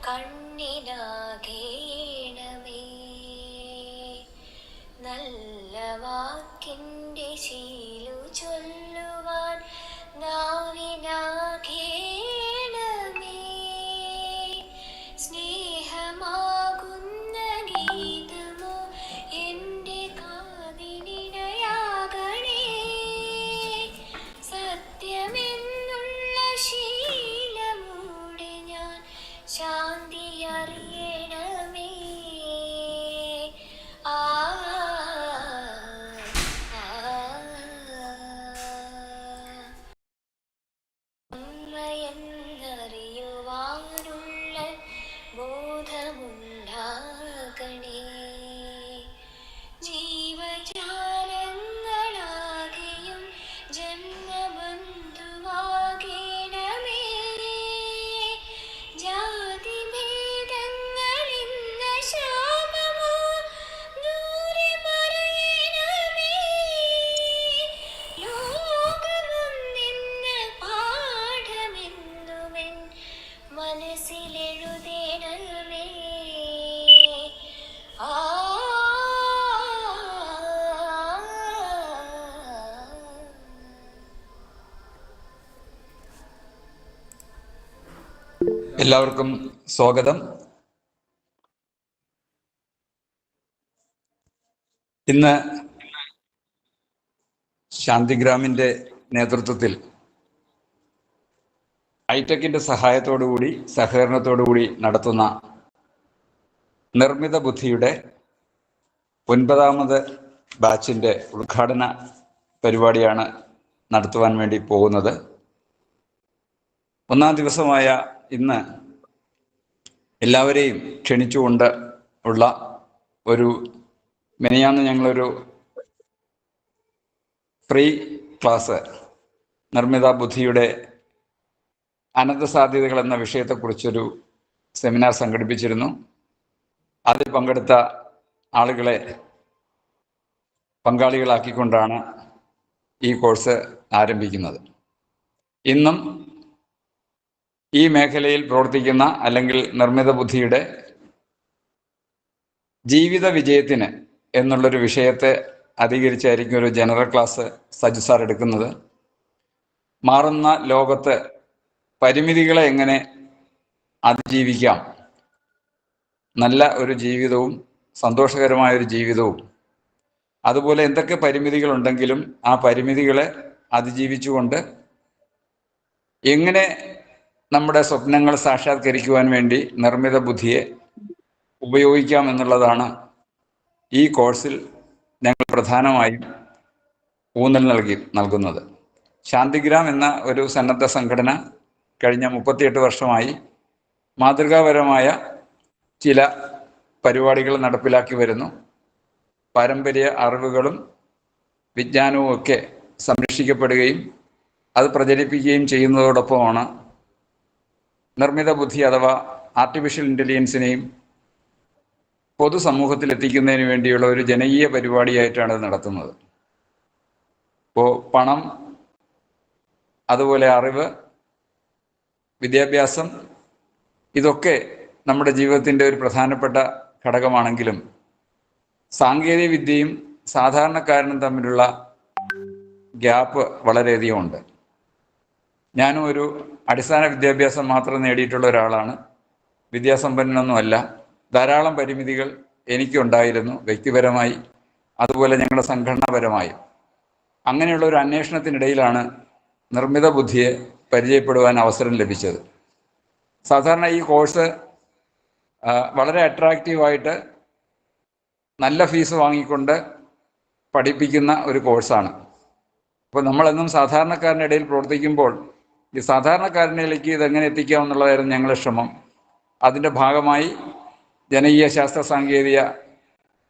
കണ്ണിനാകേണമേ. നല്ല വാക്കിൻ്റെ ശീലു ചൊല്ലുവാൻ നാവിനാകേണമേ. സ്നേഹമാകുന്ന ഗീതമോ എൻ്റെ കാതിനിണയാകണേ. സത്യമെന്നുള്ള ശീലമൂടെ ഞാൻ ശാന്തി അറിയണമേ. ആ എന്നറിയുവാനുള്ള ബോധമുണ്ടാകണേ. ജീവജാലങ്ങളാകെയും ജന്മബന്ധുവാകേണമേ. ജാതിഭേദങ്ങളിന്ന ശാപമോ ദൂരെ മറയണമേ. ലോകമൊന്നെന്ന പാഠമെന്നുമെൻ മനസ്സിലെഴുതേണമേ. ആ എല്ലാവർക്കും സ്വാഗതം. ഇന്ന് ശാന്തിഗ്രാമിൻ്റെ നേതൃത്വത്തിൽ ഐടെക്കിൻ്റെ സഹകരണത്തോടുകൂടി നടത്തുന്ന നിർമ്മിത ബുദ്ധിയുടെ 9ാമത് ബാച്ചിൻ്റെ ഉദ്ഘാടന പരിപാടിയാണ് നടത്തുവാൻ വേണ്ടി പോകുന്നത്. 1ാം ദിവസമായ ഇന്ന് എല്ലാവരെയും ക്ഷണിച്ചുകൊണ്ട് ഉള്ള ഒരു മിനിയാന്ന് ഞങ്ങളൊരു ഫ്രീ ക്ലാസ് നിർമ്മിത ബുദ്ധിയുടെ അനന്ത സാധ്യതകൾ എന്ന വിഷയത്തെക്കുറിച്ചൊരു സെമിനാർ സംഘടിപ്പിച്ചിരുന്നു. അതിൽ പങ്കെടുത്ത ആളുകളെ പങ്കാളികളാക്കിക്കൊണ്ടാണ് ഈ കോഴ്സ് ആരംഭിക്കുന്നത്. ഇന്നും ഈ മേഖലയിൽ പ്രവർത്തിക്കുന്ന അല്ലെങ്കിൽ നിർമ്മിത ബുദ്ധിയുടെ ജീവിത വിജയത്തിന് എന്നുള്ളൊരു വിഷയത്തെ അധികരിച്ചായിരിക്കും ഒരു ജനറൽ ക്ലാസ് സജു സാർ എടുക്കുന്നത്. മാറുന്ന ലോകത്ത് പരിമിതികളെ എങ്ങനെ അതിജീവിക്കാം, നല്ല ഒരു ജീവിതവും സന്തോഷകരമായൊരു ജീവിതവും, അതുപോലെ എന്തൊക്കെ പരിമിതികളുണ്ടെങ്കിലും ആ പരിമിതികളെ അതിജീവിച്ചുകൊണ്ട് എങ്ങനെ നമ്മുടെ സ്വപ്നങ്ങൾ സാക്ഷാത്കരിക്കുവാൻ വേണ്ടി നിർമ്മിത ബുദ്ധിയെ ഉപയോഗിക്കാം എന്നുള്ളതാണ് ഈ കോഴ്സിൽ ഞങ്ങൾ പ്രധാനമായും ഊന്നൽ നൽകുന്നത്. ശാന്തിഗ്രാം എന്ന ഒരു സന്നദ്ധ സംഘടന കഴിഞ്ഞ 38 വർഷമായി മാതൃകാപരമായ ചില പരിപാടികൾ നടപ്പിലാക്കി വരുന്നു. പാരമ്പര്യ അറിവുകളും വിജ്ഞാനവും ഒക്കെ സംരക്ഷിക്കപ്പെടുകയും അത് പ്രചരിപ്പിക്കുകയും ചെയ്യുന്നതോടൊപ്പമാണ് നിർമ്മിത ബുദ്ധി അഥവാ ആർട്ടിഫിഷ്യൽ ഇൻ്റലിജൻസിനെയും പൊതുസമൂഹത്തിൽ എത്തിക്കുന്നതിന് വേണ്ടിയുള്ള ഒരു ജനകീയ പരിപാടിയായിട്ടാണ് ഇത് നടത്തുന്നത്. ഇപ്പോൾ പണം, അതുപോലെ അറിവ്, വിദ്യാഭ്യാസം, ഇതൊക്കെ നമ്മുടെ ജീവിതത്തിൻ്റെ ഒരു പ്രധാനപ്പെട്ട ഘടകമാണെങ്കിലും സാങ്കേതിക വിദ്യയും സാധാരണക്കാരനും തമ്മിലുള്ള ഗ്യാപ്പ് വളരെയധികം ഉണ്ട്. ഞാനും ഒരു അടിസ്ഥാന വിദ്യാഭ്യാസം മാത്രം നേടിയിട്ടുള്ള ഒരാളാണ്, വിദ്യാസമ്പന്നനൊന്നുമല്ല. ധാരാളം പരിമിതികൾ എനിക്കുണ്ടായിരുന്നു വ്യക്തിപരമായി, അതുപോലെ ഞങ്ങളുടെ സംഘടനാപരമായും. അങ്ങനെയുള്ള ഒരു അന്വേഷണത്തിനിടയിലാണ് നിർമ്മിത ബുദ്ധിയെ പരിചയപ്പെടുവാൻ അവസരം ലഭിച്ചത്. സാധാരണ ഈ കോഴ്സ് വളരെ അട്രാക്റ്റീവായിട്ട് നല്ല ഫീസ് വാങ്ങിക്കൊണ്ട് പഠിപ്പിക്കുന്ന ഒരു കോഴ്സാണ്. അപ്പോൾ നമ്മളെന്നും സാധാരണക്കാരൻ്റെ ഇടയിൽ പ്രവർത്തിക്കുമ്പോൾ ഈ സാധാരണക്കാരനിലേക്ക് ഇതെങ്ങനെ എത്തിക്കാമെന്നുള്ളതായിരുന്നു ഞങ്ങളുടെ ശ്രമം. അതിൻ്റെ ഭാഗമായി ജനകീയ ശാസ്ത്ര സാങ്കേതിക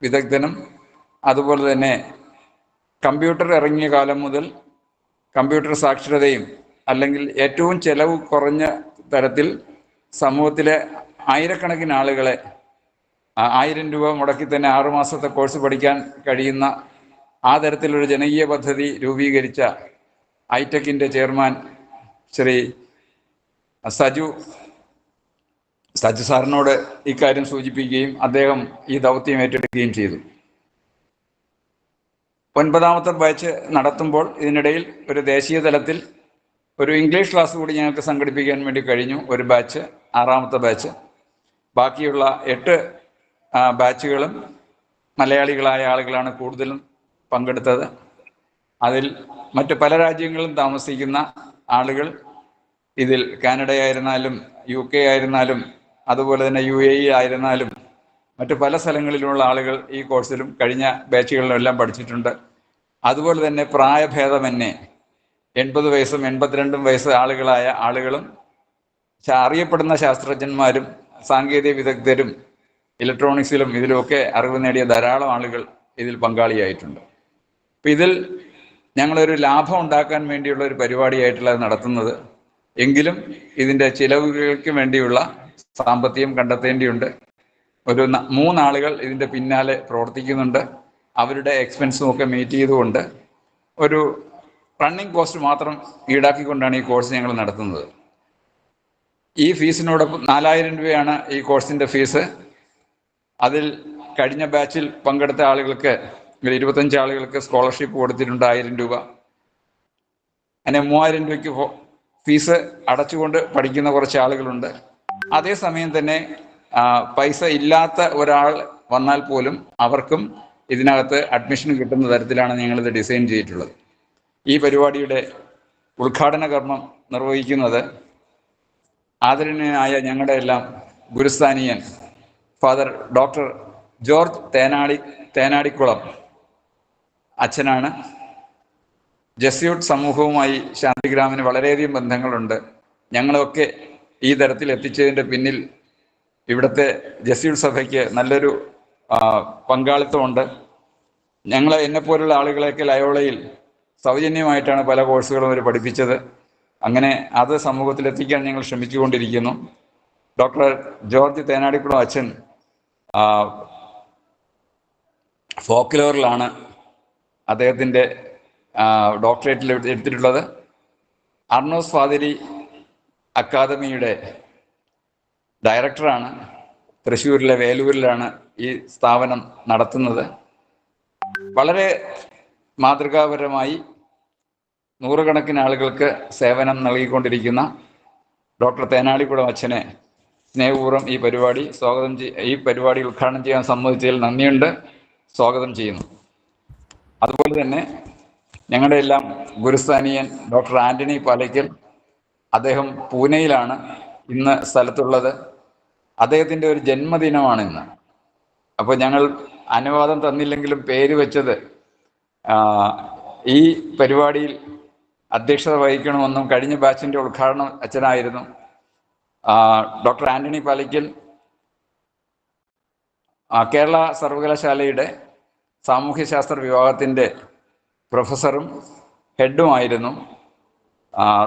വിദഗ്ധനും അതുപോലെ തന്നെ കമ്പ്യൂട്ടർ ഇറങ്ങിയ കാലം മുതൽ കമ്പ്യൂട്ടർ സാക്ഷരതയും അല്ലെങ്കിൽ ഏറ്റവും ചെലവ് കുറഞ്ഞ തരത്തിൽ സമൂഹത്തിലെ ആയിരക്കണക്കിന് ആളുകളെ 1000 രൂപ മുടക്കി തന്നെ 6 മാസത്തെ കോഴ്സ് പഠിക്കാൻ കഴിയുന്ന ആ തരത്തിലൊരു ജനകീയ പദ്ധതി രൂപീകരിച്ച ഐടെക്കിൻ്റെ ചെയർമാൻ ശ്രീ സജു സജി സാറിനോട് ഇക്കാര്യം സൂചിപ്പിക്കുകയും അദ്ദേഹം ഈ ദൗത്യം ഏറ്റെടുക്കുകയും ചെയ്തു. 9ാമത്തെ ബാച്ച് നടത്തുമ്പോൾ ഇതിനിടയിൽ ഒരു ദേശീയ തലത്തിൽ ഒരു ഇംഗ്ലീഷ് ക്ലാസ് കൂടി ഞങ്ങൾക്ക് സംഘടിപ്പിക്കാൻ വേണ്ടി കഴിഞ്ഞു. ഒരു ബാച്ച്, 6ാമത്തെ ബാച്ച്. ബാക്കിയുള്ള 8 ബാച്ചുകളും മലയാളികളായ ആളുകളാണ് കൂടുതലും പങ്കെടുത്തത്. അതിൽ മറ്റ് പല രാജ്യങ്ങളിലും താമസിക്കുന്ന ആളുകൾ, ഇതിൽ കാനഡയായിരുന്നാലും UK ആയിരുന്നാലും അതുപോലെ തന്നെ UAE ആയിരുന്നാലും മറ്റു പല സ്ഥലങ്ങളിലുമുള്ള ആളുകൾ ഈ കോഴ്സിലും കഴിഞ്ഞ ബാച്ചുകളിലും എല്ലാം പഠിച്ചിട്ടുണ്ട്. അതുപോലെ തന്നെ പ്രായഭേദമന്യേ 80 വയസ്സും 82 വയസ്സ് ആളുകളായ ആളുകളും അറിയപ്പെടുന്ന ശാസ്ത്രജ്ഞന്മാരും സാങ്കേതിക വിദഗ്ധരും ഇലക്ട്രോണിക്സിലും ഇതിലുമൊക്കെ അറിവ് നേടിയ ധാരാളം ആളുകൾ ഇതിൽ പങ്കാളിയായിട്ടുണ്ട്. അപ്പം ഇതിൽ ഞങ്ങളൊരു ലാഭം ഉണ്ടാക്കാൻ വേണ്ടിയുള്ള ഒരു പരിപാടിയായിട്ടുള്ള നടത്തുന്നത്. എങ്കിലും ഇതിൻ്റെ ചിലവുകൾക്ക് വേണ്ടിയുള്ള സാമ്പത്തികം കണ്ടെത്തേണ്ടിയുണ്ട്. ഒരു 3 ആളുകൾ ഇതിൻ്റെ പിന്നാലെ പ്രവർത്തിക്കുന്നുണ്ട്. അവരുടെ എക്സ്പെൻസും ഒക്കെ മീറ്റ് ചെയ്തുകൊണ്ട് ഒരു റണ്ണിങ് കോസ്റ്റ് മാത്രം ഈടാക്കിക്കൊണ്ടാണ് ഈ കോഴ്സ് ഞങ്ങൾ നടത്തുന്നത്. ഈ ഫീസിനോടൊപ്പം 4000 രൂപയാണ് ഈ കോഴ്സിൻ്റെ ഫീസ്. അതിൽ കഴിഞ്ഞ ബാച്ചിൽ പങ്കെടുത്ത ആളുകൾക്ക് 25 ആളുകൾക്ക് സ്കോളർഷിപ്പ് കൊടുത്തിട്ടുണ്ട് 1000 രൂപ. അങ്ങനെ 3000 രൂപയ്ക്ക് ഫീസ് അടച്ചുകൊണ്ട് പഠിക്കുന്ന കുറച്ച് ആളുകളുണ്ട്. അതേസമയം തന്നെ പൈസ ഇല്ലാത്ത ഒരാൾ വന്നാൽ പോലും അവർക്കും ഇതിനകത്ത് അഡ്മിഷൻ കിട്ടുന്ന തരത്തിലാണ് ഞങ്ങളിത് ഡിസൈൻ ചെയ്തിട്ടുള്ളത്. ഈ പരിപാടിയുടെ ഉദ്ഘാടന കർമ്മം നിർവഹിക്കുന്നത് ആദരണീയനായ ഞങ്ങളുടെ എല്ലാം ഗുരുസ്ഥാനീയൻ ഫാദർ ഡോക്ടർ ജോർജ് തേനാടിക്കുളം അച്ഛനാണ്. ജസ്യൂട്ട് സമൂഹവുമായി ശാന്തിഗ്രാമിന് വളരെയധികം ബന്ധങ്ങളുണ്ട്. ഞങ്ങളൊക്കെ ഈ തരത്തിൽ എത്തിച്ചതിൻ്റെ പിന്നിൽ ഇവിടുത്തെ ജസ്യൂട്ട് സഭയ്ക്ക് നല്ലൊരു പങ്കാളിത്തമുണ്ട്. എന്നെപ്പോലുള്ള ആളുകളെയൊക്കെ ലയോളയിൽ സൗജന്യമായിട്ടാണ് പല കോഴ്സുകളും അവർ പഠിപ്പിച്ചത്. അങ്ങനെ അത് സമൂഹത്തിലെത്തിക്കാൻ ഞങ്ങൾ ശ്രമിച്ചുകൊണ്ടിരിക്കുന്നു. ഡോക്ടർ ജോർജ് തേനാടിക്കുളം അച്ഛൻ ഫോക്ലോറിലാണ് അദ്ദേഹത്തിൻ്റെ ഡോക്ടറേറ്റിൽ എടുത്തിട്ടുള്ളത്. അർണോസ് ഫാദരി അക്കാദമിയുടെ ഡയറക്ടറാണ്. തൃശ്ശൂരിലെ വേലൂരിലാണ് ഈ സ്ഥാപനം നടത്തുന്നത്. വളരെ മാതൃകാപരമായി നൂറുകണക്കിന് ആളുകൾക്ക് സേവനം നൽകിക്കൊണ്ടിരിക്കുന്ന ഡോക്ടർ തേനാടിക്കുളം അച്ഛനെ സ്നേഹപൂർവ്വം ഈ പരിപാടി ഉദ്ഘാടനം ചെയ്യാൻ സമ്മതിച്ചതിൽ നന്ദിയുണ്ട്. സ്വാഗതം ചെയ്യുന്നു. അതുപോലെ തന്നെ ഞങ്ങളുടെ എല്ലാം ഗുരുസ്ഥാനീയൻ ഡോക്ടർ ആൻ്റണി പാലയ്ക്കൽ, അദ്ദേഹം പൂനെയിലാണ് ഇന്ന് സ്ഥലത്തുള്ളത്. അദ്ദേഹത്തിൻ്റെ ഒരു ജന്മദിനമാണ് ഇന്ന്. അപ്പോൾ ഞങ്ങൾ അനുവാദം തന്നില്ലെങ്കിലും പേര് വെച്ചത് ഈ പരിപാടിയിൽ അധ്യക്ഷത വഹിക്കണമെന്നും കഴിഞ്ഞ ബാച്ചിൻ്റെ ഉദ്ഘാടനം അച്ഛനായിരുന്നു. ഡോക്ടർ ആൻ്റണി പാലയ്ക്കൽ കേരള സർവകലാശാലയുടെ സാമൂഹ്യശാസ്ത്ര വിഭാഗത്തിൻ്റെ പ്രൊഫസറും ഹെഡുമായിരുന്നു.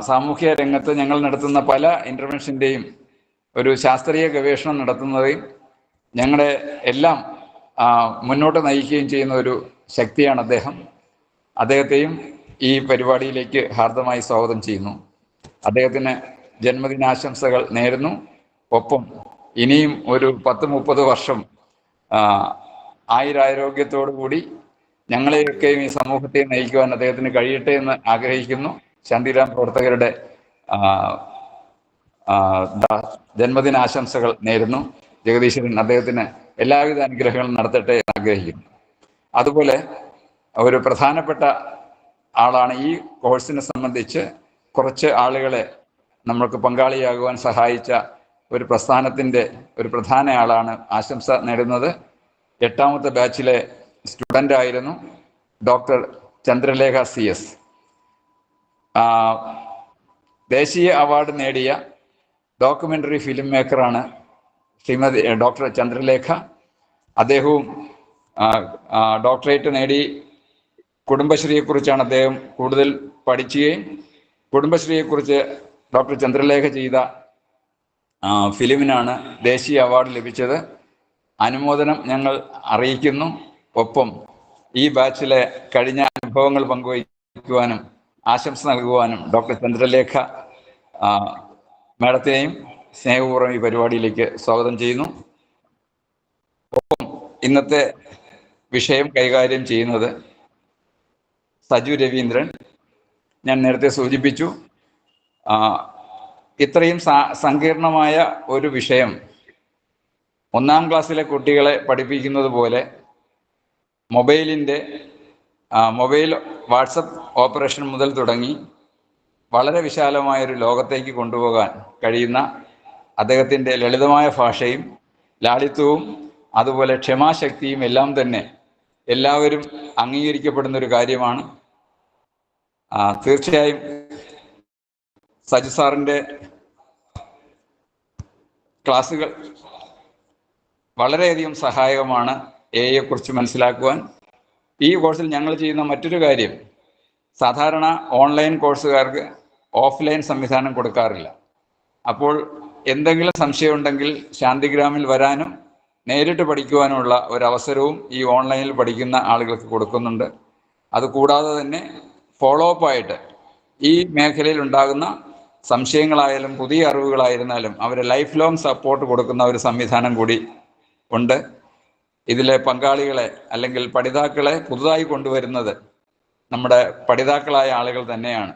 സാമൂഹ്യ രംഗത്ത് ഞങ്ങൾ നടത്തുന്ന പല ഇൻ്റർവെൻഷൻ്റെയും ഒരു ശാസ്ത്രീയ ഗവേഷണം നടത്തുന്നതും ഞങ്ങളെ എല്ലാം മുന്നോട്ട് നയിക്കുകയും ചെയ്യുന്ന ഒരു ശക്തിയാണ് അദ്ദേഹം. അദ്ദേഹത്തെയും ഈ പരിപാടിയിലേക്ക് ഹാർദമായി സ്വാഗതം ചെയ്യുന്നു. അദ്ദേഹത്തിന് ജന്മദിനാശംസകൾ നേരുന്നു. ഒപ്പം ഇനിയും ഒരു 10-30 വർഷം ആയുരാരോഗ്യത്തോടു കൂടി ഞങ്ങളെയൊക്കെയും ഈ സമൂഹത്തെ നയിക്കുവാൻ അദ്ദേഹത്തിന് കഴിയട്ടെ എന്ന് ആഗ്രഹിക്കുന്നു. ശാന്തിഗ്രാം പ്രവർത്തകരുടെ ജന്മദിനാശംസകൾ നേരുന്നു. ജഗദീശ്വരൻ അദ്ദേഹത്തിന് എല്ലാവിധ അനുഗ്രഹങ്ങളും നടത്തട്ടെ എന്ന് ആഗ്രഹിക്കുന്നു. അതുപോലെ ഒരു പ്രധാനപ്പെട്ട ആളാണ് ഈ കോഴ്സിനെ സംബന്ധിച്ച് കുറച്ച് ആളുകളെ നമ്മൾക്ക് പങ്കാളിയാകുവാൻ സഹായിച്ച ഒരു പ്രസ്ഥാനത്തിൻ്റെ ഒരു പ്രധാന ആളാണ് ആശംസ നേടുന്നത്. 8ാമത്തെ ബാച്ചിലെ സ്റ്റുഡൻ്റ് ആയിരുന്നു ഡോക്ടർ ചന്ദ്രലേഖ CS. ദേശീയ അവാർഡ് നേടിയ ഡോക്യുമെൻ്ററി ഫിലിം മേക്കറാണ് ശ്രീമതി ഡോക്ടർ ചന്ദ്രലേഖ. അദ്ദേഹവും ഡോക്ടറേറ്റ് നേടി. കുടുംബശ്രീയെക്കുറിച്ചാണ് അദ്ദേഹം കൂടുതൽ പഠിക്കുകയും കുടുംബശ്രീയെക്കുറിച്ച് ഡോക്ടർ ചന്ദ്രലേഖ ചെയ്ത ഫിലിമിനാണ് ദേശീയ അവാർഡ് ലഭിച്ചത്. അനുമോദനം ഞങ്ങൾ അറിയിക്കുന്നു. ഒപ്പം ഈ ബാച്ചിലെ കഴിഞ്ഞ അനുഭവങ്ങൾ പങ്കുവയ്ക്കുവാനും ആശംസ നൽകുവാനും ഡോക്ടർ ചന്ദ്രലേഖ മാഡത്തെയും സ്നേഹപൂർവ്വം ഈ പരിപാടിയിലേക്ക് സ്വാഗതം ചെയ്യുന്നു. ഇന്നത്തെ വിഷയം കൈകാര്യം ചെയ്യുന്നത് സജു രവീന്ദ്രൻ. ഞാൻ നേരത്തെ സൂചിപ്പിച്ചു, ഇത്രയും സങ്കീർണമായ ഒരു വിഷയം ഒന്നാം ക്ലാസ്സിലെ കുട്ടികളെ പഠിപ്പിക്കുന്നത് പോലെ മൊബൈൽ വാട്സപ്പ് ഓപ്പറേഷൻ മുതൽ തുടങ്ങി വളരെ വിശാലമായൊരു ലോകത്തേക്ക് കൊണ്ടുപോകാൻ കഴിയുന്ന അദ്ദേഹത്തിൻ്റെ ലളിതമായ ഭാഷയും ലാളിത്യവും അതുപോലെ ക്ഷമാശക്തിയും എല്ലാം തന്നെ എല്ലാവരും അംഗീകരിക്കപ്പെടുന്ന ഒരു കാര്യമാണ്. തീർച്ചയായും സജു സാറിൻ്റെ ക്ലാസ്സുകൾ വളരെയധികം സഹായകമാണ് എയെക്കുറിച്ച് മനസ്സിലാക്കുവാൻ. ഈ കോഴ്സിൽ ഞങ്ങൾ ചെയ്യുന്ന മറ്റൊരു കാര്യം, സാധാരണ ഓൺലൈൻ കോഴ്സുകാർക്ക് ഓഫ്ലൈൻ സംവിധാനം കൊടുക്കാറില്ല. അപ്പോൾ എന്തെങ്കിലും സംശയമുണ്ടെങ്കിൽ ശാന്തിഗ്രാമിൽ വരാനും നേരിട്ട് പഠിക്കുവാനുമുള്ള ഒരവസരവും ഈ ഓൺലൈനിൽ പഠിക്കുന്ന ആളുകൾക്ക് കൊടുക്കുന്നുണ്ട്. അതുകൂടാതെ തന്നെ ഫോളോ അപ്പ് ആയിട്ട് ഈ മേഖലയിൽ ഉണ്ടാകുന്ന സംശയങ്ങളായാലും പുതിയ അറിവുകളായിരുന്നാലും അവരെ ലൈഫ് ലോങ് സപ്പോർട്ട് കൊടുക്കുന്ന ഒരു സംവിധാനം കൂടി ഉണ്ട്. ഇതിലെ പങ്കാളികളെ അല്ലെങ്കിൽ പഠിതാക്കളെ പുതുതായി കൊണ്ടുവരുന്നത് നമ്മുടെ പഠിതാക്കളായ ആളുകൾ തന്നെയാണ്.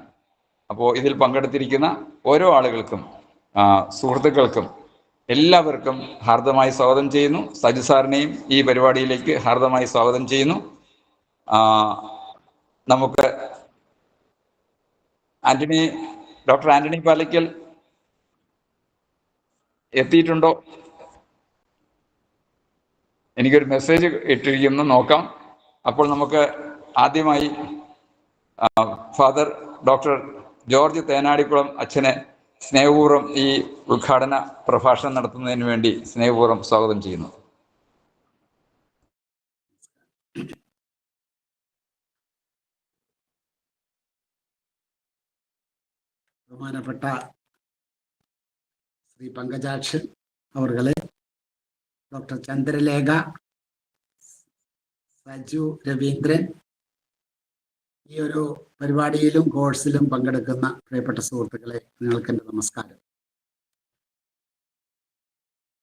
അപ്പോൾ ഇതിൽ പങ്കെടുത്തിരിക്കുന്ന ഓരോ ആളുകൾക്കും സുഹൃത്തുക്കൾക്കും എല്ലാവർക്കും ഹാർദമായി സ്വാഗതം ചെയ്യുന്നു. സജു സാറിനെയും ഈ പരിപാടിയിലേക്ക് ഹാർദമായി സ്വാഗതം ചെയ്യുന്നു. നമുക്ക് ഡോക്ടർ ആന്റണി പാലയ്ക്കൽ എത്തിയിട്ടുണ്ടോ? എനിക്കൊരു മെസ്സേജ് ഇട്ടിരിക്കുന്നു, നോക്കാം. അപ്പോൾ നമുക്ക് ആദ്യമായി ഫാദർ ഡോക്ടർ ജോർജ് തേനാടിക്കുളം അച്ഛനെ സ്നേഹപൂർവ്വം ഈ ഉദ്ഘാടന പ്രഭാഷണം നടത്തുന്നതിന് വേണ്ടി സ്നേഹപൂർവ്വം സ്വാഗതം ചെയ്യുന്നു. ബഹുമാനപ്പെട്ട ശ്രീ പങ്കജാക്ഷൻ അവർകളെ, ഡോക്ടർ ചന്ദ്രലേഖ, സജു രവീന്ദ്രൻ, ഈ ഒരു പരിപാടിയിലും കോഴ്സിലും പങ്കെടുക്കുന്ന പ്രിയപ്പെട്ട സുഹൃത്തുക്കളെ, നിങ്ങൾക്ക് എൻ്റെ നമസ്കാരം.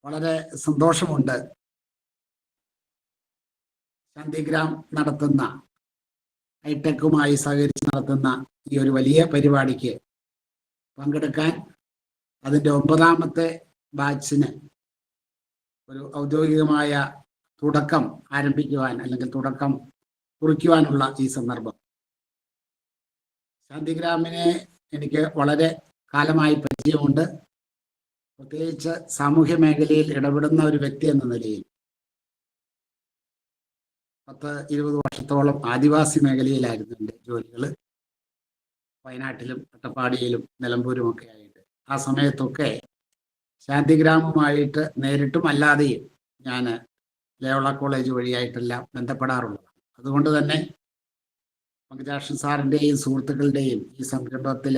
വളരെ സന്തോഷമുണ്ട് ശാന്തിഗ്രാം നടത്തുന്ന, ഹൈടെക്കുമായി സഹകരിച്ച് നടത്തുന്ന ഈ ഒരു വലിയ പരിപാടിക്ക് പങ്കെടുക്കാൻ. അതിൻ്റെ 9ാമത്തെ ബാച്ചിന് ഒരു ഔദ്യോഗികമായ തുടക്കം ആരംഭിക്കുവാൻ അല്ലെങ്കിൽ തുടക്കം കുറിക്കുവാനുള്ള ഈ സന്ദർഭം. ശാന്തിഗ്രാമിനെ എനിക്ക് വളരെ കാലമായി പരിചയമുണ്ട്. പ്രത്യേകിച്ച് സാമൂഹ്യ മേഖലയിൽ ഇടപെടുന്ന ഒരു വ്യക്തി എന്ന നിലയിൽ 10-20 വർഷത്തോളം ആദിവാസി മേഖലയിലായിരുന്നു എൻ്റെ ജോലികൾ. വയനാട്ടിലും അട്ടപ്പാടിയിലും നിലമ്പൂരും ഒക്കെ ആയിട്ട്. ആ സമയത്തൊക്കെ ശാന്തിഗ്രാമുമായിട്ട് നേരിട്ടും അല്ലാതെയും ഞാൻ ലോയോള കോളേജ് വഴിയായിട്ടെല്ലാം ബന്ധപ്പെടാറുള്ളതാണ്. അതുകൊണ്ട് തന്നെ പങ്കജാക്ഷൻ സാറിൻ്റെയും സുഹൃത്തുക്കളുടെയും ഈ സംരംഭത്തിൽ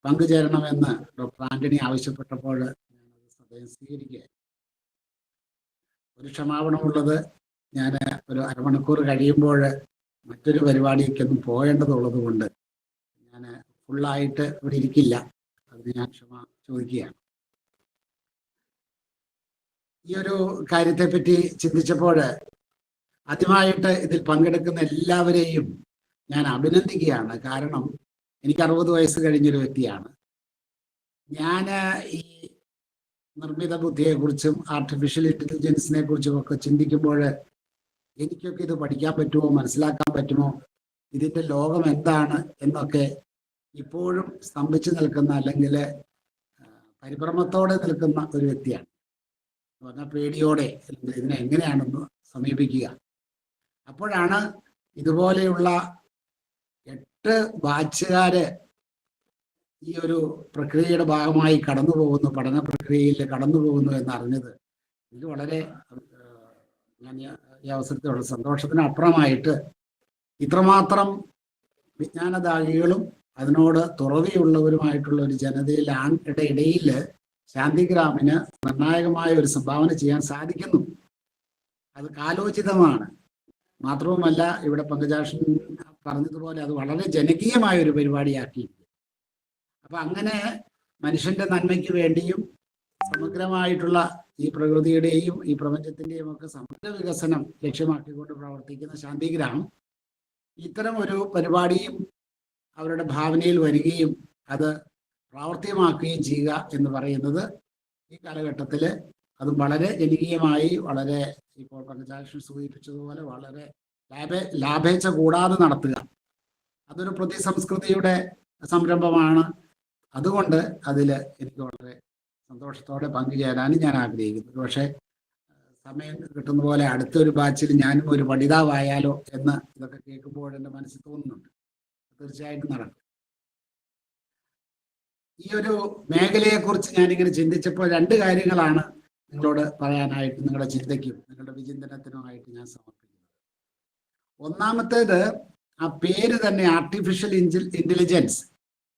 പങ്കുചേരണമെന്ന് ഡോക്ടർ ആന്റണി ആവശ്യപ്പെട്ടപ്പോൾ ഞാനത് സദയം സ്വീകരിക്കുക. ഒരു ക്ഷമാപണമുള്ളത്, ഞാൻ ഒരു അരമണിക്കൂർ കഴിയുമ്പോൾ മറ്റൊരു പരിപാടിക്കൊന്നും പോകേണ്ടതുള്ളത് കൊണ്ട് ഞാൻ ഫുള്ളായിട്ട് ഇവിടെ ഇരിക്കില്ല. അതിന് ഞാൻ ക്ഷമ ചോദിക്കുകയാണ്. ഈ ഒരു കാര്യത്തെപ്പറ്റി ചിന്തിച്ചപ്പോൾ ആദ്യമായിട്ട് ഇതിൽ പങ്കെടുക്കുന്ന എല്ലാവരെയും ഞാൻ അഭിനന്ദിക്കുകയാണ്. കാരണം എനിക്ക് 60 വയസ്സ് കഴിഞ്ഞൊരു വ്യക്തിയാണ്. ഞാൻ ഈ നിർമ്മിത ബുദ്ധിയെക്കുറിച്ചും ആർട്ടിഫിഷ്യൽ ഇൻ്റലിജൻസിനെ കുറിച്ചും ഒക്കെ ചിന്തിക്കുമ്പോൾ എനിക്കൊക്കെ ഇത് പഠിക്കാൻ പറ്റുമോ, മനസ്സിലാക്കാൻ പറ്റുമോ, ഇതിൻ്റെ ലോകം എന്താണ് എന്നൊക്കെ ഇപ്പോഴും സ്തംഭിച്ചു നിൽക്കുന്ന, അല്ലെങ്കിൽ പരിഭ്രമത്തോടെ നിൽക്കുന്ന ഒരു വ്യക്തിയാണ്. എന്ന് പറഞ്ഞാൽ പേടിയോടെ ഇതിനെ എങ്ങനെയാണെന്ന് സമീപിക്കുക. അപ്പോഴാണ് ഇതുപോലെയുള്ള 8 ബാച്ചുകാര് ഈ ഒരു പ്രക്രിയയുടെ ഭാഗമായി കടന്നു പോകുന്നു, പഠന പ്രക്രിയയിൽ കടന്നു പോകുന്നു എന്നറിഞ്ഞത് ഇത് വളരെ, ഞാൻ ഈ അവസരത്തിലുള്ള സന്തോഷത്തിന് അപ്പുറമായിട്ട് ഇത്രമാത്രം വിജ്ഞാനദാഹികളും അതിനോട് തുറവിയുള്ളവരുമായിട്ടുള്ള ഒരു ജനതയിലാണ് ഇടയിൽ ശാന്തിഗ്രാമിന് നിർണായകമായ ഒരു സംഭാവന ചെയ്യാൻ സാധിക്കുന്നു. അത് കാലോചിതമാണ്. മാത്രവുമല്ല, ഇവിടെ പങ്കജാക്ഷൻ പറഞ്ഞതുപോലെ അത് വളരെ ജനകീയമായ ഒരു പരിപാടിയാക്കി. അപ്പൊ അങ്ങനെ മനുഷ്യന്റെ നന്മയ്ക്ക് വേണ്ടിയും സമഗ്രമായിട്ടുള്ള ഈ പ്രകൃതിയുടെയും ഈ പ്രപഞ്ചത്തിന്റെയും ഒക്കെ സമഗ്ര വികസനം ലക്ഷ്യമാക്കിക്കൊണ്ട് പ്രവർത്തിക്കുന്ന ശാന്തിഗ്രാം ഇത്തരം ഒരു പരിപാടിയും അവരുടെ ഭാവനയിൽ വരികയും അത് പ്രാവർത്തികമാക്കുകയും ചെയ്യുക എന്ന് പറയുന്നത് ഈ കാലഘട്ടത്തിൽ അതും വളരെ ജനകീയമായി, വളരെ ഇപ്പോൾ പങ്കജാക്ഷൻ സൂചിപ്പിച്ചതുപോലെ വളരെ ലാഭേച്ഛ കൂടാതെ നടത്തുക, അതൊരു പ്രതിസംസ്കൃതിയുടെ സംരംഭമാണ്. അതുകൊണ്ട് അതിൽ എനിക്ക് വളരെ സന്തോഷത്തോടെ പങ്കുചേരാനും ഞാൻ ആഗ്രഹിക്കുന്നു. പക്ഷേ സമയം കിട്ടുന്ന പോലെ അടുത്തൊരു ബാച്ചിൽ ഞാനും ഒരു പഠിതാവായാലോ എന്ന് ഇതൊക്കെ കേൾക്കുമ്പോൾ എൻ്റെ മനസ്സിൽ തോന്നുന്നുണ്ട്. തീർച്ചയായിട്ടും നടക്കും. ഈ ഒരു മേഖലയെക്കുറിച്ച് ഞാനിങ്ങനെ ചിന്തിച്ചപ്പോൾ രണ്ട് കാര്യങ്ങളാണ് നിങ്ങളോട് പറയാനായിട്ട്, നിങ്ങളുടെ ചിന്തയ്ക്കും നിങ്ങളുടെ വിചിന്തനത്തിനുമായിട്ട് ഞാൻ സമർപ്പിക്കുന്നത്. ഒന്നാമത്തേത്, ആ പേര് തന്നെ ആർട്ടിഫിഷ്യൽ ഇന്റലിജൻസ്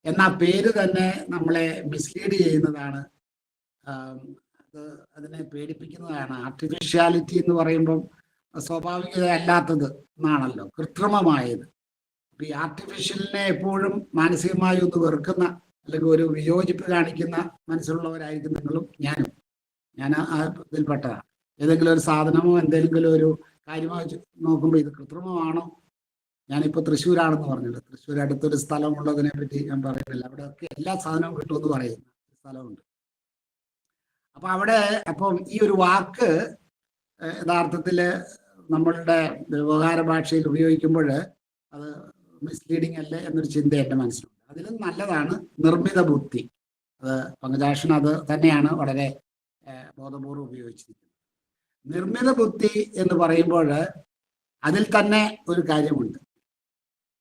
എന്ന ആ പേര് തന്നെ നമ്മളെ മിസ്ലീഡ് ചെയ്യുന്നതാണ്, അതിനെ പേടിപ്പിക്കുന്നതാണ്. ആർട്ടിഫിഷ്യാലിറ്റി എന്ന് പറയുമ്പം സ്വാഭാവികത അല്ലാത്തത് എന്നാണല്ലോ, കൃത്രിമമായത്. അപ്പൊ ഈ ആർട്ടിഫിഷ്യലിനെ എപ്പോഴും മാനസികമായി ഒന്ന് വെറുക്കുന്ന അല്ലെങ്കിൽ ഒരു വിയോജിപ്പ് കാണിക്കുന്ന മനസ്സിലുള്ളവരായിരിക്കും നിങ്ങളും ഞാനും. ഞാൻ ഇതിൽപ്പെട്ടതാണ്. ഏതെങ്കിലും ഒരു സാധനമോ എന്തെങ്കിലും ഒരു കാര്യമായി നോക്കുമ്പോൾ ഇത് കൃത്രിമമാണോ? ഞാനിപ്പോൾ തൃശ്ശൂരാണെന്ന് പറഞ്ഞില്ല, തൃശ്ശൂർ അടുത്തൊരു സ്ഥലമുള്ളതിനെ പറ്റി ഞാൻ പറയുന്നില്ല. അവിടെയൊക്കെ എല്ലാ സാധനവും കിട്ടുമെന്ന് പറയുന്ന സ്ഥലമുണ്ട്. അപ്പം ഈ ഒരു വാക്ക് യഥാർത്ഥത്തിൽ നമ്മളുടെ വ്യവഹാര ഭാഷയിൽ ഉപയോഗിക്കുമ്പോൾ അത് മിസ്ലീഡിങ് അല്ലേ എന്നൊരു ചിന്ത എൻ്റെ മനസ്സിലുണ്ട്. അതിലും നല്ലതാണ് നിർമ്മിത ബുദ്ധി. അത് പങ്കജാക്ഷൻ അത് തന്നെയാണ് വളരെ ബോധപൂർവ്വം ഉപയോഗിച്ചിരിക്കുന്നത്. നിർമ്മിത ബുദ്ധി എന്ന് പറയുമ്പോൾ അതിൽ തന്നെ ഒരു കാര്യമുണ്ട്.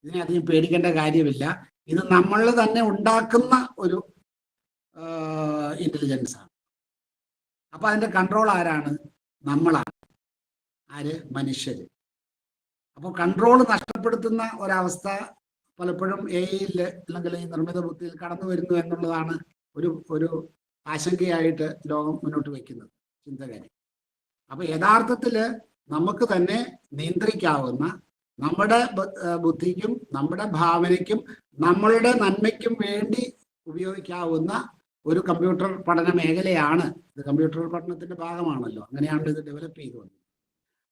ഇതിനെ അധികം പേടിക്കേണ്ട കാര്യമില്ല. ഇത് നമ്മൾ തന്നെ ഉണ്ടാക്കുന്ന ഒരു ഇന്റലിജൻസ് ആണ്. അപ്പൊ അതിന്റെ കൺട്രോൾ ആരാണ്? നമ്മളാണ്. ആര്? മനുഷ്യര്. അപ്പോൾ കൺട്രോൾ നഷ്ടപ്പെടുത്തുന്ന ഒരവസ്ഥ പലപ്പോഴും AI-യിൽ അല്ലെങ്കിൽ ഈ നിർമ്മിത ബുദ്ധിയിൽ കടന്നു വരുന്നു എന്നുള്ളതാണ് ഒരു ആശങ്കയായിട്ട് ലോകം മുന്നോട്ട് വയ്ക്കുന്നത്, ചിന്തകരെ. അപ്പൊ യഥാർത്ഥത്തിൽ നമുക്ക് തന്നെ നിയന്ത്രിക്കാവുന്ന, നമ്മുടെ ബുദ്ധിക്കും നമ്മുടെ ഭാവനയ്ക്കും നമ്മളുടെ നന്മയ്ക്കും വേണ്ടി ഉപയോഗിക്കാവുന്ന ഒരു കമ്പ്യൂട്ടർ പഠന മേഖലയാണ് ഇത്. കമ്പ്യൂട്ടർ പഠനത്തിന്റെ ഭാഗമാണല്ലോ, അങ്ങനെയാണ് ഇത് ഡെവലപ്പ് ചെയ്തു വന്നത്.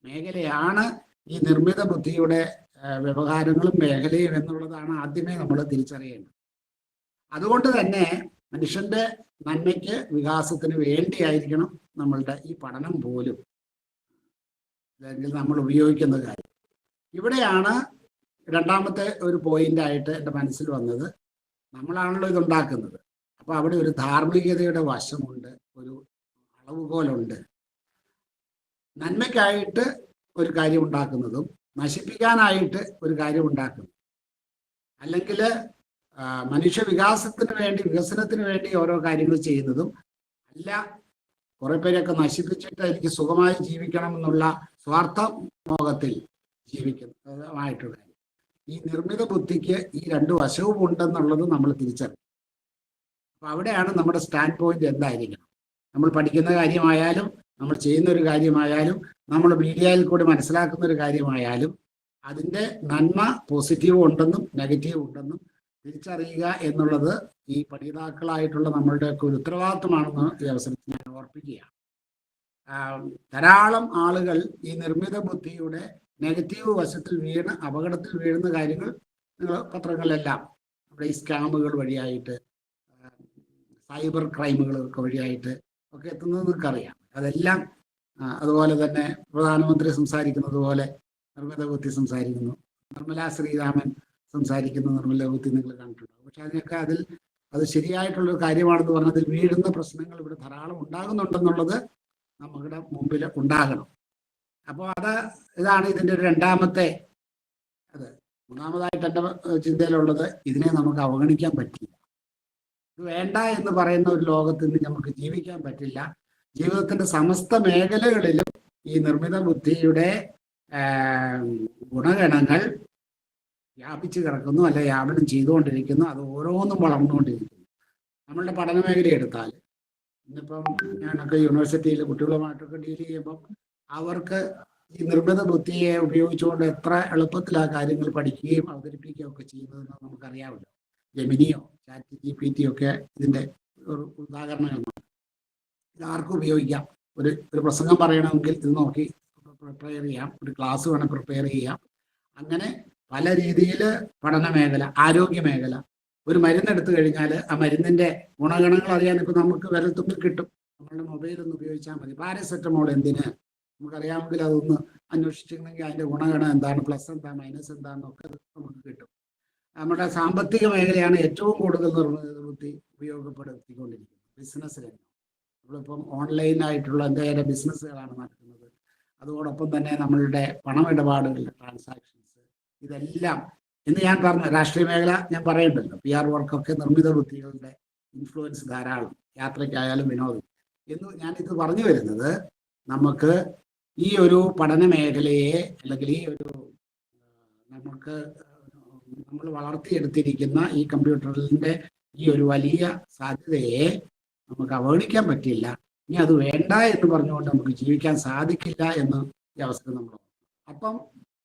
മേഖലയാണ് ഈ നിർമ്മിത ബുദ്ധിയുടെ വ്യവഹാരങ്ങളും മേഖലയും എന്നുള്ളതാണ് ആദ്യമേ നമ്മൾ തിരിച്ചറിയേണ്ടത്. അതുകൊണ്ട് തന്നെ മനുഷ്യന്റെ നന്മയ്ക്ക് വികാസത്തിന് വേണ്ടിയായിരിക്കണം നമ്മളുടെ ഈ പഠനം പോലും, അല്ലെങ്കിൽ നമ്മൾ ഉപയോഗിക്കുന്ന കാര്യം. ഇവിടെയാണ് രണ്ടാമത്തെ ഒരു പോയിന്റായിട്ട് എൻ്റെ മനസ്സിൽ വന്നത്. നമ്മളാണല്ലോ ഇതുണ്ടാക്കുന്നത്. അപ്പൊ അവിടെ ഒരു ധാർമ്മികതയുടെ വശമുണ്ട്, ഒരു അളവുകോലുണ്ട്. നന്മയ്ക്കായിട്ട് ഒരു കാര്യം ഉണ്ടാക്കുന്നതും നശിപ്പിക്കാനായിട്ട് ഒരു കാര്യം ഉണ്ടാക്കുന്നു, അല്ലെങ്കിൽ മനുഷ്യ വികാസത്തിന് വേണ്ടി, വികസനത്തിന് വേണ്ടി ഓരോ കാര്യങ്ങൾ ചെയ്യുന്നതും അല്ല. കുറെ പേരൊക്കെ നശിപ്പിച്ചിട്ട് എനിക്ക് സുഖമായി ജീവിക്കണം എന്നുള്ള സ്വാർത്ഥ മോഹത്തിൽ ജീവിക്കുന്നതുമായിട്ടുള്ള കാര്യം. ഈ നിർമ്മിത ബുദ്ധിക്ക് ഈ രണ്ട് വശവും ഉണ്ടെന്നുള്ളത് നമ്മൾ തിരിച്ചറിയും. അപ്പൊ അവിടെയാണ് നമ്മുടെ സ്റ്റാൻഡ് പോയിന്റ് എന്തായിരിക്കണം. നമ്മൾ പഠിക്കുന്ന കാര്യമായാലും, നമ്മൾ ചെയ്യുന്ന ഒരു കാര്യമായാലും, നമ്മൾ മീഡിയയിൽ കൂടി മനസ്സിലാക്കുന്ന ഒരു കാര്യമായാലും അതിൻ്റെ നന്മ പോസിറ്റീവ് ഉണ്ടെന്നും നെഗറ്റീവ് ഉണ്ടെന്നും തിരിച്ചറിയുക എന്നുള്ളത് ഈ പഠിതാക്കളായിട്ടുള്ള നമ്മളുടെ ഒക്കെ ഒരു ഉത്തരവാദിത്വമാണെന്ന് ഈ അവസരത്തിൽ ഞാൻ ഓർപ്പിക്കുകയാണ്. ധാരാളം ആളുകൾ ഈ നിർമ്മിത ബുദ്ധിയുടെ നെഗറ്റീവ് വശത്തിൽ വീണ് അപകടത്തിൽ വീഴുന്ന കാര്യങ്ങൾ നിങ്ങൾ പത്രങ്ങളിലെല്ലാം, നമ്മുടെ ഈ സ്കാമുകൾ വഴിയായിട്ട്, സൈബർ ക്രൈമുകളൊക്കെ വഴിയായിട്ട് ഒക്കെ എത്തുന്നത് നിങ്ങൾക്കറിയാം. അതെല്ലാം അതുപോലെ തന്നെ പ്രധാനമന്ത്രി സംസാരിക്കുന്നത് പോലെ നിർമ്മിത ബുദ്ധി സംസാരിക്കുന്നു, നിർമ്മല ശ്രീരാമൻ സംസാരിക്കുന്ന നിർമ്മല ബുദ്ധി നിങ്ങൾ കണ്ടിട്ടുണ്ടാവും. പക്ഷെ അതിനൊക്കെ അത് ശരിയായിട്ടുള്ളൊരു കാര്യമാണെന്ന് പറഞ്ഞതിൽ വീഴുന്ന പ്രശ്നങ്ങൾ ഇവിടെ ധാരാളം ഉണ്ടാകുന്നുണ്ടെന്നുള്ളത് നമ്മുടെ മുമ്പിൽ ഉണ്ടാകണം. അപ്പോൾ ഇതാണ് ഇതിൻ്റെ ഒരു രണ്ടാമത്തെ. മൂന്നാമതായിട്ട് എൻ്റെ ചിന്തയിലുള്ളത്, ഇതിനെ നമുക്ക് അവഗണിക്കാൻ പറ്റില്ല. ഇത് വേണ്ട എന്ന് പറയുന്ന ഒരു ലോകത്ത് നിന്ന് നമുക്ക് ജീവിക്കാൻ പറ്റില്ല. ജീവിതത്തിന്റെ സമസ്ത മേഖലകളിലും ഈ നിർമ്മിത ബുദ്ധിയുടെ ഗുണഗണങ്ങൾ വ്യാപിച്ചു കിടക്കുന്നു, അല്ലെ വ്യാപനം ചെയ്തുകൊണ്ടിരിക്കുന്നു. അത് ഓരോന്നും വളർന്നുകൊണ്ടിരിക്കുന്നു. നമ്മളുടെ പഠന മേഖല എടുത്താൽ, ഇന്നിപ്പം ഞാനൊക്കെ യൂണിവേഴ്സിറ്റിയിൽ കുട്ടികളുമായിട്ടൊക്കെ ഡീൽ ചെയ്യുമ്പം അവർക്ക് ഈ നിർമ്മിത ബുദ്ധിയെ ഉപയോഗിച്ചുകൊണ്ട് എത്ര എളുപ്പത്തിൽ ആ കാര്യങ്ങൾ പഠിക്കുകയും അവതരിപ്പിക്കുകയും ഒക്കെ ചെയ്യുന്നതെന്ന് നമുക്കറിയാമല്ലോ. ജെമിനിയോ ChatGPT ഒക്കെ ഇതിൻ്റെ ഒരു ഉദാഹരണങ്ങളാണ്. ഇത് ആർക്കും ഉപയോഗിക്കാം. ഒരു പ്രസംഗം പറയണമെങ്കിൽ ഇത് നോക്കി പ്രിപ്പയർ ചെയ്യാം, ഒരു ക്ലാസ് വേണം പ്രിപ്പയർ ചെയ്യാം. അങ്ങനെ പല രീതിയിൽ പഠന മേഖല, ആരോഗ്യ മേഖല, ഒരു മരുന്ന് എടുത്തു കഴിഞ്ഞാൽ ആ മരുന്നിന്റെ ഗുണഗണങ്ങൾ അറിയാൻ ഇപ്പം നമുക്ക് വിരൽത്തുമ്പിൽ കിട്ടും. നമ്മളുടെ മൊബൈൽ ഒന്ന് ഉപയോഗിച്ചാൽ മതി. പാരസെറ്റമോൾ എന്തിന് നമുക്കറിയാമെങ്കിൽ അതൊന്ന് അന്വേഷിച്ചിട്ടുണ്ടെങ്കിൽ അതിന്റെ ഗുണഗണം എന്താണ്, പ്ലസ് എന്താ മൈനസ് എന്താണെന്നൊക്കെ നമുക്ക് കിട്ടും. നമ്മുടെ സാമ്പത്തിക മേഖലയാണ് ഏറ്റവും കൂടുതൽ നിർവൃത്തി ഉപയോഗപ്പെടുത്തിക്കൊണ്ടിരിക്കുന്നത്. ബിസിനസ് രംഗം, നമ്മളിപ്പം ഓൺലൈനായിട്ടുള്ള എന്തെങ്കിലും ബിസിനസ്സുകളാണ് നടക്കുന്നത്. അതോടൊപ്പം തന്നെ നമ്മളുടെ പണമിടപാടുകൾ, ട്രാൻസാക്ഷൻസ്, ഇതെല്ലാം ഇന്ന് ഞാൻ പറഞ്ഞ രാഷ്ട്രീയ മേഖല ഞാൻ പറയണ്ടല്ലോ, PR വർക്കൊക്കെ നിർമ്മിത ബുദ്ധികളുടെ ഇൻഫ്ലുവൻസ് ധാരാളം, യാത്രയ്ക്കായാലും വിനോദം എന്ന് ഞാനിത് പറഞ്ഞു വരുന്നത്, നമുക്ക് ഈ ഒരു പഠന മേഖലയെ അല്ലെങ്കിൽ ഈ ഒരു നമുക്ക് നമ്മൾ വളർത്തിയെടുത്തിരിക്കുന്ന ഈ കമ്പ്യൂട്ടറിന്റെ ഈ ഒരു വലിയ സാധ്യതയെ നമുക്ക് അവഗണിക്കാൻ പറ്റില്ല. ഇനി അത് വേണ്ട എന്ന് പറഞ്ഞുകൊണ്ട് നമുക്ക് ജീവിക്കാൻ സാധിക്കില്ല എന്ന് ഈ അവസരം നമ്മൾ. അപ്പം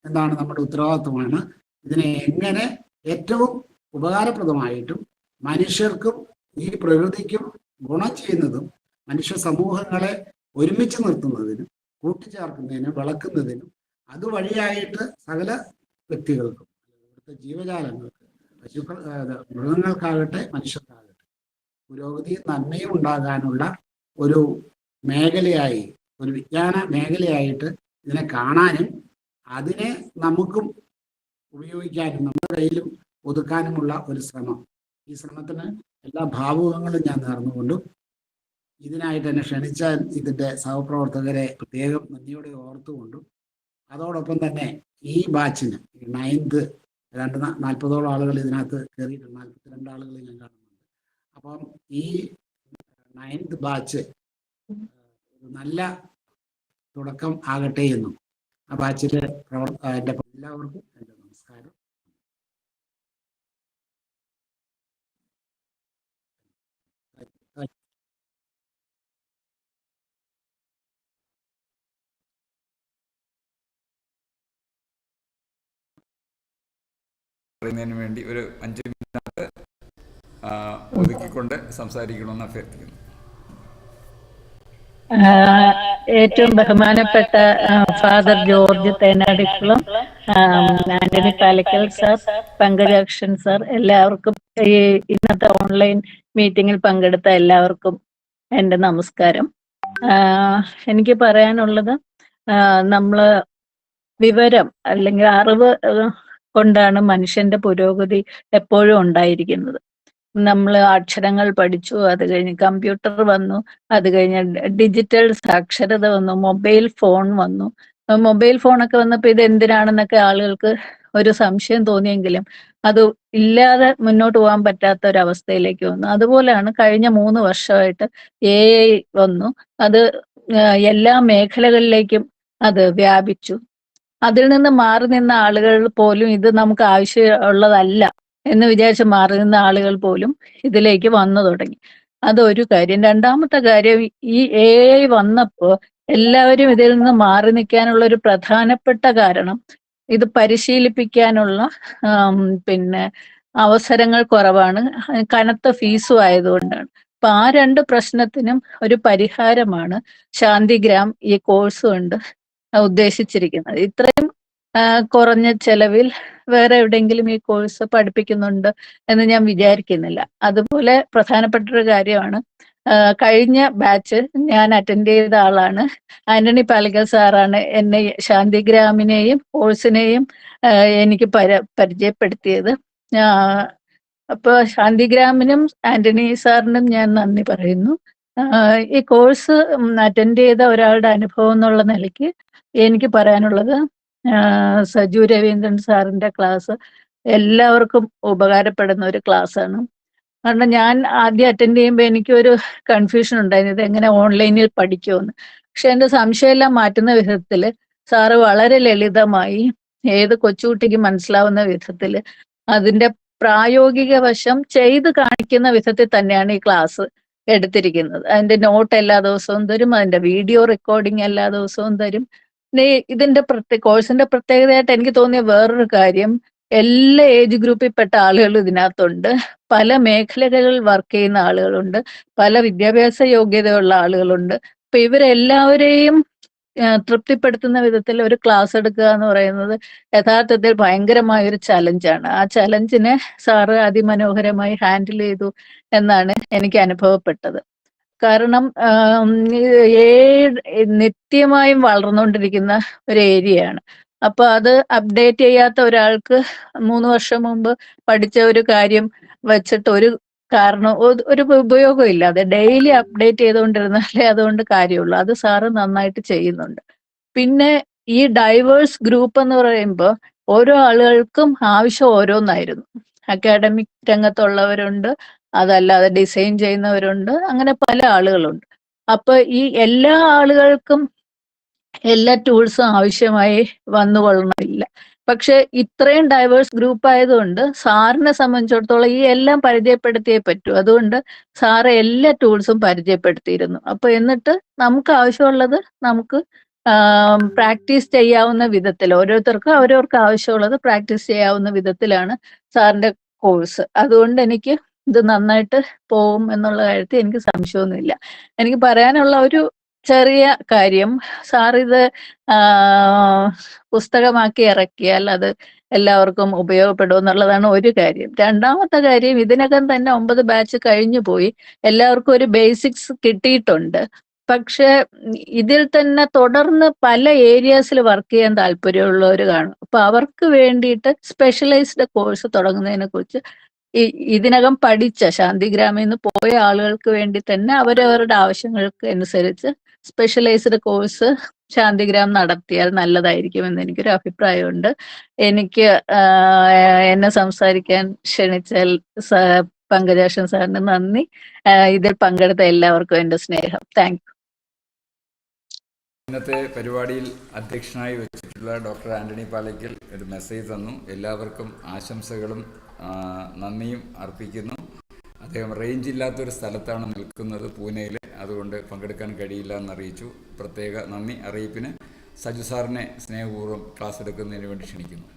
എന്താണ് നമ്മുടെ ഉത്തരവാദിത്വമാണ് ഇതിനെ എങ്ങനെ ഏറ്റവും ഉപകാരപ്രദമായിട്ടും മനുഷ്യർക്കും ഈ പ്രകൃതിക്കും ഗുണം ചെയ്യുന്നതും മനുഷ്യ സമൂഹങ്ങളെ ഒരുമിച്ച് നിർത്തുന്നതിനും കൂട്ടിച്ചേർക്കുന്നതിനും വിളക്കുന്നതിനും അതുവഴിയായിട്ട് സകല വ്യക്തികൾക്കും, ഇവിടുത്തെ ജീവജാലങ്ങൾക്ക്, പശുക്കൾ, മൃഗങ്ങൾക്കാകട്ടെ മനുഷ്യർക്കാകട്ടെ പുരോഗതിയും നന്മയും ഉണ്ടാകാനുള്ള ഒരു മേഖലയായി, ഒരു വിജ്ഞാന മേഖലയായിട്ട് ഇതിനെ കാണാനും അതിനെ നമുക്കും ഉപയോഗിക്കാനും നമ്മുടെ കയ്യിലും ഒതുക്കാനുമുള്ള ഒരു ശ്രമം. ഈ ശ്രമത്തിന് എല്ലാ ഭാവുകങ്ങളും ഞാൻ നേർന്നുകൊണ്ടും ഇതിനായിട്ട് എന്നെ ക്ഷണിച്ച ഇതിൻ്റെ സഹപ്രവർത്തകരെ പ്രത്യേകം നന്ദിയോടെ ഓർത്തുകൊണ്ടും അതോടൊപ്പം തന്നെ ഈ ബാച്ചിന് 9th 40ഓളം ആളുകൾ ഇതിനകത്ത് കയറിയിട്ടുണ്ട്, 42 ആളുകൾ ഞാൻ കാണുന്നുണ്ട്. അപ്പം ഈ 9th ബാച്ച് നല്ല തുടക്കം ആകട്ടെ എന്നും ആ ബാച്ചിലെ എൻ്റെ എല്ലാവർക്കും എൻ്റെ നമസ്കാരം. പറയുന്നതിന് വേണ്ടി ഒരു 5 മിനിറ്റ് ഒതുക്കിക്കൊണ്ട് സംസാരിക്കണമെന്ന് അഭ്യർത്ഥിക്കുന്നു. ഏറ്റവും ബഹുമാനപ്പെട്ട father George Thenadikulam, Antony Palakkal sir, Pankajakshan sir, എല്ലാവർക്കും ഈ ഇന്നത്തെ ഓൺലൈൻ മീറ്റിംഗിൽ പങ്കെടുത്ത എല്ലാവർക്കും എൻ്റെ നമസ്കാരം. എനിക്ക് പറയാനുള്ളത്, നമ്മള് വിവരം അല്ലെങ്കിൽ അറിവ് കൊണ്ടാണ് മനുഷ്യന്റെ പുരോഗതി എപ്പോഴും ഉണ്ടായിരിക്കുന്നത്. നമ്മൾ അക്ഷരങ്ങൾ പഠിച്ചു, അത് കഴിഞ്ഞ് കമ്പ്യൂട്ടർ വന്നു, അത് കഴിഞ്ഞ് ഡിജിറ്റൽ സാക്ഷരത വന്നു, മൊബൈൽ ഫോൺ വന്നു. മൊബൈൽ ഫോണൊക്കെ വന്നപ്പോൾ ഇത് എന്തിനാണെന്നൊക്കെ ആളുകൾക്ക് ഒരു സംശയം തോന്നിയെങ്കിലും അത് ഇല്ലാതെ മുന്നോട്ട് പോകാൻ പറ്റാത്ത ഒരവസ്ഥയിലേക്ക് വന്നു. അതുപോലെയാണ് കഴിഞ്ഞ 3 വർഷമായിട്ട് AI വന്നു. അത് എല്ലാ മേഖലകളിലേക്കും അത് വ്യാപിച്ചു. അതിൽ നിന്ന് മാറി നിന്ന ആളുകൾ പോലും ഇത് നമുക്ക് ആവശ്യമുള്ളതല്ല എന്ന് വിചാരിച്ച് മാറി നിന്ന ആളുകൾ പോലും ഇതിലേക്ക് വന്നു തുടങ്ങി. അതൊരു കാര്യം. രണ്ടാമത്തെ കാര്യം, ഈ AI വന്നപ്പോൾ എല്ലാവരും ഇതിൽ നിന്ന് മാറി നിൽക്കാനുള്ള ഒരു പ്രധാനപ്പെട്ട കാരണം ഇത് പരിശീലിപ്പിക്കാനുള്ള പിന്നെ അവസരങ്ങൾ കുറവാണ്, കനത്ത ഫീസും ആയതുകൊണ്ടാണ്. അപ്പൊ ആ 2 പ്രശ്നത്തിനും ഒരു പരിഹാരമാണ് ശാന്തിഗ്രാം ഈ കോഴ്സ് കൊണ്ട് ഉദ്ദേശിച്ചിരിക്കുന്നത്. ഇത്രയും കുറഞ്ഞ ചെലവിൽ വേറെ എവിടെയെങ്കിലും ഈ കോഴ്സ് പഠിപ്പിക്കുന്നുണ്ട് എന്ന് ഞാൻ വിചാരിക്കുന്നില്ല. അതുപോലെ പ്രധാനപ്പെട്ടൊരു കാര്യമാണ്, കഴിഞ്ഞ ബാച്ച് ഞാൻ അറ്റൻഡ് ചെയ്ത ആളാണ്. ആന്റണി പാലക്കൽ സാറാണ് എന്നെ ശാന്തിഗ്രാമിനെയും കോഴ്സിനെയും എനിക്ക് പരിചയപ്പെടുത്തിയത്. അപ്പോൾ ശാന്തിഗ്രാമിനും ആന്റണി സാറിനും ഞാൻ നന്ദി പറയുന്നു. ഈ കോഴ്സ് അറ്റൻഡ് ചെയ്ത ഒരാളുടെ അനുഭവം എന്നുള്ള നിലയ്ക്ക് എനിക്ക് പറയാനുള്ളത്, സജു രവീന്ദ്രൻ സാറിന്റെ ക്ലാസ് എല്ലാവർക്കും ഉപകാരപ്പെടുന്ന ഒരു ക്ലാസ്സാണ്. കാരണം ഞാൻ ആദ്യം അറ്റൻഡ് ചെയ്യുമ്പോൾ എനിക്കൊരു കൺഫ്യൂഷൻ ഉണ്ടായിരുന്നു, ഇത് എങ്ങനെ ഓൺലൈനിൽ പഠിക്കുമെന്ന്. പക്ഷെ എൻ്റെ സംശയമെല്ലാം മാറ്റുന്ന വിധത്തിൽ സാറ് വളരെ ലളിതമായി ഏത് കൊച്ചുകുട്ടിക്ക് മനസ്സിലാവുന്ന വിധത്തിൽ അതിൻ്റെ പ്രായോഗിക വശം ചെയ്ത് കാണിക്കുന്ന വിധത്തിൽ തന്നെയാണ് ഈ ക്ലാസ് എടുത്തിരിക്കുന്നത്. അതിൻ്റെ നോട്ട് എല്ലാ ദിവസവും തരും, അതിൻ്റെ വീഡിയോ റെക്കോർഡിങ് എല്ലാ ദിവസവും തരും. ഇതിന്റെ കോഴ്സിന്റെ പ്രത്യേകതയായിട്ട് എനിക്ക് തോന്നിയ വേറൊരു കാര്യം, എല്ലാ ഏജ് ഗ്രൂപ്പിൽപ്പെട്ട ആളുകൾ ഇതിനകത്തുണ്ട്. പല മേഖലകളിൽ വർക്ക് ചെയ്യുന്ന ആളുകളുണ്ട്, പല വിദ്യാഭ്യാസ യോഗ്യതയുള്ള ആളുകളുണ്ട്. അപ്പൊ ഇവരെല്ലാവരെയും തൃപ്തിപ്പെടുത്തുന്ന വിധത്തിൽ ഒരു ക്ലാസ് എടുക്കുക എന്ന് പറയുന്നത് യഥാർത്ഥത്തിൽ ഭയങ്കരമായ ഒരു ചലഞ്ചാണ്. ആ ചലഞ്ചിനെ സാറ് അതിമനോഹരമായി ഹാൻഡിൽ ചെയ്തു എന്നാണ് എനിക്ക് അനുഭവപ്പെട്ടത്. കാരണം നിത്യമായും വളർന്നുകൊണ്ടിരിക്കുന്ന ഒരു ഏരിയയാണ്. അപ്പൊ അത് അപ്ഡേറ്റ് ചെയ്യാത്ത ഒരാൾക്ക് 3 വർഷം മുമ്പ് പഠിച്ച ഒരു കാര്യം വെച്ചിട്ട് ഒരു കാരണം ഒരു ഉപയോഗം ഇല്ല. അത് ഡെയിലി അപ്ഡേറ്റ് ചെയ്തുകൊണ്ടിരുന്നാലേ അതുകൊണ്ട് കാര്യമുള്ളൂ. അത് സാറ് നന്നായിട്ട് ചെയ്യുന്നുണ്ട്. പിന്നെ ഈ ഡൈവേഴ്സ് ഗ്രൂപ്പ് എന്ന് പറയുമ്പോൾ ഓരോ ആളുകൾക്കും ആവശ്യം ഓരോന്നായിരുന്നു. അക്കാഡമിക് രംഗത്തുള്ളവരുണ്ട്, അതല്ലാതെ ഡിസൈൻ ചെയ്യുന്നവരുണ്ട്, അങ്ങനെ പല ആളുകളുണ്ട്. അപ്പൊ ഈ എല്ലാ ആളുകൾക്കും എല്ലാ ടൂൾസും ആവശ്യമായി വന്നുകൊള്ളണമെന്നില്ല. പക്ഷെ ഇത്രയും ഡൈവേഴ്സ് ഗ്രൂപ്പ് ആയതുകൊണ്ട് സാറിനെ സംബന്ധിച്ചിടത്തോളം ഈ എല്ലാം പരിചയപ്പെടുത്തിയേ പറ്റൂ. അതുകൊണ്ട് സാറ് എല്ലാ ടൂൾസും പരിചയപ്പെടുത്തിയിരുന്നു. അപ്പൊ എന്നിട്ട് നമുക്ക് ആവശ്യമുള്ളത് നമുക്ക് പ്രാക്ടീസ് ചെയ്യാവുന്ന വിധത്തിൽ, ഓരോരുത്തർക്കും അവരവർക്ക് ആവശ്യമുള്ളത് പ്രാക്ടീസ് ചെയ്യാവുന്ന വിധത്തിലാണ് സാറിന്റെ കോഴ്സ്. അതുകൊണ്ട് എനിക്ക് ഇത് നന്നായിട്ട് പോകും എന്നുള്ള കാര്യത്തിൽ എനിക്ക് സംശയമൊന്നുമില്ല. എനിക്ക് പറയാനുള്ള ഒരു ചെറിയ കാര്യം, സാർ ഇത് പുസ്തകമാക്കി ഇറക്കിയാൽ അത് എല്ലാവർക്കും ഉപയോഗപ്പെടും എന്നുള്ളതാണ് ഒരു കാര്യം. രണ്ടാമത്തെ കാര്യം, ഇതിനകം തന്നെ 9 ബാച്ച് കഴിഞ്ഞു പോയി, എല്ലാവർക്കും ഒരു ബേസിക്സ് കിട്ടിയിട്ടുണ്ട്. പക്ഷെ ഇതിൽ തന്നെ തുടർന്ന് പല ഏരിയാസിൽ വർക്ക് ചെയ്യാൻ താല്പര്യമുള്ളവർ കാണും. അപ്പൊ അവർക്ക് വേണ്ടിയിട്ട് സ്പെഷ്യലൈസ്ഡ് കോഴ്സ് തുടങ്ങുന്നതിനെ കുറിച്ച് ഇതിനകം പഠിച്ച ശാന്തിഗ്രാമിൽ നിന്ന് പോയ ആളുകൾക്ക് വേണ്ടി തന്നെ അവരവരുടെ ആവശ്യങ്ങൾക്ക് അനുസരിച്ച് സ്പെഷ്യലൈസ്ഡ് കോഴ്സ് ശാന്തിഗ്രാം നടത്തിയാൽ നല്ലതായിരിക്കുമെന്ന് എനിക്കൊരു അഭിപ്രായമുണ്ട്. എനിക്ക് എന്നെ സംസാരിക്കാൻ ക്ഷണിച്ചാൽ പങ്കജാക്ഷൻ സാറിന് നന്ദി. ഇതിൽ പങ്കെടുത്ത എല്ലാവർക്കും എൻ്റെ സ്നേഹം. Thank you. ഇന്നത്തെ പരിപാടിയിൽ അധ്യക്ഷനായി വെച്ചിട്ടുള്ള ഡോക്ടർ ആൻ്റണി പാലയ്ക്കൽ ഒരു മെസ്സേജ് തന്നു. എല്ലാവർക്കും ആശംസകളും നന്ദിയും അർപ്പിക്കുന്നു. അദ്ദേഹം റേഞ്ച് ഇല്ലാത്തൊരു സ്ഥലത്താണ് നിൽക്കുന്നത്, പൂനെയിൽ. അതുകൊണ്ട് പങ്കെടുക്കാൻ കഴിയില്ല എന്നറിയിച്ചു. പ്രത്യേക നന്ദി അറിയിപ്പിന് സജു സാറിനെ സ്നേഹപൂർവ്വം ക്ലാസ് എടുക്കുന്നതിന് വേണ്ടി ക്ഷണിക്കുന്നു.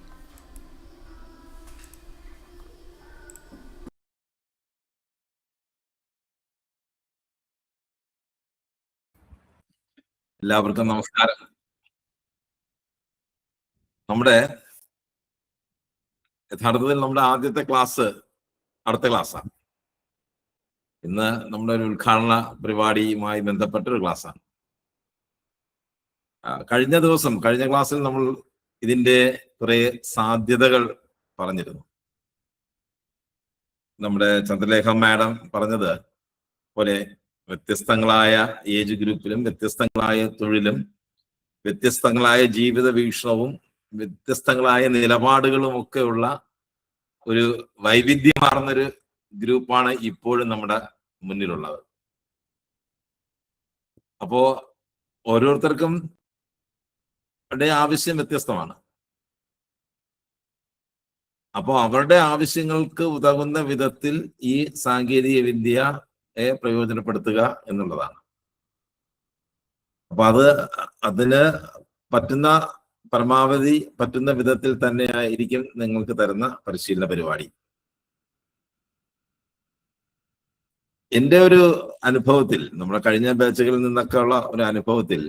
എല്ലാവർക്കും നമസ്കാരം. യഥാർത്ഥത്തിൽ നമ്മുടെ ആദ്യത്തെ ക്ലാസ് അടുത്ത ക്ലാസ്സാണ്. ഇന്ന് നമ്മുടെ ഒരു ഉദ്ഘാടന പരിപാടിയുമായി ബന്ധപ്പെട്ടൊരു ക്ലാസ്സാണ്. കഴിഞ്ഞ ക്ലാസ്സിൽ നമ്മൾ ഇതിൻ്റെ കുറെ സാധ്യതകൾ പറഞ്ഞിരുന്നു. നമ്മുടെ ചന്ദ്രലേഖ മാഡം പറഞ്ഞത് പോലെ വ്യത്യസ്തങ്ങളായ ഏജ് ഗ്രൂപ്പിലും വ്യത്യസ്തങ്ങളായ തൊഴിലും വ്യത്യസ്തങ്ങളായ ജീവിത വീക്ഷണവും വ്യത്യസ്തങ്ങളായ നിലപാടുകളും ഒക്കെ ഉള്ള ഒരു വൈവിധ്യമാർന്നൊരു ഗ്രൂപ്പാണ് ഇപ്പോഴും നമ്മുടെ മുന്നിലുള്ളത്. അപ്പോ ഓരോരുത്തർക്കും ആവശ്യം വ്യത്യസ്തമാണ്. അപ്പോൾ അവരുടെ ആവശ്യങ്ങൾക്ക് ഉതകുന്ന വിധത്തിൽ ഈ സാങ്കേതിക വിദ്യയെ പ്രയോജനപ്പെടുത്തുക എന്നുള്ളതാണ്. അപ്പൊ അതിന് പറ്റുന്ന പരമാവധി പറ്റുന്ന വിധത്തിൽ തന്നെ ആയിരിക്കും നിങ്ങൾക്ക് തരുന്ന പരിശീലന പരിപാടി. എൻ്റെ ഒരു അനുഭവത്തിൽ, നമ്മുടെ കഴിഞ്ഞ ബാച്ചുകളിൽ നിന്നൊക്കെ ഉള്ള ഒരു അനുഭവത്തിൽ,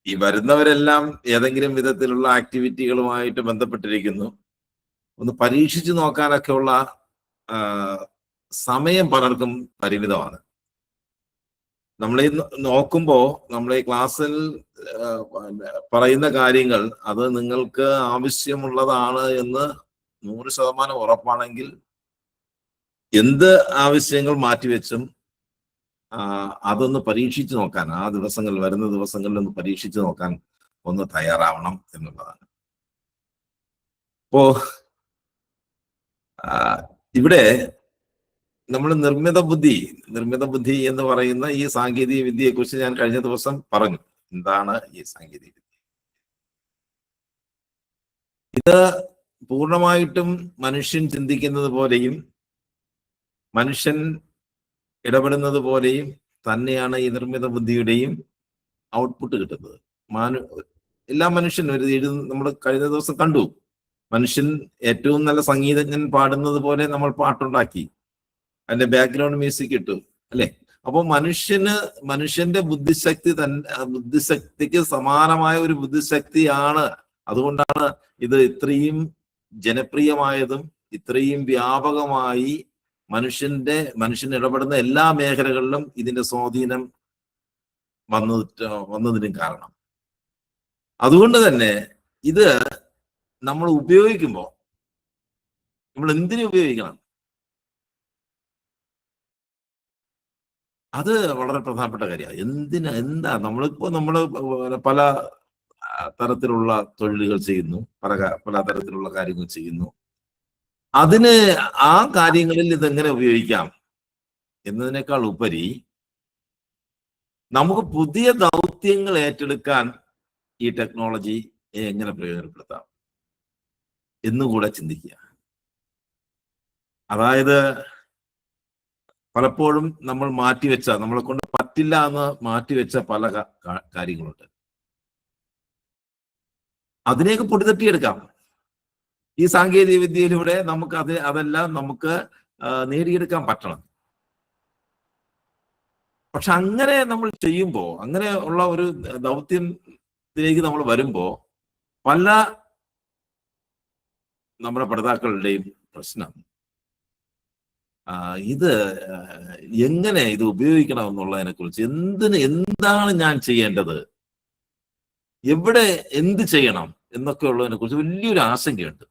ഈ വരുന്നവരെല്ലാം ഏതെങ്കിലും വിധത്തിലുള്ള ആക്ടിവിറ്റികളുമായിട്ട് ബന്ധപ്പെട്ടിരിക്കുന്നു. ഒന്ന് പരീക്ഷിച്ചു നോക്കാനൊക്കെ ഉള്ള സമയം പലർക്കും പരിമിതമാണ്. നമ്മൾ ഈ നോക്കുമ്പോൾ നമ്മൾ ഈ ക്ലാസ്സിൽ പറയുന്ന കാര്യങ്ങൾ അത് നിങ്ങൾക്ക് ആവശ്യമുള്ളതാണ് എന്ന് 100% ഉറപ്പാണെങ്കിൽ എന്ത് ആവശ്യങ്ങൾ മാറ്റിവെച്ചും അതൊന്ന് പരീക്ഷിച്ചു നോക്കാൻ, വരുന്ന ദിവസങ്ങളിൽ ഒന്ന് പരീക്ഷിച്ചു നോക്കാൻ ഒന്ന് തയ്യാറാവണം എന്നുള്ളതാണ്. അപ്പോ ഇവിടെ നമ്മൾ നിർമ്മിത ബുദ്ധി എന്ന് പറയുന്ന ഈ സാങ്കേതിക വിദ്യയെ കുറിച്ച് ഞാൻ കഴിഞ്ഞ ദിവസം പറഞ്ഞു. എന്താണ് ഈ സാങ്കേതിക വിദ്യ? ഇത് പൂർണ്ണമായിട്ടും മനുഷ്യൻ ചിന്തിക്കുന്നത് പോലെയും മനുഷ്യൻ ഇടപെടുന്നത് പോലെയും തന്നെയാണ് ഈ നിർമ്മിത ബുദ്ധിയുടെയും ഔട്ട്പുട്ട് കിട്ടുന്നത്. എല്ലാ മനുഷ്യനും നമ്മൾ കഴിഞ്ഞ ദിവസം കണ്ടു. മനുഷ്യൻ ഏറ്റവും നല്ല സംഗീതജ്ഞൻ പാടുന്നത് പോലെ നമ്മൾ പാട്ടുണ്ടാക്കി, അതിന്റെ ബാക്ക്ഗ്രൗണ്ട് മ്യൂസിക് ഇട്ടു, അല്ലെ? അപ്പൊ മനുഷ്യന്റെ ബുദ്ധിശക്തിക്ക് സമാനമായ ഒരു ബുദ്ധിശക്തിയാണ്. അതുകൊണ്ടാണ് ഇത് ഇത്രയും ജനപ്രിയമായതും ഇത്രയും വ്യാപകമായി മനുഷ്യൻ ഇടപെടുന്ന എല്ലാ മേഖലകളിലും ഇതിന്റെ സ്വാധീനം വന്നതിനും കാരണം. അതുകൊണ്ട് തന്നെ ഇത് നമ്മൾ ഉപയോഗിക്കുമ്പോൾ നമ്മൾ എന്തിനു ഉപയോഗിക്കണം, അത് വളരെ പ്രധാനപ്പെട്ട കാര്യമാണ്. എന്താ നമ്മള് പല തരത്തിലുള്ള തൊഴിലുകൾ ചെയ്യുന്നു, പല തരത്തിലുള്ള കാര്യങ്ങൾ ചെയ്യുന്നു. അതിന് ആ കാര്യങ്ങളിൽ ഇതെങ്ങനെ ഉപയോഗിക്കാം എന്നതിനേക്കാൾ ഉപരി നമുക്ക് പുതിയ ദൗത്യങ്ങൾ ഏറ്റെടുക്കാൻ ഈ ടെക്നോളജി എങ്ങനെ പ്രയോജനപ്പെടുത്താം എന്നുകൂടെ ചിന്തിക്കുക. അതായത് പലപ്പോഴും നമ്മളെ കൊണ്ട് പറ്റില്ല എന്ന് മാറ്റിവെച്ച പല കാര്യങ്ങളുണ്ട്. അതിനെയൊക്കെ പൊടിതട്ടിയെടുക്കാം. ഈ സാങ്കേതിക വിദ്യയിലൂടെ അതെല്ലാം നമുക്ക് നേടിയെടുക്കാൻ പറ്റണം. പക്ഷെ അങ്ങനെ നമ്മൾ ചെയ്യുമ്പോൾ, അങ്ങനെ ഉള്ള ഒരു ദൗത്യത്തിലേക്ക് നമ്മൾ വരുമ്പോൾ പല നമ്മുടെ പഠിതാക്കളുടെയും പ്രശ്നം ഇത് എങ്ങനെ ഇത് ഉപയോഗിക്കണം എന്നുള്ളതിനെ കുറിച്ച്, എന്താണ് ഞാൻ ചെയ്യേണ്ടത്, എവിടെ എന്ത് ചെയ്യണം എന്നൊക്കെ ഉള്ളതിനെ കുറിച്ച് വലിയൊരു ആശങ്കയുണ്ട്.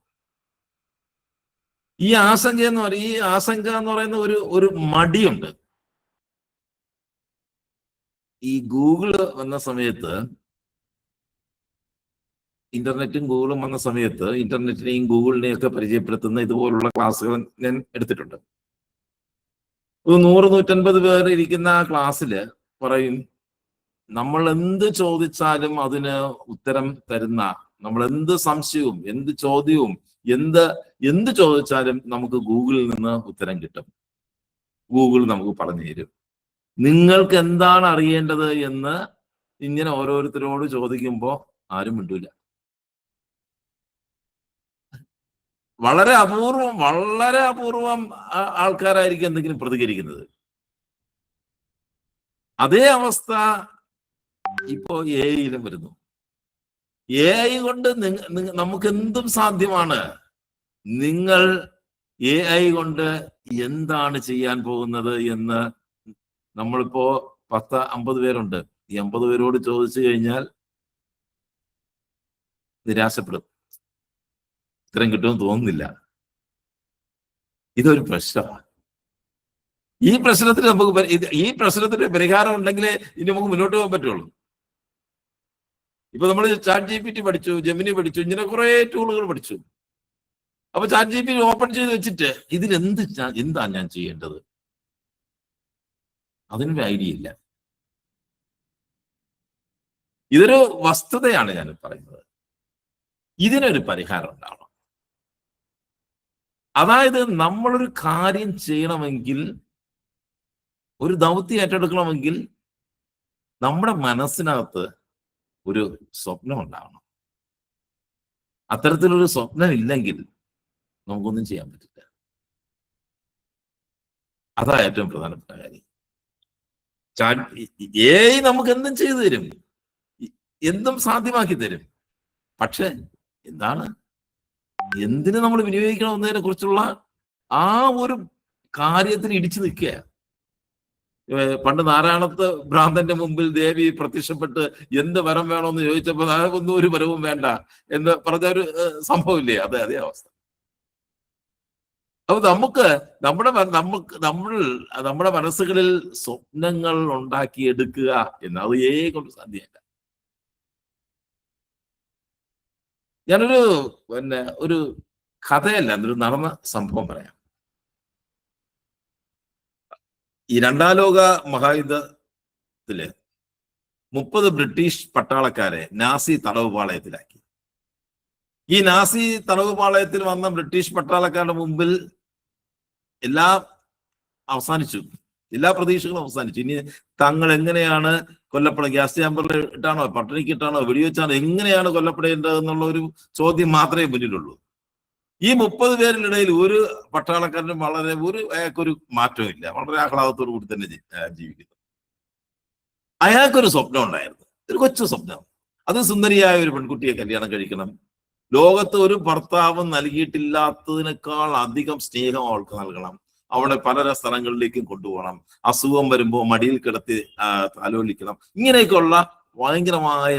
ഈ ആശങ്ക എന്ന് പറയുന്ന ഒരു മടിയുണ്ട്. ഈ ഗൂഗിള് വന്ന സമയത്ത്, ഇന്റർനെറ്റും ഗൂഗിളും വന്ന സമയത്ത് ഇന്റർനെറ്റിനെയും ഗൂഗിളിനെയും ഒക്കെ പരിചയപ്പെടുത്തുന്ന ഇതുപോലുള്ള ക്ലാസ്സുകൾ ഞാൻ എടുത്തിട്ടുണ്ട്. 100-150 പേർ ഇരിക്കുന്ന ആ ക്ലാസ്സില് പറയും, നമ്മൾ എന്ത് ചോദിച്ചാലും അതിന് ഉത്തരം തരുന്ന, നമ്മൾ എന്ത് സംശയവും എന്ത് ചോദ്യവും എന്ത് ചോദിച്ചാലും നമുക്ക് ഗൂഗിളിൽ നിന്ന് ഉത്തരം കിട്ടും. ഗൂഗിൾ നമുക്ക് പറഞ്ഞു തരും. നിങ്ങൾക്ക് എന്താണ് അറിയേണ്ടത് എന്ന് ഇങ്ങനെ ഓരോരുത്തരോട് ചോദിക്കുമ്പോൾ ആരും മിണ്ടൂല. വളരെ അപൂർവം ആൾക്കാരായിരിക്കും എന്തെങ്കിലും പ്രതികരിക്കുന്നത്. അതേ അവസ്ഥ ഇപ്പോ AI-യിലും വരുന്നു. AI കൊണ്ട് നമുക്ക് എന്തും സാധ്യമാണ്. നിങ്ങൾ AI കൊണ്ട് എന്താണ് ചെയ്യാൻ പോകുന്നത് എന്ന് നമ്മളിപ്പോ 10-50 പേരുണ്ട്. ഈ 50 പേരോട് ചോദിച്ചു കഴിഞ്ഞാൽ നിരാശപ്പെടും. ഉത്തരം കിട്ടുമെന്ന് തോന്നുന്നില്ല. ഇതൊരു പ്രശ്നമാണ്. ഈ പ്രശ്നത്തിന് പരിഹാരം ഉണ്ടെങ്കിലേ ഇനി നമുക്ക് മുന്നോട്ട് പോകാൻ പറ്റുള്ളൂ. ഇപ്പൊ നമ്മൾ ChatGPT പഠിച്ചു, ജെമിനി പഠിച്ചു, ഇങ്ങനെ കുറെ ടൂളുകൾ പഠിച്ചു. അപ്പൊ ChatGPT ഓപ്പൺ ചെയ്ത് വെച്ചിട്ട് എന്താ ഞാൻ ചെയ്യേണ്ടത്, അതിനൊരു ഐഡിയ ഇല്ല. ഇതൊരു വസ്തുതയാണ് ഞാൻ പറയുന്നത്. ഇതിനൊരു പരിഹാരം ഉണ്ടാവണം. അതായത് നമ്മളൊരു കാര്യം ചെയ്യണമെങ്കിൽ, ഒരു ദൗത്യം ഏറ്റെടുക്കണമെങ്കിൽ നമ്മുടെ മനസ്സിനകത്ത് ഒരു സ്വപ്നം ഉണ്ടാവണം. അത്തരത്തിലൊരു സ്വപ്നം ഇല്ലെങ്കിൽ നമുക്കൊന്നും ചെയ്യാൻ പറ്റില്ല. അതാ ഏറ്റവും പ്രധാനപ്പെട്ട കാര്യം. AI നമുക്ക് എന്തും ചെയ്തു തരും, എന്തും സാധ്യമാക്കി തരും. പക്ഷെ എന്തിന് നമ്മൾ വിനിയോഗിക്കണമെന്നതിനെ കുറിച്ചുള്ള ആ ഒരു കാര്യത്തിന് ഇടിച്ചു നിൽക്കുക. പണ്ട് നാരായണത്ത് ഭ്രാന്തന്റെ മുമ്പിൽ ദേവി പ്രത്യക്ഷപ്പെട്ട് എന്ത് വരം വേണമെന്ന് ചോദിച്ചപ്പോൾ ഒന്നും ഒരു വരവും വേണ്ട എന്ന് പറഞ്ഞ ഒരു സംഭവമില്ലേ? അതേ അവസ്ഥ. അപ്പൊ നമ്മുടെ മനസ്സുകളിൽ സ്വപ്നങ്ങൾ ഉണ്ടാക്കിയെടുക്കുക എന്നത് കൊണ്ട് സാധ്യമല്ല. ഒരു കഥയല്ല, ഒരു നടന്ന സംഭവം പറയാം. ഈ 2ാം ലോക മഹായുദ്ധത്തില് 30 ബ്രിട്ടീഷ് പട്ടാളക്കാരെ നാസി തടവുപാളയത്തിലാക്കി. ഈ നാസി തടവുപാളയത്തിൽ വന്ന ബ്രിട്ടീഷ് പട്ടാളക്കാരുടെ മുമ്പിൽ എല്ലാം അവസാനിച്ചു, എല്ലാ പ്രതീക്ഷകളും അവസാനിച്ചു. ഇനി തങ്ങൾ എങ്ങനെയാണ് ഗ്യാസ് ചാമ്പറിൽ ഇട്ടാണോ, പട്ടിണിക്ക് ഇട്ടാണോ, വെടിവെച്ചാണോ, എങ്ങനെയാണ് കൊല്ലപ്പെടേണ്ടത് എന്നുള്ള ഒരു ചോദ്യം മാത്രമേ മുന്നിലുള്ളൂ. ഈ 30 പേരിനിടയിൽ ഒരു പട്ടാളക്കാരനും വളരെ അയാൾക്കൊരു മാറ്റവും ഇല്ല, വളരെ ആഹ്ലാദത്തോടു കൂടി തന്നെ ജീവിക്കുന്നു. അയാൾക്കൊരു സ്വപ്നം ഉണ്ടായിരുന്നു, ഒരു കൊച്ചു സ്വപ്നം. അത് സുന്ദരിയായ ഒരു പെൺകുട്ടിയെ കല്യാണം കഴിക്കണം. ലോകത്ത് ഒരു ഭർത്താവും നൽകിയിട്ടില്ലാത്തതിനേക്കാൾ അധികം സ്നേഹം അവൾക്ക് നൽകണം. അവളെ പല സ്ഥലങ്ങളിലേക്കും കൊണ്ടുപോകണം. അസുഖം വരുമ്പോൾ മടിയിൽ കിടത്തി താലോലിക്കണം. ഇങ്ങനെയൊക്കെയുള്ള ഭയങ്കരമായ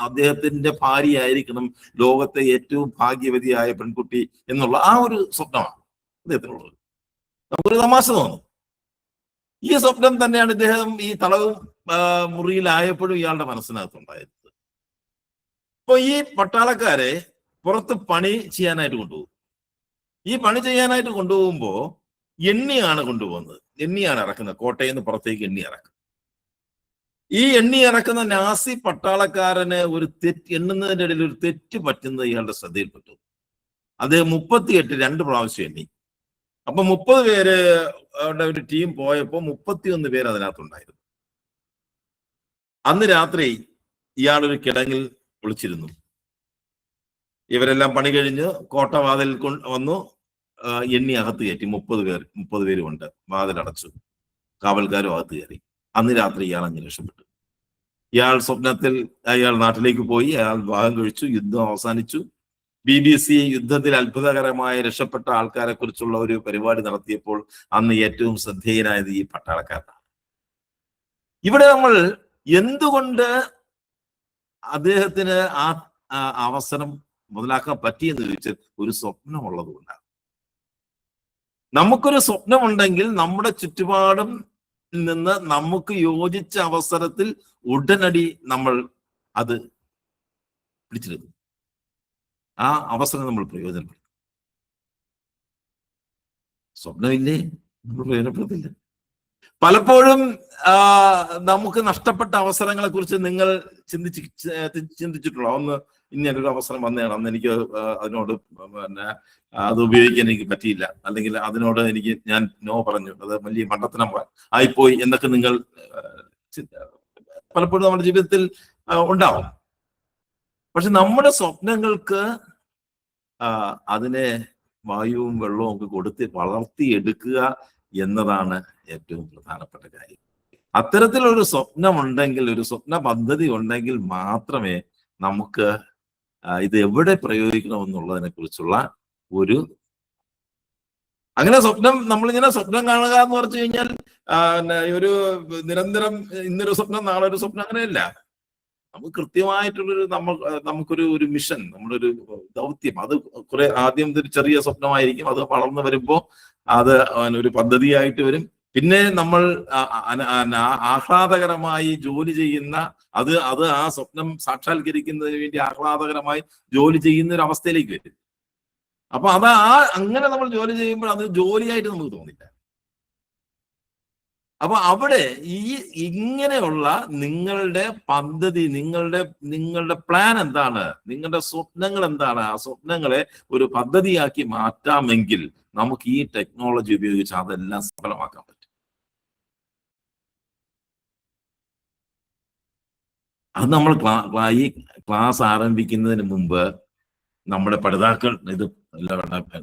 അദ്ദേഹത്തിന്റെ ഭാര്യയായിരിക്കണം ലോകത്തെ ഏറ്റവും ഭാഗ്യവതിയായ പെൺകുട്ടി എന്നുള്ള ആ ഒരു സ്വപ്നമാണ് അദ്ദേഹത്തിനുള്ളത്. നമുക്കൊരു തമാശ തോന്നും. ഈ സ്വപ്നം തന്നെയാണ് ഇദ്ദേഹം ഈ തടവ് മുറിയിലായപ്പോഴും ഇയാളുടെ മനസ്സിനകത്തുണ്ടായിരുന്നത്. അപ്പൊ ഈ പട്ടാളക്കാരെ പുറത്ത് പണി ചെയ്യാനായിട്ട് കൊണ്ടുപോകും. ഈ പണി ചെയ്യാനായിട്ട് കൊണ്ടുപോകുമ്പോ എണ്ണിയാണ് കൊണ്ടുപോകുന്നത്, എണ്ണിയാണ് ഇറക്കുന്നത്. കോട്ടയിൽ നിന്ന് പുറത്തേക്ക് എണ്ണി ഇറക്കും. ഈ എണ്ണി ഇറക്കുന്ന നാസി പട്ടാളക്കാരന് ഒരു എണ്ണുന്നതിന്റെ ഇടയിൽ ഒരു തെറ്റ് പറ്റുന്നത് ഇയാളുടെ ശ്രദ്ധയിൽപ്പെട്ടു. അത് 38 2 പ്രാവശ്യം എണ്ണി. അപ്പൊ 30 പേര് ഒരു ടീം പോയപ്പോ 31 പേര് അതിനകത്തുണ്ടായിരുന്നു. അന്ന് രാത്രി ഇയാളൊരു കിടങ്ങിൽ ഒളിച്ചിരുന്നു. ഇവരെല്ലാം പണി കഴിഞ്ഞ് കോട്ട വാതിൽ വന്നു, എണ്ണി അകത്ത് കയറ്റി. 30 പേരും ഉണ്ട്. വാതിലടച്ചു, കാവൽക്കാരും അകത്ത് കയറി. അന്ന് രാത്രി ഇയാൾ അങ്ങ് രക്ഷപ്പെട്ടു. ഇയാൾ സ്വപ്നത്തിൽ അയാൾ നാട്ടിലേക്ക് പോയി, അയാൾ വിവാഹം കഴിച്ചു, യുദ്ധം അവസാനിച്ചു. BBC യുദ്ധത്തിൽ അത്ഭുതകരമായി രക്ഷപ്പെട്ട ആൾക്കാരെ കുറിച്ചുള്ള ഒരു പരിപാടി നടത്തിയപ്പോൾ അന്ന് ഏറ്റവും ശ്രദ്ധേയനായത് ഈ പട്ടാളക്കാരനാണ്. ഇവിടെ നമ്മൾ എന്തുകൊണ്ട് അദ്ദേഹത്തിന് ആ അവസരം മുതലാക്കാൻ പറ്റിയെന്ന് ചോദിച്ചാൽ ഒരു സ്വപ്നമുള്ളത് കൊണ്ടാണ്. നമുക്കൊരു സ്വപ്നമുണ്ടെങ്കിൽ നമ്മുടെ ചുറ്റുപാടും നിന്ന് നമുക്ക് യോജിച്ച അവസരത്തിൽ ഉടനടി നമ്മൾ അത് പിടിച്ചെടുക്കും. ആ അവസരം നമ്മൾ പ്രയോജനപ്പെടുത്തും. സ്വപ്നമില്ലേ, നമ്മൾ പ്രയോജനപ്പെടുത്തില്ല. പലപ്പോഴും നമുക്ക് നഷ്ടപ്പെട്ട അവസരങ്ങളെ കുറിച്ച് നിങ്ങൾ ചിന്തിച്ചിട്ടുള്ളോ? ഒന്ന് ഇങ്ങനൊരു അവസരം വന്നതാണ്, അന്ന് എനിക്ക് അതിനോട് അത് ഉപയോഗിക്കാൻ എനിക്ക് പറ്റിയില്ല, അല്ലെങ്കിൽ അതിനോട് ഞാൻ നോ പറഞ്ഞു, അത് വലിയ മണ്ടത്തനം ആയിപ്പോയി എന്നൊക്കെ നിങ്ങൾ പലപ്പോഴും നമ്മുടെ ജീവിതത്തിൽ ഉണ്ടാവും. പക്ഷെ നമ്മുടെ സ്വപ്നങ്ങൾക്ക് അതിനെ വായുവും വെള്ളവും ഒക്കെ കൊടുത്ത് വളർത്തിയെടുക്കുക എന്നതാണ് ഏറ്റവും പ്രധാനപ്പെട്ട കാര്യം. അത്തരത്തിലൊരു സ്വപ്നമുണ്ടെങ്കിൽ, ഒരു സ്വപ്ന പദ്ധതി ഉണ്ടെങ്കിൽ മാത്രമേ നമുക്ക് ഇത് എവിടെ പ്രയോഗിക്കണമെന്നുള്ളതിനെ കുറിച്ചുള്ള അങ്ങനെ നമ്മളിങ്ങനെ സ്വപ്നം കാണുക എന്ന് പറഞ്ഞു കഴിഞ്ഞാൽ ഒരു നിരന്തരം ഇന്നൊരു സ്വപ്നം നാളെ ഒരു സ്വപ്നം, അങ്ങനെയല്ല. നമുക്ക് കൃത്യമായിട്ടുള്ളൊരു നമുക്കൊരു മിഷൻ, നമ്മുടെ ഒരു ദൗത്യം. അത് ആദ്യം ഒരു ചെറിയ സ്വപ്നമായിരിക്കും, അത് വളർന്നു വരുമ്പോൾ അത് ഒരു പദ്ധതിയായിട്ട് വരും. പിന്നെ നമ്മൾ ആഹ്ലാദകരമായി ജോലി ചെയ്യുന്ന അത് ആ സ്വപ്നം സാക്ഷാത്കരിക്കുന്നതിന് വേണ്ടി ആഹ്ലാദകരമായി ജോലി ചെയ്യുന്ന ഒരു അവസ്ഥയിലേക്ക് വരും. അപ്പൊ അങ്ങനെ നമ്മൾ ജോലി ചെയ്യുമ്പോൾ അത് ജോലിയായിട്ട് നമുക്ക് തോന്നില്ല. അപ്പൊ അവിടെ ഇങ്ങനെയുള്ള നിങ്ങളുടെ പദ്ധതി, നിങ്ങളുടെ പ്ലാൻ എന്താണ്, നിങ്ങളുടെ സ്വപ്നങ്ങൾ എന്താണ്, ആ സ്വപ്നങ്ങളെ ഒരു പദ്ധതിയാക്കി മാറ്റാമെങ്കിൽ നമുക്ക് ഈ ടെക്നോളജി ഉപയോഗിച്ച് അതെല്ലാം സഫലമാക്കാൻ പറ്റും. അത് നമ്മൾ ഈ ക്ലാസ് ആരംഭിക്കുന്നതിന് മുമ്പ് നമ്മുടെ പഠിതാക്കൾ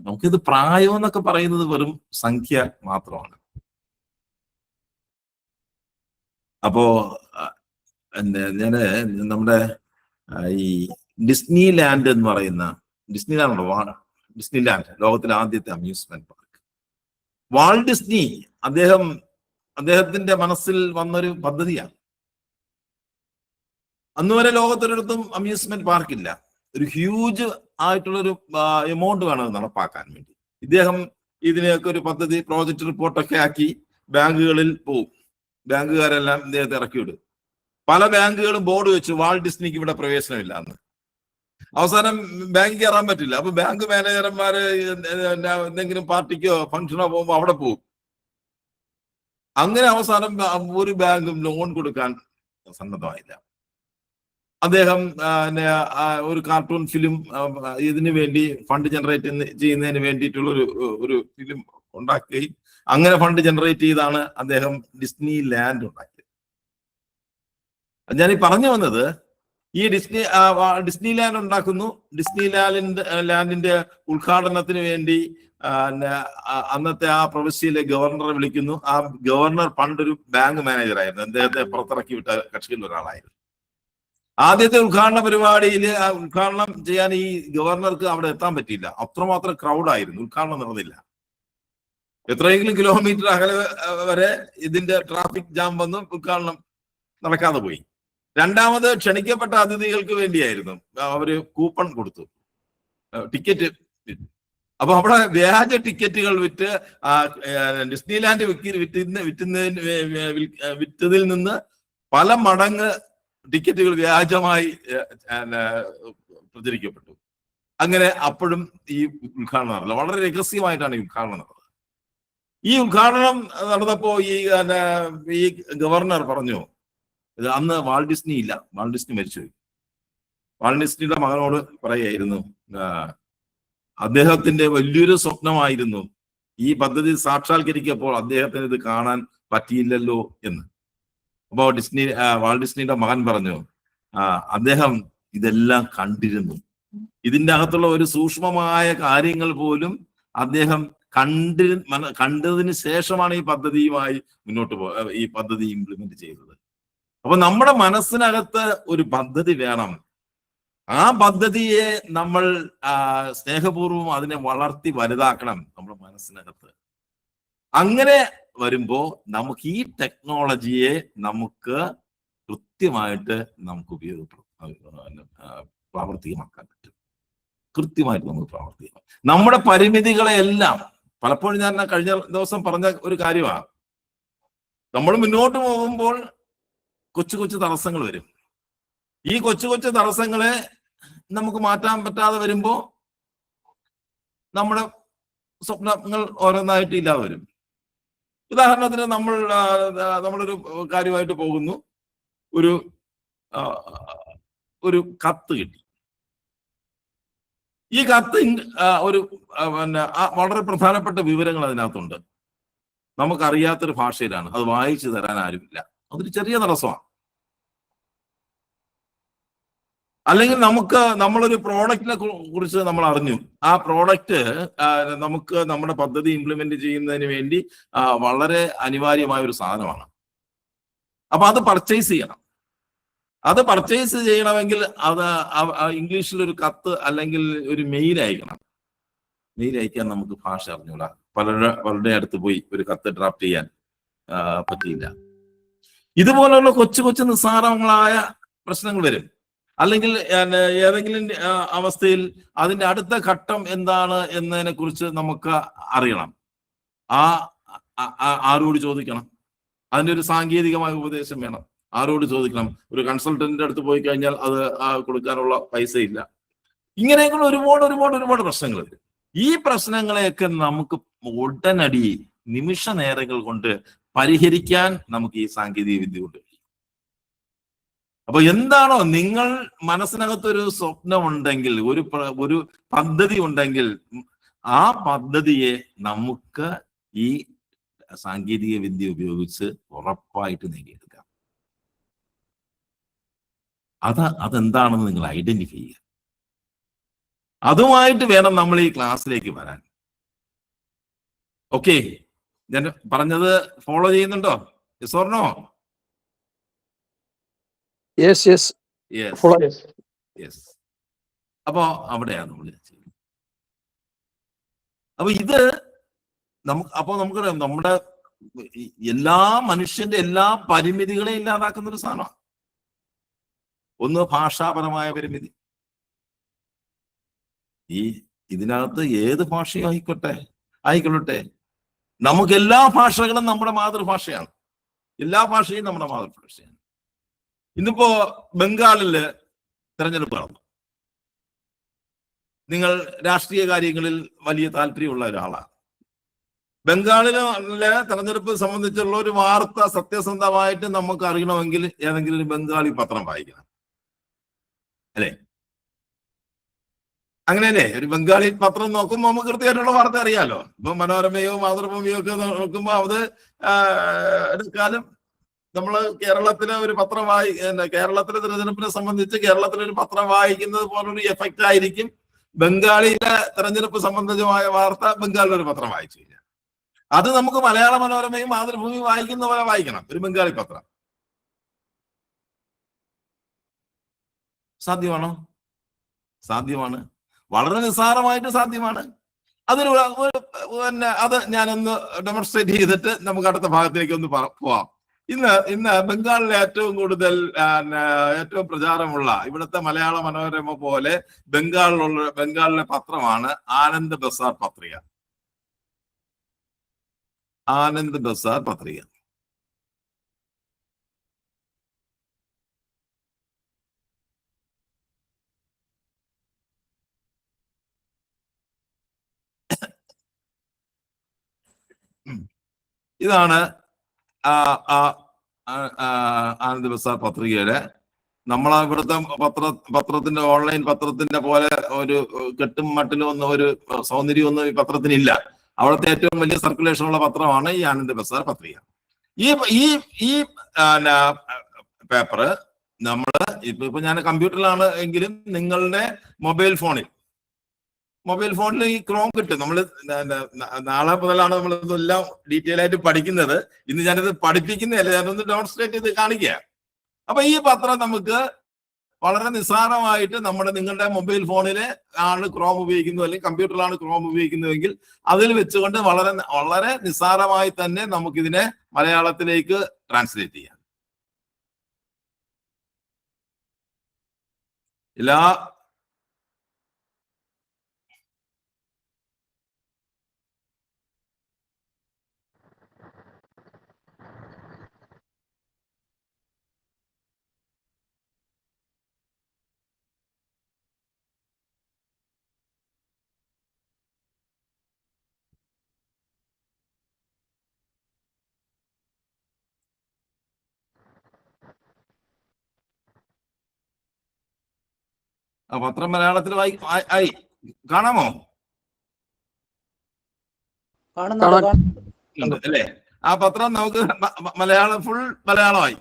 നമുക്കിത് പ്രായം എന്നൊക്കെ പറയുന്നത് വെറും സംഖ്യ മാത്രമാണ്. അപ്പോ ഞാന് നമ്മുടെ ഈ ഡിസ്നി ലാൻഡ് എന്ന് പറയുന്ന ഡിസ്നിലാൻഡ് ലോകത്തിലെ ആദ്യത്തെ അമ്യൂസ്മെന്റ് പാർക്ക്. വാൾട്ട് ഡിസ്നി അദ്ദേഹത്തിന്റെ മനസ്സിൽ വന്നൊരു പദ്ധതിയാണ്. അന്നുവരെ ലോകത്തൊരിടത്തും അമ്യൂസ്മെന്റ് പാർക്കില്ല. ഒരു ഹ്യൂജ് ആയിട്ടുള്ളൊരു എമൗണ്ട് വേണം അത് നടപ്പാക്കാൻ വേണ്ടി. ഇദ്ദേഹം ഇതിനെയൊക്കെ ഒരു പദ്ധതി, പ്രോജക്റ്റ് റിപ്പോർട്ടൊക്കെ ആക്കി ബാങ്കുകളിൽ പോവും. ബാങ്കുകാരെല്ലാം ഇദ്ദേഹത്തെ ഇറക്കിവിടും. പല ബാങ്കുകളും ബോർഡ് വെച്ചു വാൾട്ട് ഡിസ്നിക്ക് ഇവിടെ പ്രവേശനമില്ല എന്ന്. അവസാനം ബാങ്ക് കയറാൻ പറ്റില്ല. അപ്പൊ ബാങ്ക് മാനേജർമാര് എന്തെങ്കിലും പാർട്ടിക്കോ ഫംഗ്ഷനോ പോകുമ്പോ അവിടെ പോകും. അങ്ങനെ അവസാനം ഒരു ബാങ്കും ലോൺ കൊടുക്കാൻ സന്നദ്ധമായില്ല. അദ്ദേഹം ഒരു കാർട്ടൂൺ ഫിലിം ഇതിനു വേണ്ടി ഫണ്ട് ജനറേറ്റ് ചെയ്യുന്നതിന് വേണ്ടിയിട്ടുള്ള ഒരു ഫിലിം ഉണ്ടാക്കുകയും അങ്ങനെ ഫണ്ട് ജനറേറ്റ് ചെയ്താണ് അദ്ദേഹം ഡിസ്നി ലാൻഡ് ഉണ്ടാക്കിയത്. ഞാൻ ഈ പറഞ്ഞു വന്നത്, ഈ ഡിസ്നി ലാൻഡ് ഉണ്ടാക്കുന്നു. ഡിസ്നി ലാൻഡിന്റെ ഉദ്ഘാടനത്തിന് വേണ്ടി അന്നത്തെ ആ പ്രവിശ്യയിലെ ഗവർണറെ വിളിക്കുന്നു. ആ ഗവർണർ പണ്ടൊരു ബാങ്ക് മാനേജറായിരുന്നു. അദ്ദേഹത്തെ പുറത്തിറക്കി വിട്ട കക്ഷികളിൽ ഒരാളായിരുന്നു. ആദ്യത്തെ ഉദ്ഘാടന പരിപാടിയിൽ ആ ഉദ്ഘാടനം ചെയ്യാൻ ഈ ഗവർണർക്ക് അവിടെ എത്താൻ പറ്റിയില്ല. അത്രമാത്രം ക്രൗഡായിരുന്നു. ഉദ്ഘാടനം നടന്നില്ല. എത്രയെങ്കിലും കിലോമീറ്റർ അകലെ വരെ ഇതിന്റെ ട്രാഫിക് ജാം വന്ന് ഉദ്ഘാടനം നടക്കാതെ പോയി. രണ്ടാമത് ക്ഷണിക്കപ്പെട്ട അതിഥികൾക്ക് വേണ്ടിയായിരുന്നു. അവര് കൂപ്പൺ കൊടുത്തു, ടിക്കറ്റ്. അപ്പൊ അവിടെ വ്യാജ ടിക്കറ്റുകൾ വിറ്റ് ഡിസ്നിലാൻഡ് വിറ്റതിൽ നിന്ന് പല മടങ്ങ് ടിക്കറ്റുകൾ വ്യാജമായി പ്രചരിക്കപ്പെട്ടു. അങ്ങനെ അപ്പോഴും ഈ ഉദ്ഘാടനം നടന്നില്ല. വളരെ രഹസ്യമായിട്ടാണ് ഈ ഉദ്ഘാടനം നടന്നത്. ഈ ഉദ്ഘാടനം നടന്നപ്പോ ഈ ഗവർണർ പറഞ്ഞു, അന്ന് വാൾട്ട് ഡിസ്നി ഇല്ല, വാൾട്ട് ഡിസ്നി മരിച്ചുപോയി. വാൾട്ട് ഡിസ്നിയുടെ മകനോട് പറയായിരുന്നു, അദ്ദേഹത്തിന്റെ വലിയൊരു സ്വപ്നമായിരുന്നു ഈ പദ്ധതി സാക്ഷാത്കരിക്കപ്പോൾ അദ്ദേഹത്തിന് ഇത് കാണാൻ പറ്റിയില്ലല്ലോ എന്ന്. അപ്പോ വാൾട്ട് ഡിസ്നിയുടെ മകൻ പറഞ്ഞു, അദ്ദേഹം ഇതെല്ലാം കണ്ടിരുന്നു. ഇതിന്റെ അകത്തുള്ള ഒരു സൂക്ഷ്മമായ കാര്യങ്ങൾ പോലും അദ്ദേഹം കണ്ടതിന് ശേഷമാണ് ഈ പദ്ധതിയുമായി മുന്നോട്ട് ഈ പദ്ധതി ഇംപ്ലിമെന്റ് ചെയ്തത്. അപ്പൊ നമ്മുടെ മനസ്സിനകത്ത് ഒരു പദ്ധതി വേണം. ആ പദ്ധതിയെ നമ്മൾ സ്നേഹപൂർവ്വം അതിനെ വളർത്തി വലുതാക്കണം നമ്മുടെ മനസ്സിനകത്ത്. അങ്ങനെ വരുമ്പോ നമുക്ക് ഈ ടെക്നോളജിയെ നമുക്ക് കൃത്യമായിട്ട് നമുക്ക് പ്രാവർത്തികമാക്കാൻ പറ്റും. കൃത്യമായിട്ട് നമുക്ക് പ്രാവർത്തികമാക്കാം. നമ്മുടെ പരിമിതികളെ എല്ലാം, പലപ്പോഴും ഞാൻ കഴിഞ്ഞ ദിവസം പറഞ്ഞ ഒരു കാര്യമാണ്, നമ്മൾ മുന്നോട്ട് പോകുമ്പോൾ കൊച്ചു കൊച്ചു തടസ്സങ്ങൾ വരും. ഈ കൊച്ചു കൊച്ചു തടസ്സങ്ങളെ നമുക്ക് മാറ്റാൻ പറ്റാതെ വരുമ്പോ നമ്മുടെ സ്വപ്നങ്ങൾ ഓരോന്നായിട്ട് ഇല്ലാതെ വരും. ഉദാഹരണത്തിന് നമ്മളൊരു കാര്യമായിട്ട് പോകുന്നു, ഒരു കത്ത് കിട്ടി. ഈ കത്ത് വളരെ പ്രധാനപ്പെട്ട വിവരങ്ങൾ അതിനകത്തുണ്ട്. നമുക്കറിയാത്തൊരു ഭാഷയിലാണ്, അത് വായിച്ചു തരാൻ ആരുമില്ല. അതൊരു ചെറിയ തടസ്സമാണ്. അല്ലെങ്കിൽ നമ്മളൊരു പ്രോഡക്റ്റിനെ കുറിച്ച് നമ്മൾ അറിഞ്ഞു. ആ പ്രോഡക്റ്റ് നമുക്ക് നമ്മുടെ പദ്ധതി ഇംപ്ലിമെന്റ് ചെയ്യുന്നതിന് വേണ്ടി വളരെ അനിവാര്യമായ ഒരു സാധനമാണ്. അപ്പൊ അത് പർച്ചേസ് ചെയ്യണം. അത് പർച്ചേസ് ചെയ്യണമെങ്കിൽ അത് ഇംഗ്ലീഷിൽ ഒരു കത്ത് അല്ലെങ്കിൽ ഒരു മെയിൽ അയക്കണം. മെയിൽ അയക്കാൻ നമുക്ക് ഭാഷ അറിഞ്ഞൂടാ. പലരുടെ അടുത്ത് പോയി ഒരു കത്ത് ഡ്രാഫ്റ്റ് ചെയ്യാൻ പറ്റിയില്ല. ഇതുപോലുള്ള കൊച്ചു കൊച്ചു നിസ്സാരങ്ങളായ പ്രശ്നങ്ങൾ വരും. അല്ലെങ്കിൽ ഏതെങ്കിലും അവസ്ഥയിൽ അതിന്റെ അടുത്ത ഘട്ടം എന്താണ് എന്നതിനെ കുറിച്ച് നമുക്ക് അറിയണം. ആരോട് ചോദിക്കണം? അതിന്റെ ഒരു സാങ്കേതികമായ ഉപദേശം വേണം. ആരോട് ചോദിക്കണം? ഒരു കൺസൾട്ടന്റിന്റെ അടുത്ത് പോയി കഴിഞ്ഞാൽ അത് കൊടുക്കാനുള്ള പൈസ ഇല്ല. ഇങ്ങനെയൊക്കെയുള്ള ഒരുപാട് പ്രശ്നങ്ങൾ വരും. ഈ പ്രശ്നങ്ങളെയൊക്കെ നമുക്ക് ഉടനടി നിമിഷ നേരങ്ങൾ കൊണ്ട് പരിഹരിക്കാൻ നമുക്ക് ഈ സാങ്കേതിക വിദ്യ കൊണ്ട് കഴിയും. അപ്പൊ എന്താണോ നിങ്ങൾ മനസ്സിനകത്തൊരു സ്വപ്നമുണ്ടെങ്കിൽ, ഒരു പദ്ധതി ഉണ്ടെങ്കിൽ, ആ പദ്ധതിയെ നമുക്ക് ഈ സാങ്കേതിക വിദ്യ ഉപയോഗിച്ച് ഉറപ്പായിട്ട് നേടിയെടുക്കാം. അതെന്താണെന്ന് നിങ്ങൾ ഐഡന്റിഫൈ ചെയ്യുക. അതുമായിട്ട് വേണം നമ്മൾ ഈ ക്ലാസ്സിലേക്ക് വരാൻ. ഓക്കെ, ഞാൻ പറഞ്ഞത് ഫോളോ ചെയ്യുന്നുണ്ടോ? Yes or no? യെസ്. അപ്പോ അവിടെയാണ് നമ്മൾ ചെയ്യുന്നത്. അപ്പൊ ഇത് നമുക്കറിയാം, നമ്മുടെ എല്ലാ മനുഷ്യന്റെ എല്ലാ പരിമിതികളെയും ഇല്ലാതാക്കുന്ന ഒരു സാധനമാണ്. ഒന്ന് ഭാഷാപരമായ പരിമിതി. ഇതിനകത്ത് ഏത് ഭാഷയും ആയിക്കൊള്ളട്ടെ, നമുക്ക് എല്ലാ ഭാഷകളും നമ്മുടെ മാതൃഭാഷയാണ്. എല്ലാ ഭാഷയും നമ്മുടെ മാതൃഭാഷയാണ്. ഇന്നിപ്പോ ബംഗാളില് തെരഞ്ഞെടുപ്പ് നടന്നു. നിങ്ങൾ രാഷ്ട്രീയ കാര്യങ്ങളിൽ വലിയ താല്പര്യമുള്ള ഒരാളാണ്. ബംഗാളിലെ തെരഞ്ഞെടുപ്പ് സംബന്ധിച്ചുള്ള ഒരു വാർത്ത സത്യസന്ധമായിട്ട് നമുക്ക് അറിയണമെങ്കിൽ ഏതെങ്കിലും ഒരു ബംഗാളി പത്രം വായിക്കണം, അല്ലേ? അങ്ങനെയല്ലേ? ഒരു ബംഗാളി പത്രം നോക്കുമ്പോൾ നമുക്ക് കൃത്യമായിട്ടുള്ള വാർത്ത അറിയാലോ. ഇപ്പൊ മനോരമയോ മാതൃഭൂമിയോ ഒക്കെ നോക്കുമ്പോൾ അത് എടുക്കാനും നമ്മൾ കേരളത്തിലെ ഒരു പത്രം കേരളത്തിലെ തെരഞ്ഞെടുപ്പിനെ സംബന്ധിച്ച് കേരളത്തിലെ ഒരു പത്രം വായിക്കുന്നത് പോലൊരു എഫക്റ്റ് ആയിരിക്കും ബംഗാളിയിലെ തെരഞ്ഞെടുപ്പ് സംബന്ധിച്ചമായ വാർത്ത ബംഗാളിലെ ഒരു പത്രം വായിച്ചു കഴിഞ്ഞാൽ. അത് നമുക്ക് മലയാള മനോരമയും മാതൃഭൂമി വായിക്കുന്ന പോലെ വായിക്കണം ഒരു ബംഗാളി പത്രം. സാധ്യമാണോ? സാധ്യമാണ്, വളരെ നിസ്സാരമായിട്ട് സാധ്യമാണ്. അതിന് പിന്നെ അത് ഞാനൊന്ന് ഡെമോൺസ്ട്രേറ്റ് ചെയ്തിട്ട് നമുക്ക് അടുത്ത ഭാഗത്തേക്ക് ഒന്ന് പോവാം. ഇന്ന് ബംഗാളിലെ ഏറ്റവും കൂടുതൽ ഏറ്റവും പ്രചാരമുള്ള ഇവിടുത്തെ മലയാള മനോരമ പോലെ ബംഗാളിലെ പത്രമാണ് ആനന്ദ് ബസാർ പത്രിക. ആനന്ദ് ബസാർ പത്രിക. ഇതാണ് ആനന്ദ് ബസാർ പത്രികയുടെ നമ്മളെ ഇവിടുത്തെ പത്രത്തിന്റെ ഓൺലൈൻ പത്രത്തിന്റെ പോലെ ഒരു കെട്ടും മട്ടിലും ഒന്നും ഒരു സൗന്ദര്യമൊന്നും ഈ പത്രത്തിനില്ല. അവിടുത്തെ ഏറ്റവും വലിയ സർക്കുലേഷൻ ഉള്ള പത്രമാണ് ഈ ആനന്ദ് ബസാർ പത്രിക. ഈ പേപ്പറ് നമ്മള് ഇപ്പൊ ഞാൻ കമ്പ്യൂട്ടറിലാണ് എങ്കിലും നിങ്ങളുടെ മൊബൈൽ ഫോണിൽ ഈ ക്രോം കിട്ടും. നമ്മൾ നാളെ മുതലാണ് നമ്മൾ ഇതെല്ലാം ഡീറ്റെയിൽ ആയിട്ട് പഠിക്കുന്നത്. ഇന്ന് ഞാനിത് പഠിപ്പിക്കുന്നതല്ല, ഞാനൊന്ന് ഡെമോൺസ്ട്രേറ്റ് ചെയ്ത് കാണിക്കുക. അപ്പൊ ഈ പത്രം നമുക്ക് വളരെ നിസ്സാരമായിട്ട് നിങ്ങളുടെ മൊബൈൽ ഫോണില് ആണ് ക്രോം ഉപയോഗിക്കുന്നത് അല്ലെങ്കിൽ കമ്പ്യൂട്ടറിലാണ് ക്രോം ഉപയോഗിക്കുന്നതെങ്കിൽ അതിൽ വെച്ചുകൊണ്ട് വളരെ വളരെ നിസ്സാരമായി തന്നെ നമുക്കിതിനെ മലയാളത്തിലേക്ക് ട്രാൻസ്ലേറ്റ് ചെയ്യാം. എല്ലാ പത്രം മലയാളത്തിൽ ആയി കാണാമോ? അല്ലേ? ആ പത്രം നമുക്ക് മലയാളം ഫുൾ മലയാളമായി.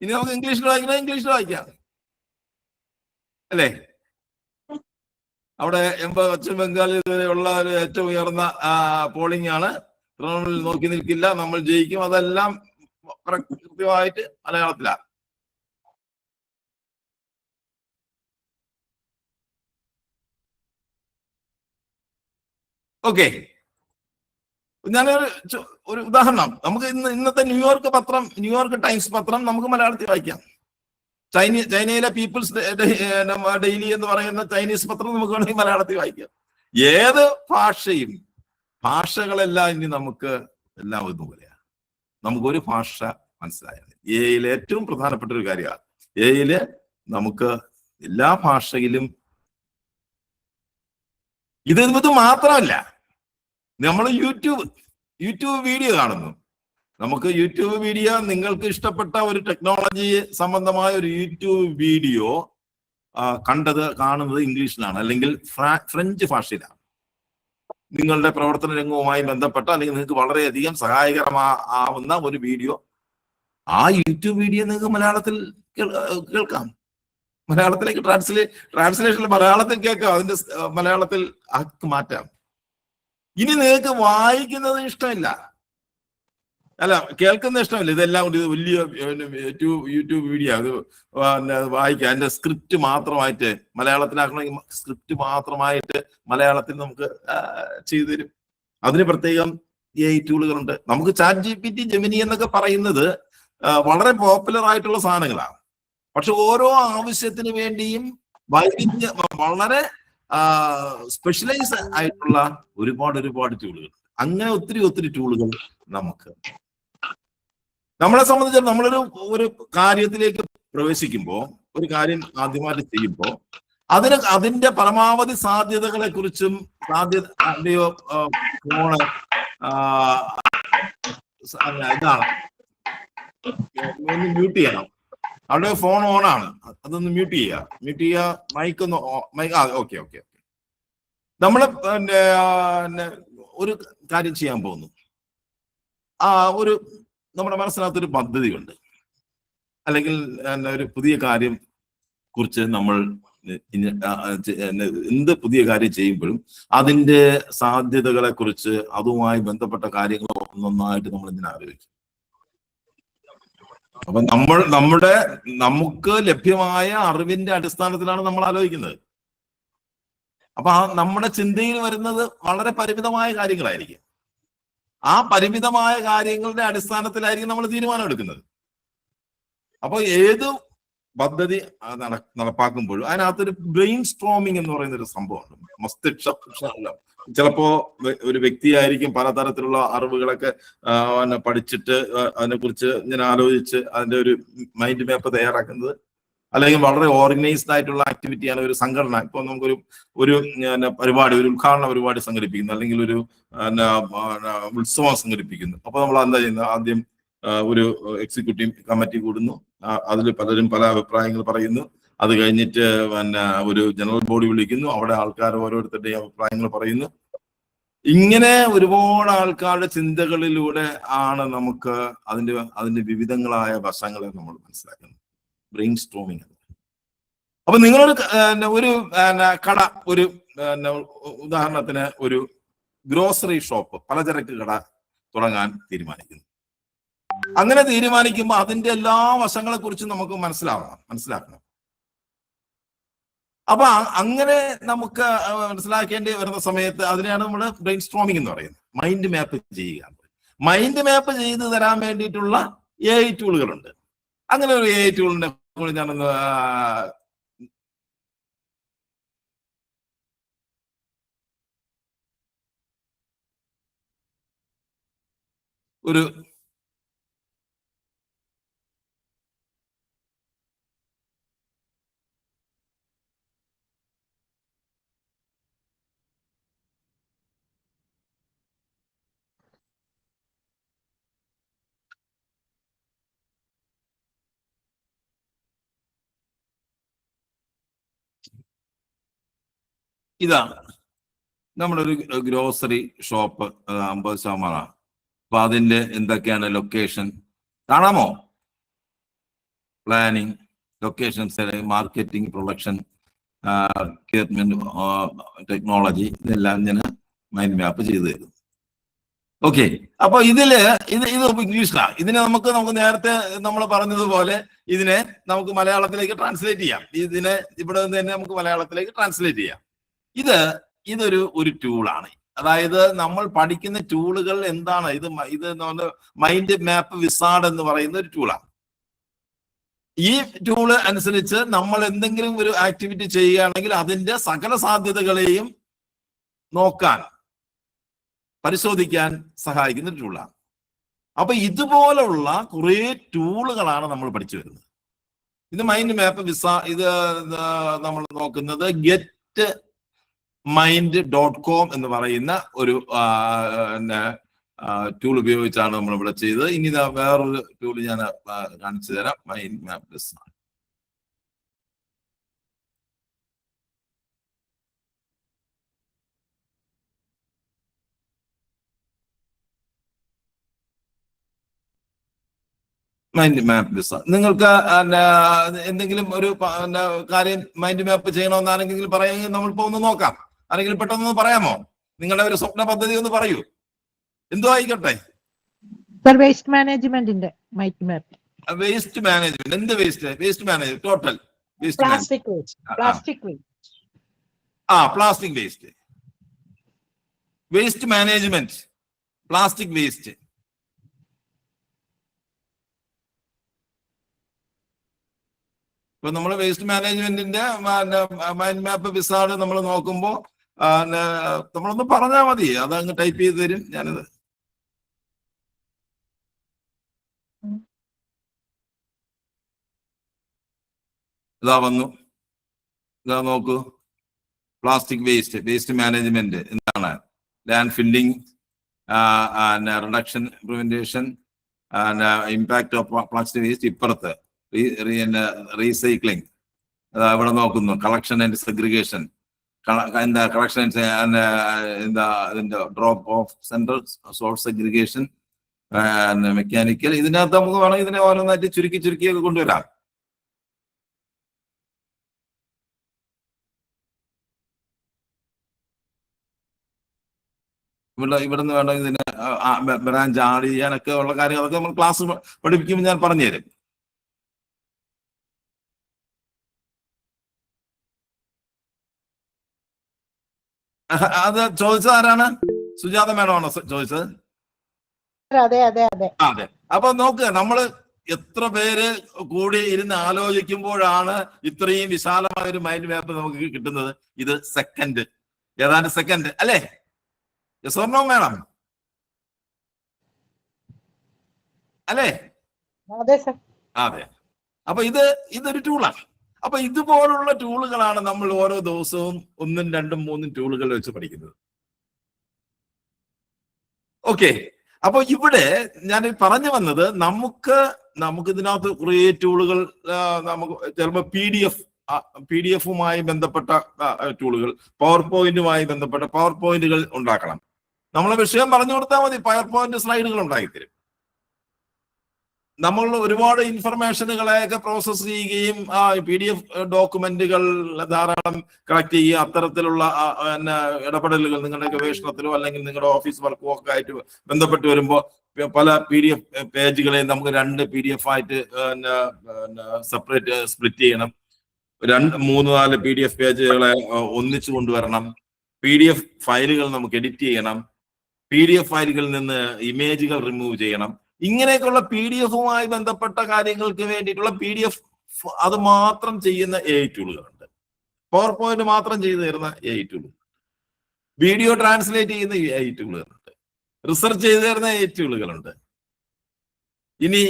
ഇനി നമുക്ക് ഇംഗ്ലീഷിൽ വായിക്കണം, ഇംഗ്ലീഷിൽ വായിക്കാം അല്ലേ? അവിടെ പശ്ചിമ ബംഗാളിൽ ഇതുവരെയുള്ള ഒരു ഏറ്റവും ഉയർന്ന പോളിംഗ് ആണ്. തൃണമൂലിൽ നോക്കി നിൽക്കില്ല, നമ്മൾ ജയിക്കും, അതെല്ലാം കൃത്യമായിട്ട് മലയാളത്തിലാണ്. ഓക്കെ, ഞാനൊരു ഉദാഹരണം, നമുക്ക് ഇന്നത്തെ ന്യൂയോർക്ക് ടൈംസ് പത്രം നമുക്ക് മലയാളത്തിൽ വായിക്കാം. ചൈനയിലെ പീപ്പിൾസ് ഡെയിലി എന്ന് പറയുന്ന ചൈനീസ് പത്രം നമുക്ക് വേണമെങ്കിൽ മലയാളത്തിൽ വായിക്കാം. ഏത് ഭാഷകളെല്ലാം ഇനി നമുക്ക് എല്ലാം ഒന്നുപോലെയാണ്. നമുക്കൊരു ഭാഷ മനസ്സിലായത് എയിലെ ഏറ്റവും പ്രധാനപ്പെട്ട ഒരു കാര്യമാണ്. എയില് നമുക്ക് എല്ലാ ഭാഷയിലും ഇത് മാത്രമല്ല, നമ്മൾ യൂട്യൂബ് വീഡിയോ കാണുന്നു. നമുക്ക് യൂട്യൂബ് വീഡിയോ, നിങ്ങൾക്ക് ഇഷ്ടപ്പെട്ട ഒരു ടെക്നോളജി സംബന്ധമായ ഒരു യൂട്യൂബ് വീഡിയോ കാണുന്നത് ഇംഗ്ലീഷിലാണ് അല്ലെങ്കിൽ ഫ്രഞ്ച് ഭാഷയിലാണ്. നിങ്ങളുടെ പ്രവർത്തന രംഗവുമായി ബന്ധപ്പെട്ട അല്ലെങ്കിൽ നിങ്ങൾക്ക് വളരെയധികം സഹായകരമാവുന്ന ഒരു വീഡിയോ, ആ യൂട്യൂബ് വീഡിയോ നിങ്ങൾക്ക് മലയാളത്തിൽ കേൾക്കാം. മലയാളത്തിലേക്ക് ട്രാൻസ്ലേഷൻ മലയാളത്തിൽ കേൾക്കാം, അതിന്റെ മലയാളത്തിൽ മാറ്റാം. ഇനി നിങ്ങൾക്ക് വായിക്കുന്നത് ഇഷ്ടമില്ല, അല്ല കേൾക്കുന്ന ഇഷ്ടമില്ല, ഇതെല്ലാം കൂടി വലിയ യൂട്യൂബ് വീഡിയോ അത് വായിക്കാം. അതിന്റെ സ്ക്രിപ്റ്റ് മാത്രമായിട്ട് മലയാളത്തിലാക്കണമെങ്കിൽ സ്ക്രിപ്റ്റ് മാത്രമായിട്ട് മലയാളത്തിൽ നമുക്ക് ചെയ്തു തരും. അതിന് പ്രത്യേകം AI ടൂളുകളുണ്ട്. നമുക്ക് ChatGPT, ജെമിനി എന്നൊക്കെ പറയുന്നത് വളരെ പോപ്പുലർ ആയിട്ടുള്ള സാധനങ്ങളാണ്. പക്ഷെ ഓരോ ആവശ്യത്തിന് വേണ്ടിയും വളരെ സ്പെഷ്യലൈസ് ആയിട്ടുള്ള ഒരുപാട് ടൂളുകൾ, അങ്ങനെ ഒത്തിരി ടൂളുകൾ നമുക്ക്. നമ്മളെ സംബന്ധിച്ച് നമ്മളൊരു കാര്യത്തിലേക്ക് പ്രവേശിക്കുമ്പോൾ, ഒരു കാര്യം ആദ്യമായിട്ട് ചെയ്യുമ്പോൾ അതിന്റെ പരമാവധി സാധ്യതകളെ കുറിച്ചും ഫോണ് ഇതാണ്, ഒന്ന് മ്യൂട്ട് ചെയ്യണം. അവിടെ ഫോൺ ഓൺ ആണ്, അതൊന്ന് മ്യൂട്ട് ചെയ്യുക. മൈക്കൊന്ന് ഓക്കെ. നമ്മള് ഒരു കാര്യം ചെയ്യാൻ പോകുന്നു. ഒരു നമ്മുടെ മനസ്സിനകത്തൊരു പദ്ധതിയുണ്ട്, അല്ലെങ്കിൽ ഒരു പുതിയ കാര്യം കുറിച്ച് നമ്മൾ എന്ത് പുതിയ കാര്യം ചെയ്യുമ്പോഴും അതിന്റെ സാധ്യതകളെ കുറിച്ച് അതുമായി ബന്ധപ്പെട്ട കാര്യങ്ങൾ ഒന്നൊന്നായിട്ട് നമ്മൾ ഇങ്ങനെ ആലോചിക്കും. അപ്പൊ നമുക്ക് ലഭ്യമായ അറിവിന്റെ അടിസ്ഥാനത്തിലാണ് നമ്മൾ ആലോചിക്കുന്നത്. അപ്പൊ നമ്മുടെ ചിന്തയിൽ വരുന്നത് വളരെ പരിമിതമായ കാര്യങ്ങളായിരിക്കും. ആ പരിമിതമായ കാര്യങ്ങളുടെ അടിസ്ഥാനത്തിലായിരിക്കും നമ്മൾ തീരുമാനം എടുക്കുന്നത്. അപ്പൊ ഏത് പദ്ധതി നടപ്പാക്കുമ്പോഴും അതിനകത്തൊരു ബ്രെയിൻ സ്ട്രോമിങ് എന്ന് പറയുന്ന ഒരു സംഭവമുണ്ട്. ചിലപ്പോ ഒരു വ്യക്തിയായിരിക്കും പലതരത്തിലുള്ള അറിവുകളൊക്കെ പഠിച്ചിട്ട് അതിനെക്കുറിച്ച് ഇങ്ങനെ ആലോചിച്ച് അതിന്റെ ഒരു മൈൻഡ് മാപ്പ് തയ്യാറാക്കുന്നത്. അല്ലെങ്കിൽ വളരെ ഓർഗനൈസ്ഡ് ആയിട്ടുള്ള ആക്ടിവിറ്റിയാണ് ഒരു സംഘടന. ഇപ്പൊ നമുക്കൊരു പരിപാടി, ഒരു ഉദ്ഘാടന പരിപാടി സംഘടിപ്പിക്കുന്നു, അല്ലെങ്കിൽ ഒരു ഉത്സവം സംഘടിപ്പിക്കുന്നു. അപ്പൊ നമ്മൾ എന്താ ചെയ്യുന്നത്? ആദ്യം ഒരു എക്സിക്യൂട്ടീവ് കമ്മിറ്റി കൂടുന്നു, അതിൽ പലരും പല അഭിപ്രായങ്ങൾ പറയുന്നു. അത് കഴിഞ്ഞിട്ട് ഒരു ജനറൽ ബോഡി വിളിക്കുന്നു, അവിടെ ആൾക്കാർ ഓരോരുത്തരുടെയും അഭിപ്രായങ്ങൾ പറയുന്നു. ഇങ്ങനെ ഒരുപാട് ആൾക്കാരുടെ ചിന്തകളിലൂടെ ആണ് നമുക്ക് അതിന്റെ വിവിധങ്ങളായ വശങ്ങളെ നമ്മൾ മനസ്സിലാക്കുന്നത്. Brain storming. അപ്പൊ നിങ്ങളൊരു കട, ഒരു ഉദാഹരണത്തിന് ഒരു ഗ്രോസറി ഷോപ്പ്, പലചരക്ക് കട തുടങ്ങാൻ തീരുമാനിക്കുന്നു. അങ്ങനെ തീരുമാനിക്കുമ്പോൾ അതിന്റെ എല്ലാ വശങ്ങളെ കുറിച്ചും നമുക്ക് മനസ്സിലാക്കണം. അപ്പൊ അങ്ങനെ നമുക്ക് മനസ്സിലാക്കേണ്ടി വരുന്ന സമയത്ത് അതിനെയാണ് നമ്മൾ ബ്രെയിൻ സ്ട്രോമിങ് എന്ന് പറയുന്നത്. മൈൻഡ് മാപ്പ് ചെയ്യുക. മൈൻഡ് മാപ്പ് ചെയ്ത് തരാൻ വേണ്ടിയിട്ടുള്ള AI ടൂളുകളുണ്ട്. അങ്ങനെ ഒരു AI ടൂളിനെ കൂടി ഞാനൊന്ന് ഒരു ഇതാണ് നമ്മുടെ ഒരു ഗ്രോസറി ഷോപ്പ്, 50%. അപ്പൊ അതിന്റെ എന്തൊക്കെയാണ് ലൊക്കേഷൻ കാണാമോ? Planning, location, marketing, production, technology, ഇതെല്ലാം ഇങ്ങനെ മൈൻഡ് മാപ്പ് ചെയ്തു തരും. ഓക്കെ. അപ്പൊ ഇത് ഇംഗ്ലീഷിലാണ്. ഇതിനെ നമുക്ക് നേരത്തെ നമ്മൾ പറഞ്ഞതുപോലെ ഇതിനെ നമുക്ക് മലയാളത്തിലേക്ക് ട്രാൻസ്ലേറ്റ് ചെയ്യാം. ഇതിനെ ഇവിടെ നിന്ന് തന്നെ നമുക്ക് മലയാളത്തിലേക്ക് ട്രാൻസ്ലേറ്റ് ചെയ്യാം. ഇതൊരു ടൂളാണ്. അതായത് നമ്മൾ പഠിക്കുന്ന ടൂളുകൾ എന്താണ്? ഇത് മൈൻഡ് മാപ്പ് വിസാർഡ് എന്ന് പറയുന്ന ഒരു ടൂളാണ്. ഈ ടൂള് അനുസരിച്ച് നമ്മൾ എന്തെങ്കിലും ഒരു ആക്ടിവിറ്റി ചെയ്യുകയാണെങ്കിൽ അതിന്റെ സകല സാധ്യതകളെയും നോക്കാൻ, പരിശോധിക്കാൻ സഹായിക്കുന്ന ഒരു ടൂളാണ്. അപ്പൊ ഇതുപോലുള്ള കുറെ ടൂളുകളാണ് നമ്മൾ പഠിച്ചു വരുന്നത്. ഇത് മൈൻഡ് മാപ്പ് ഇത് നമ്മൾ നോക്കുന്നത് getmind.com എന്ന് പറയുന്ന ഒരു ടൂൾ ഉപയോഗിച്ചാണ് നമ്മൾ ഇവിടെ ചെയ്തത്. ഇനി വേറൊരു ടൂൾ ഞാൻ കാണിച്ചു തരാം. Mind map wizard. Mind map wizard. നിങ്ങൾക്ക് എന്തെങ്കിലും ഒരു കാര്യം മൈൻഡ് മാപ്പ് ചെയ്യണമെന്നാണെങ്കിൽ പറയുമെങ്കിൽ നമ്മളിപ്പോ ഒന്ന് നോക്കാം. ആരെങ്കിലും പെട്ടെന്ന് പറയാമോ? നിങ്ങളുടെ ഒരു സ്വപ്ന പദ്ധതി ഒന്ന് പറയൂ. എന്തോ ആയിക്കോട്ടെ. വേസ്റ്റ് മാനേജ്മെന്റിന്റെ മൈൻഡ് മാപ്പ്. Waste management. എന്ത് waste management? Total waste. Plastic waste. Plastic waste. Waste management, plastic waste. ഇപ്പൊ നമ്മൾ വേസ്റ്റ് മാനേജ്മെന്റിന്റെ മൈൻഡ് മാപ്പ് വിസാർഡ് നമ്മൾ നോക്കുമ്പോ നമ്മളൊന്ന് പറഞ്ഞാൽ മതി, അതങ്ങ് ടൈപ്പ് ചെയ്ത് തരും. ഞാനിത് ഇതാ വന്നു. ഇതാ നോക്കൂ. പ്ലാസ്റ്റിക് വേസ്റ്റ് മാനേജ്മെന്റ് എന്താണ്? Land filling, reduction, prevention, impact of plastic waste. ഇപ്പുറത്ത് റീസൈക്ലിംഗ് ഇവിടെ നോക്കുന്നു. കളക്ഷൻ ആൻഡ് സെഗ്രിഗേഷൻ, കളക്ഷൻ അതിന്റെ drop off centre, source segregation, mechanical. ഇതിനകത്ത് നമുക്ക് വേണമെങ്കിൽ ഇതിനെ ഓരോന്നായിട്ട് ചുരുക്കിയൊക്കെ കൊണ്ടുവരാം. ഇവിടുന്ന് വേണ്ട ഇതിന് ബ്രാഞ്ച് ആഡ് ചെയ്യാനൊക്കെ ഉള്ള കാര്യങ്ങളൊക്കെ നമ്മൾ ക്ലാസ് പഠിപ്പിക്കുമ്പോൾ ഞാൻ പറഞ്ഞുതരും. അത് ചോദിച്ചത് ആരാണ്? സുജാത മേഡമാണോ ചോദിച്ചത്? അതെ അതെ അതെ അതെ. അപ്പൊ നോക്കുക, നമ്മള് എത്ര പേര് കൂടി ഇരുന്ന് ആലോചിക്കുമ്പോഴാണ് ഇത്രയും വിശാലമായ ഒരു മൈൻഡ് മാപ്പ് നമുക്ക് കിട്ടുന്നത്. ഇത് സെക്കൻഡ്, ഏതാണ്ട് സെക്കൻഡ് അല്ലേ? സ്വർണ്ണോ വേണം അല്ലേ? അതെ സർ. അതെ. അപ്പൊ ഇതൊരു ടൂളാണ്. അപ്പൊ ഇതുപോലുള്ള ടൂളുകളാണ് നമ്മൾ ഓരോ ദിവസവും 1, 2, 3 ടൂളുകൾ വെച്ച് പഠിക്കുന്നത്. ഓക്കെ. അപ്പൊ ഇവിടെ ഞാൻ പറഞ്ഞു വന്നത്, നമുക്ക് ഇതിനകത്ത് കുറേ ടൂളുകൾ, നമുക്ക് ചിലപ്പോൾ പി ഡി എഫുമായി ബന്ധപ്പെട്ട ടൂളുകൾ, പവർ പോയിന്റുമായി ബന്ധപ്പെട്ട പവർ പോയിന്റുകൾ ഉണ്ടാക്കണം. നമ്മളെ വിഷയം പറഞ്ഞു കൊടുത്താൽ മതി, പവർ പോയിന്റ് സ്ലൈഡുകൾ ഉണ്ടാക്കിത്തരും. നമ്മൾ ഒരുപാട് ഇൻഫർമേഷനുകളെയൊക്കെ പ്രോസസ് ചെയ്യുകയും PDF ഡോക്യുമെന്റുകൾ ധാരാളം കളക്ട് ചെയ്യുക, അത്തരത്തിലുള്ള ഇടപെടലുകൾ നിങ്ങളുടെ ഗവേഷണത്തിലോ അല്ലെങ്കിൽ നിങ്ങളുടെ ഓഫീസ് വർക്കോ ഒക്കെ ആയിട്ട് ബന്ധപ്പെട്ട് വരുമ്പോൾ പല PDF പേജുകളെയും നമുക്ക് 2 PDF ആയിട്ട് സെപ്പറേറ്റ് സ്പ്ലിറ്റ് ചെയ്യണം. 2, 3, 4 PDF പേജുകളെ ഒന്നിച്ചു കൊണ്ടുവരണം. PDF ഫയലുകൾ നമുക്ക് എഡിറ്റ് ചെയ്യണം. PDF ഫയലുകളിൽ നിന്ന് ഇമേജുകൾ റിമൂവ് ചെയ്യണം. ഇങ്ങനെയൊക്കെയുള്ള PDF ബന്ധപ്പെട്ട കാര്യങ്ങൾക്ക് വേണ്ടിയിട്ടുള്ള PDF അത് മാത്രം ചെയ്യുന്ന AI ടൂളുകളുണ്ട്. പവർ പോയിന്റ് മാത്രം ചെയ്തു തരുന്ന AI ടൂളുകൾ, വീഡിയോ ട്രാൻസ്ലേറ്റ് ചെയ്യുന്ന AI ടൂളുകളുണ്ട്, റിസർച്ച് ചെയ്തു തരുന്ന AI ടൂളുകളുണ്ട്. ഇനി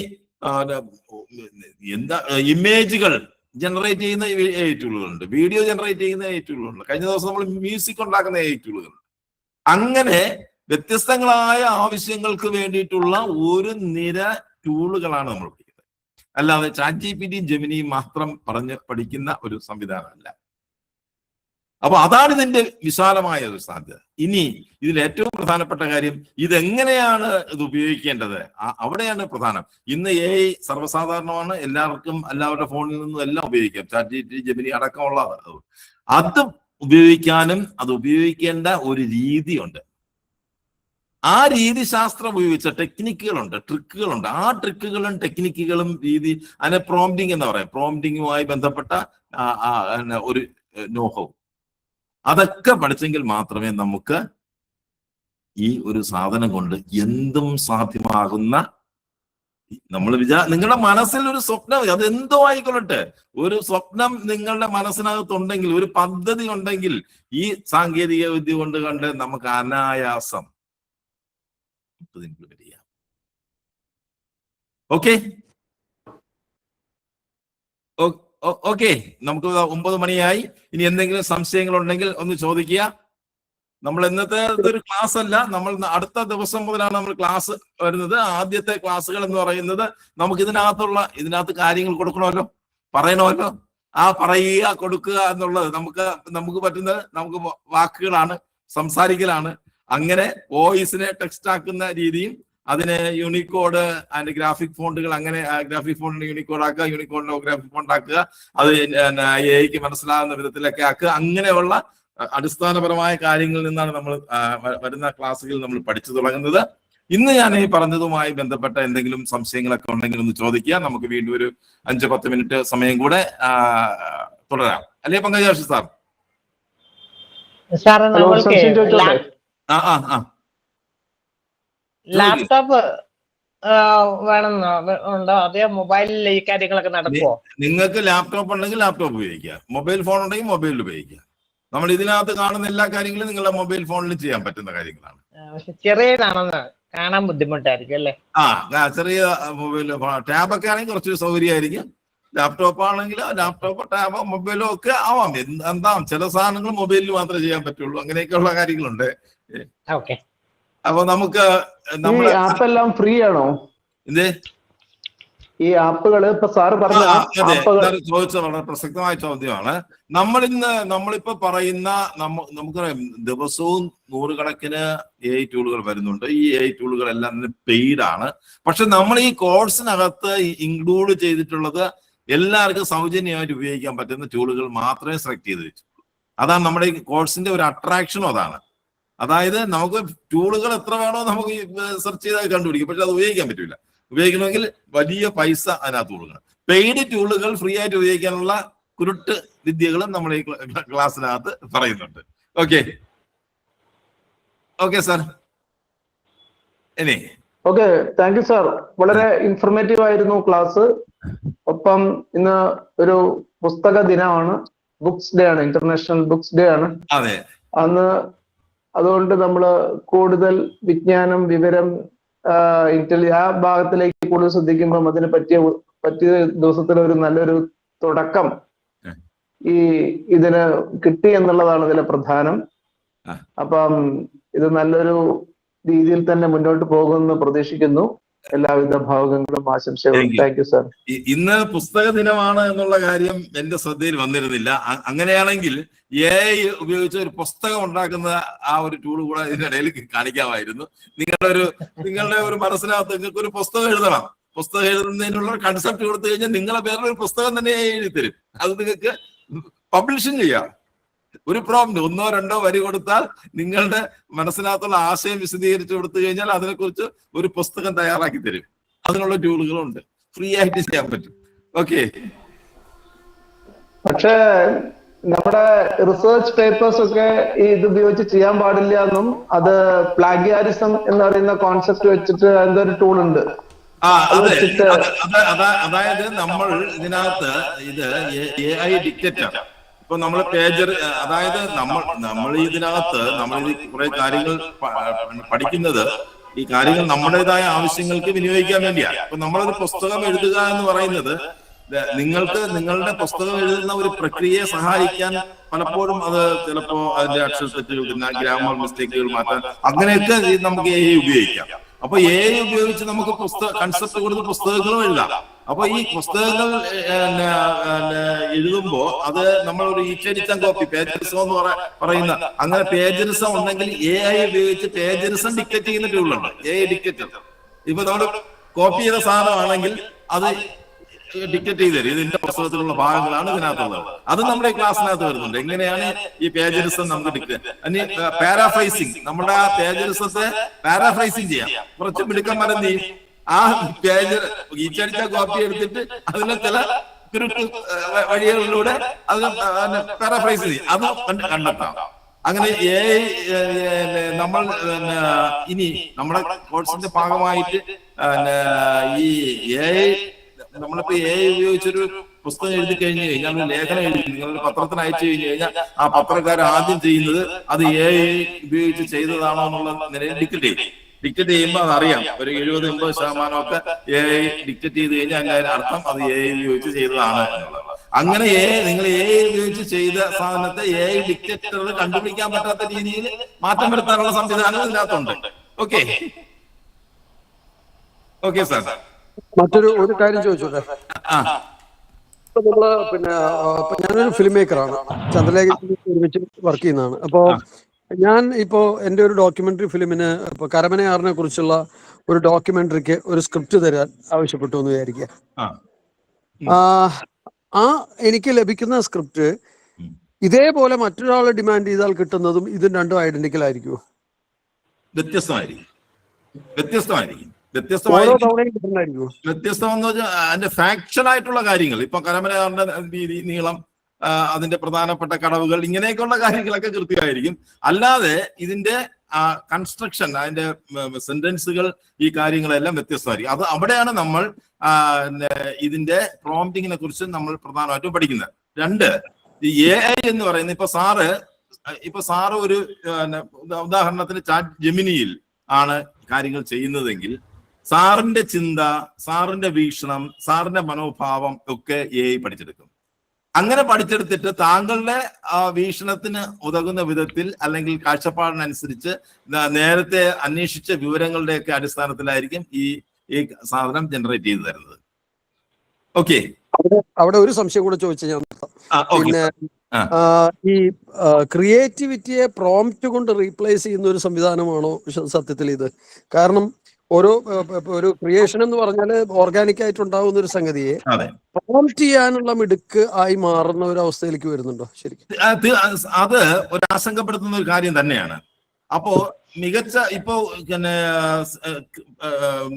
ഇമേജുകൾ ജനറേറ്റ് ചെയ്യുന്ന AI ടൂളുകളുണ്ട്, വീഡിയോ ജനറേറ്റ് ചെയ്യുന്ന AI ടൂളുകളുണ്ട്. കഴിഞ്ഞ ദിവസം നമ്മൾ മ്യൂസിക് ഉണ്ടാക്കുന്ന AI ടൂളുകളുണ്ട്. അങ്ങനെ വ്യത്യസ്തങ്ങളായ ആവശ്യങ്ങൾക്ക് വേണ്ടിയിട്ടുള്ള ഒരു നിര ടൂളുകളാണ് നമ്മൾ പഠിക്കുന്നത്. അല്ലാതെ ChatGPT ജെമിനിയും മാത്രം പറഞ്ഞ് പഠിക്കുന്ന ഒരു സംവിധാനമല്ല. അപ്പൊ അതാണ് ഇതിന്റെ വിശാലമായ ഒരു സാധ്യത. ഇനി ഇതിൽ ഏറ്റവും പ്രധാനപ്പെട്ട കാര്യം, ഇതെങ്ങനെയാണ് ഇത് ഉപയോഗിക്കേണ്ടത്, അവിടെയാണ് പ്രധാനം. ഇന്ന് AI സർവ്വസാധാരണമാണ്, എല്ലാവർക്കും എല്ലാവരുടെ ഫോണിൽ നിന്നും എല്ലാം ഉപയോഗിക്കാം. ChatGPT ജെമിനി അടക്കമുള്ള അത് ഉപയോഗിക്കാനും അത് ഉപയോഗിക്കേണ്ട ഒരു രീതിയുണ്ട്. ആ രീതി ശാസ്ത്രം ഉപയോഗിച്ച ടെക്നിക്കുകളുണ്ട്, ട്രിക്കുകളുണ്ട്. ആ ട്രിക്കുകളും ടെക്നിക്കുകളും രീതി, അതിനെ പ്രോംപ്റ്റിംഗ് എന്ന് പറയാം. പ്രോംപ്റ്റിങ്ങുമായി ബന്ധപ്പെട്ട ഒരു നോഹവും അതൊക്കെ പഠിച്ചെങ്കിൽ മാത്രമേ നമുക്ക് ഈ ഒരു സാധനം കൊണ്ട് എന്തും സാധ്യമാകുന്ന, നമ്മൾ നിങ്ങളുടെ മനസ്സിൽ ഒരു സ്വപ്നം, അത് എന്തോ ആയിക്കൊള്ളട്ടെ, ഒരു സ്വപ്നം നിങ്ങളുടെ മനസ്സിനകത്തുണ്ടെങ്കിൽ, ഒരു പദ്ധതി ഉണ്ടെങ്കിൽ, ഈ സാങ്കേതിക വിദ്യ കൊണ്ട് കണ്ട് നമുക്ക് അനായാസം ഇംപ്ലിമെന്റ് ചെയ്യാം. Okay okay. നമുക്ക് 9 മണിയായി. ഇനി എന്തെങ്കിലും സംശയങ്ങൾ ഉണ്ടെങ്കിൽ ഒന്ന് ചോദിക്കുക. നമ്മൾ ഇന്നത്തെ ഒരു ക്ലാസ് അല്ല, നമ്മൾ അടുത്ത ദിവസം മുതലാണ് നമ്മൾ ക്ലാസ് വരുന്നത്. ആദ്യത്തെ ക്ലാസ്സുകൾ എന്ന് പറയുന്നത് നമുക്ക് ഇതിനകത്ത് കാര്യങ്ങൾ കൊടുക്കണമല്ലോ, പറയണമല്ലോ. ആ പറയുക, കൊടുക്കുക എന്നുള്ളത് നമുക്ക് പറ്റുന്നത് നമുക്ക് വാക്കുകളാണ്, സംസാരിക്കലാണ്. അങ്ങനെ വോയിസിനെ ടെക്സ്റ്റ് ആക്കുന്ന രീതിയും, അതിന് യൂണിക്കോഡ് ആൻഡ് ഗ്രാഫിക് ഫോണ്ടുകൾ, അങ്ങനെ ഗ്രാഫിക് ഫോണ്ടിന് യൂണിക്കോഡ് ആക്കുക, യൂണിക്കോഡിന് ഗ്രാഫിക് ഫോണ്ട് ആക്കുക, അത് AIക്ക് മനസ്സിലാകുന്ന വിധത്തിലൊക്കെ ആക്കുക. അങ്ങനെയുള്ള അടിസ്ഥാനപരമായ കാര്യങ്ങളിൽ നിന്നാണ് നമ്മൾ വരുന്ന ക്ലാസ്സുകളിൽ നമ്മൾ പഠിച്ചു തുടങ്ങുന്നത്. ഇന്ന് ഞാൻ ഈ പറഞ്ഞതുമായി ബന്ധപ്പെട്ട എന്തെങ്കിലും സംശയങ്ങളൊക്കെ ഉണ്ടെങ്കിൽ ഒന്ന് ചോദിക്കുക. നമുക്ക് വീണ്ടും ഒരു 5-10 മിനിറ്റ് സമയം കൂടെ തുടരാം. അല്ലേ പങ്കജാക്ഷി സാർ? ലാപ്ടോപ്പ് വേണമെന്നോ അതേ മൊബൈലിൽ ഈ കാര്യങ്ങളൊക്കെ നടക്കുമോ? നിങ്ങൾക്ക് ലാപ്ടോപ്പ് ഉണ്ടെങ്കിൽ ലാപ്ടോപ്പ് ഉപയോഗിക്കുക, മൊബൈൽ ഫോൺ ഉണ്ടെങ്കിൽ മൊബൈലിൽ ഉപയോഗിക്കുക. നമ്മൾ ഇതിനകത്ത് കാണുന്ന എല്ലാ കാര്യങ്ങളും നിങ്ങളുടെ മൊബൈൽ ഫോണിൽ ചെയ്യാൻ പറ്റുന്ന കാര്യങ്ങളാണ്. പക്ഷെ ചെറിയതാണെന്ന് കാണാൻ ബുദ്ധിമുട്ടായിരിക്കും അല്ലേ? ചെറിയ മൊബൈൽ ടാബൊക്കെ ആണെങ്കിൽ കുറച്ച് സൗകര്യമായിരിക്കും. ലാപ്ടോപ്പ് ആണെങ്കിൽ ലാപ്ടോപ്പ്, ടാബോ, മൊബൈലോ ഒക്കെ ആവാം. എന്താ ചില സാധനങ്ങൾ മൊബൈലിൽ മാത്രമേ ചെയ്യാൻ പറ്റുള്ളൂ. അങ്ങനെയൊക്കെയുള്ള കാര്യങ്ങളുണ്ട്. ഓക്കെ. അപ്പൊ നമുക്ക് ആപ്പെല്ലാം ഫ്രീ ആണോ? എന്തേ? ഈ ആപ്പുകൾ ഇപ്പൊ സാറ് പറഞ്ഞ അതെ, ആപ്പുകൾ സാർ ചോദിച്ച വളരെ പ്രസക്തമായ ചോദ്യമാണ്. നമ്മളിപ്പോ പറയുന്ന നമുക്കറിയാം ദിവസവും നൂറുകണക്കിന് AI ടൂളുകൾ വരുന്നുണ്ട്. ഈ AI ടൂളുകളെല്ലാം പെയ്ഡ് ആണ്. പക്ഷെ നമ്മൾ ഈ കോഴ്സിനകത്ത് ഇൻക്ലൂഡ് ചെയ്തിട്ടുള്ളത് എല്ലാവർക്കും സൗജന്യമായിട്ട് ഉപയോഗിക്കാൻ പറ്റുന്ന ടൂളുകൾ മാത്രമേ സെലക്ട് ചെയ്ത് വെച്ചു. അതാണ് നമ്മുടെ ഈ കോഴ്സിന്റെ ഒരു അട്രാക്ഷനും അതാണ്. അതായത് നമുക്ക് ടൂളുകൾ എത്ര വേണോ നമുക്ക് സെർച്ച് ചെയ്താൽ കണ്ടുപിടിക്കും, പക്ഷെ അത് ഉപയോഗിക്കാൻ പറ്റില്ല. ഉപയോഗിക്കണമെങ്കിൽ വലിയ പൈസ അതിനകത്ത് കൊടുക്കണം. പെയ്ഡ് ടൂളുകൾ ഫ്രീ ആയിട്ട് ഉപയോഗിക്കാനുള്ള കുരുട്ട് വിദ്യകളും നമ്മൾ ഈ ക്ലാസ്സിനകത്ത് പറയുന്നുണ്ട്. Okay sir. ഇനി ഓക്കെ, താങ്ക് യു സാർ. വളരെ ഇൻഫർമേറ്റീവ് ആയിരുന്നു ക്ലാസ്. ഒപ്പം ഇന്ന് ഒരു പുസ്തക ദിനമാണ്, ബുക്സ് ഡേ ആണ്, ഇന്റർനാഷണൽ ബുക്സ് ഡേ ആണ്. അതെ, അന്ന് അതുകൊണ്ട് നമ്മൾ കൂടുതൽ വിജ്ഞാനം, വിവരം, ആ ഭാഗത്തിലേക്ക് കൂടുതൽ ശ്രദ്ധിക്കുമ്പോൾ അതിന് പറ്റിയ ദിവസത്തിൽ ഒരു നല്ലൊരു തുടക്കം ഇതിന് കിട്ടി എന്നുള്ളതാണ് ഇതിലെ പ്രധാനം. അപ്പം ഇത് നല്ലൊരു രീതിയിൽ തന്നെ മുന്നോട്ട് പോകുമെന്ന് പ്രതീക്ഷിക്കുന്നു. എല്ലാവിധ ഭാവങ്ങളും ആശംസകളും. Thank you sir. ഇന്ന് പുസ്തക ദിനമാണ് എന്നുള്ള കാര്യം എന്റെ ശ്രദ്ധയിൽ വന്നിരുന്നില്ല. അങ്ങനെയാണെങ്കിൽ AI ഉപയോഗിച്ച് ഒരു പുസ്തകം ഉണ്ടാക്കുന്ന ആ ഒരു ടൂൾ കൂടെ ഇതിനിടയിൽ കാണിക്കാമായിരുന്നു. നിങ്ങളുടെ ഒരു മനസ്സിനകത്ത് നിങ്ങൾക്ക് ഒരു പുസ്തകം എഴുതണം. പുസ്തകം എഴുതുന്നതിനുള്ള കൺസെപ്റ്റ് കൊടുത്തു കഴിഞ്ഞാൽ നിങ്ങളെ പേരിൽ ഒരു പുസ്തകം തന്നെ എഴുതി തരും. അത് നിങ്ങൾക്ക് പബ്ലിഷും ചെയ്യാം. ഒരു പ്രോംപ്റ്റ് 1 or 2 വരി കൊടുത്താൽ നിങ്ങളുടെ മനസ്സിനകത്തുള്ള ആശയം വിശദീകരിച്ചു കൊടുത്തു കഴിഞ്ഞാൽ അതിനെക്കുറിച്ച് ഒരു പുസ്തകം തയ്യാറാക്കി തരും. അതിനുള്ള ടൂളുകളുണ്ട്, ഫ്രീ ആയിട്ട് ചെയ്യാൻ പറ്റും. ഓക്കെ, പക്ഷേ നമ്മുടെ റിസർച്ച് പേപ്പേഴ്സ് ഒക്കെ ഇത് ഉപയോഗിച്ച് ചെയ്യാൻ പാടില്ല എന്നും, അത് പ്ലാഗിയാരിസം എന്ന് പറയുന്ന കോൺസെപ്റ്റ് വെച്ചിട്ട് എന്തൊരു ടൂൾ ഉണ്ട്. അതായത് നമ്മൾ ഇതിനകത്ത് ഇത് AI ഡിക്റ്റേറ്റർ. ഇപ്പൊ നമ്മൾ അതായത് നമ്മൾ ഇതിനകത്ത് നമ്മൾ കുറെ കാര്യങ്ങൾ പഠിക്കുന്നത്, ഈ കാര്യങ്ങൾ നമ്മുടേതായ ആവശ്യങ്ങൾക്ക് വിനിയോഗിക്കാൻ വേണ്ടിയാണ്. ഇപ്പൊ നമ്മളൊരു പുസ്തകം എഴുതുക എന്ന് പറയുന്നത് നിങ്ങൾക്ക് നിങ്ങളുടെ പുസ്തകം എഴുതുന്ന ഒരു പ്രക്രിയയെ സഹായിക്കാൻ പലപ്പോഴും അത് ചിലപ്പോ അതിന്റെ അക്ഷരത്തെറ്റുകൾ, ഗ്രാമർ മിസ്റ്റേക്കുകൾ മാറ്റാൻ, അങ്ങനെയൊക്കെ നമുക്ക് AI ഉപയോഗിക്കാം. അപ്പൊ AI ഉപയോഗിച്ച് നമുക്ക് കൺസെപ്റ്റ് കൊടുത്ത് പുസ്തകങ്ങളും എഴുതാം. അപ്പൊ ഈ പുസ്തകങ്ങൾ എഴുതുമ്പോ അത് നമ്മൾ ഒരു ഈച്ചടിച്ച കോപ്പി, പേജറിസം എന്ന് പറയുന്ന അങ്ങനെ പേജറിസം ഉണ്ടെങ്കിൽ AI ഉപയോഗിച്ച് പേജറിസം ഡിക്റ്റേറ്റ് ചെയ്യുന്ന ടൂളുണ്ട്, AI ഡിക്റ്റേറ്റർ. ഇപ്പൊ നമ്മൾ കോപ്പി ചെയ്ത സാധനമാണെങ്കിൽ അത് ഡിക്റ്റേറ്റ് ചെയ്ത് തരും. ഇതിന്റെ പുസ്തകത്തിലുള്ള ഭാഗങ്ങളാണ് ഇതിനകത്തുള്ളത്. അത് നമ്മുടെ ക്ലാസ്സിനകത്ത് വരുന്നുണ്ട്. എങ്ങനെയാണ് ഈ പേജറിസം നമുക്ക് ഡിക്റ്റേറ്റ്, പാരാഫ്രൈസിങ്, നമ്മുടെ ആ പേജറിസത്തെ പാരാഫ്രൈസിങ് ചെയ്യാം. കുറച്ച് മിടുക്കന്മാരെന്ത് ചെയ്യും, ആ പേജ് ഈച്ചടിച്ച കോപ്പി എടുത്തിട്ട് അതിലെ ചില വഴികളിലൂടെ അത് പാരാഫ്രൈസ് ചെയ്യും. അത് കണ്ടെത്താം. അങ്ങനെ നമ്മൾ ഇനി നമ്മുടെ കോഴ്സിന്റെ ഭാഗമായിട്ട് ഈ നമ്മളിപ്പോ AI ഉപയോഗിച്ചൊരു പുസ്തകം എഴുതി കഴിഞ്ഞു കഴിഞ്ഞാൽ, ലേഖനം എഴുതി നിങ്ങളുടെ പത്രത്തിന് അയച്ചു കഴിഞ്ഞു കഴിഞ്ഞാൽ ആ പത്രക്കാരൻ ആദ്യം ചെയ്യുന്നത് അത് AI ഉപയോഗിച്ച് ചെയ്തതാണോ എന്നുള്ള നിലയിൽ ഡിക്റ്റേറ്റ് ചെയ്യുമ്പോൾ അതറിയാം. ഒരു 70-80% AI ഡിക്റ്റേറ്റ് ചെയ്ത് കഴിഞ്ഞാൽ അതിന്റെ അർത്ഥം അത് AI ഉപയോഗിച്ച് ചെയ്തതാണ് എന്നുള്ളത്. അങ്ങനെ നിങ്ങൾ AI ഉപയോഗിച്ച് ചെയ്ത സാധനത്തെ AI ഡിക്റ്റേറ്റർ കണ്ടുപിടിക്കാൻ പറ്റാത്ത രീതിയിൽ മാറ്റം വരുത്താനുള്ള സംവിധാനം ഇതിനകത്തുണ്ട്. Okay sir. ഒരു കാര്യം ചോദിച്ചോട്ടെ. ഇപ്പൊ ഞാനൊരു ഫിലിം മേക്കറാണ്, ചന്ദ്രലേഖ ഒരുമിച്ച് വർക്ക് ചെയ്യുന്നതാണ്. അപ്പോ ഞാൻ എൻ്റെ ഒരു ഡോക്യുമെന്ററി ഫിലിമിന് ഇപ്പൊ കരമനയാറിനെ കുറിച്ചുള്ള ഒരു ഡോക്യുമെന്ററിക്ക് ഒരു സ്ക്രിപ്റ്റ് തരാൻ ആവശ്യപ്പെട്ടു എന്ന് വിചാരിക്കുക. എനിക്ക് ലഭിക്കുന്ന സ്ക്രിപ്റ്റ് ഇതേപോലെ മറ്റൊരാൾ ഡിമാൻഡ് ചെയ്താൽ കിട്ടുന്നതും ഇതും രണ്ടും ഐഡന്റിക്കൽ ആയിരിക്കുമോ? വ്യത്യസ്തമായിരിക്കും. വ്യത്യസ്തം എന്ന് വെച്ചാൽ അതിന്റെ ഫാക്ച്വൽ ആയിട്ടുള്ള കാര്യങ്ങൾ, ഇപ്പൊ കരമനയാറിന്റെ വീതി, നീളം, അതിന്റെ പ്രധാനപ്പെട്ട കടവുകൾ, ഇങ്ങനെയൊക്കെയുള്ള കാര്യങ്ങളൊക്കെ കൃത്യമായിരിക്കും. അല്ലാതെ ഇതിന്റെ കൺസ്ട്രക്ഷൻ, അതിന്റെ സെന്റൻസുകൾ, ഈ കാര്യങ്ങളെല്ലാം വ്യത്യസ്തമായിരിക്കും. അത് അവിടെയാണ് നമ്മൾ ഇതിന്റെ പ്രോംപ്റ്റിങ്ങിനെ കുറിച്ച് നമ്മൾ പ്രധാനമായിട്ടും പഠിക്കുന്നത്. 2, ഈ AI എന്ന് പറയുന്നത് ഇപ്പൊ സാറ് ഒരു ഉദാഹരണത്തിന് ചാറ്റ് ജെമിനിയിൽ ആണ് കാര്യങ്ങൾ ചെയ്യുന്നതെങ്കിൽ സാറിന്റെ ചിന്ത, സാറിന്റെ വീക്ഷണം, സാറിന്റെ മനോഭാവം ഒക്കെ AI പഠിച്ചെടുക്കും. അങ്ങനെ പഠിച്ചെടുത്തിട്ട് താങ്കളുടെ വീക്ഷണത്തിന് ഉതകുന്ന വിധത്തിൽ അല്ലെങ്കിൽ കാഴ്ചപ്പാടിനനുസരിച്ച് നേരത്തെ അന്വേഷിച്ച വിവരങ്ങളുടെയൊക്കെ അടിസ്ഥാനത്തിലായിരിക്കും ഈ സാധനം ജനറേറ്റ് ചെയ്ത് തരുന്നത്. ഓക്കെ, അവിടെ ഒരു സംശയം കൂടെ ചോദിച്ചു ഞാൻ നിർത്താം. പിന്നെ ഈ ക്രിയേറ്റിവിറ്റിയെ പ്രോംപ്റ്റ് കൊണ്ട് റീപ്ലേസ് ചെയ്യുന്ന ഒരു സംവിധാനമാണോ സത്യത്തിൽ ഇത്? കാരണം ഒരു ക്രിയേഷൻ എന്ന് പറഞ്ഞാൽ ഓർഗാനിക് ആയിട്ട് ഉണ്ടാകുന്ന ഒരു സംഗതിയെ പ്രോംപ്റ്റ് ചെയ്യാനുള്ള മിടുക്ക് ആയി മാറുന്ന ഒരു അവസ്ഥയിലേക്ക് വരുന്നുണ്ടോ ശരിക്കും? അത് ഒരു ആശങ്കപ്പെടുത്തുന്ന ഒരു കാര്യം തന്നെയാണ്. അപ്പോ മികച്ച ഇപ്പോ പിന്നെ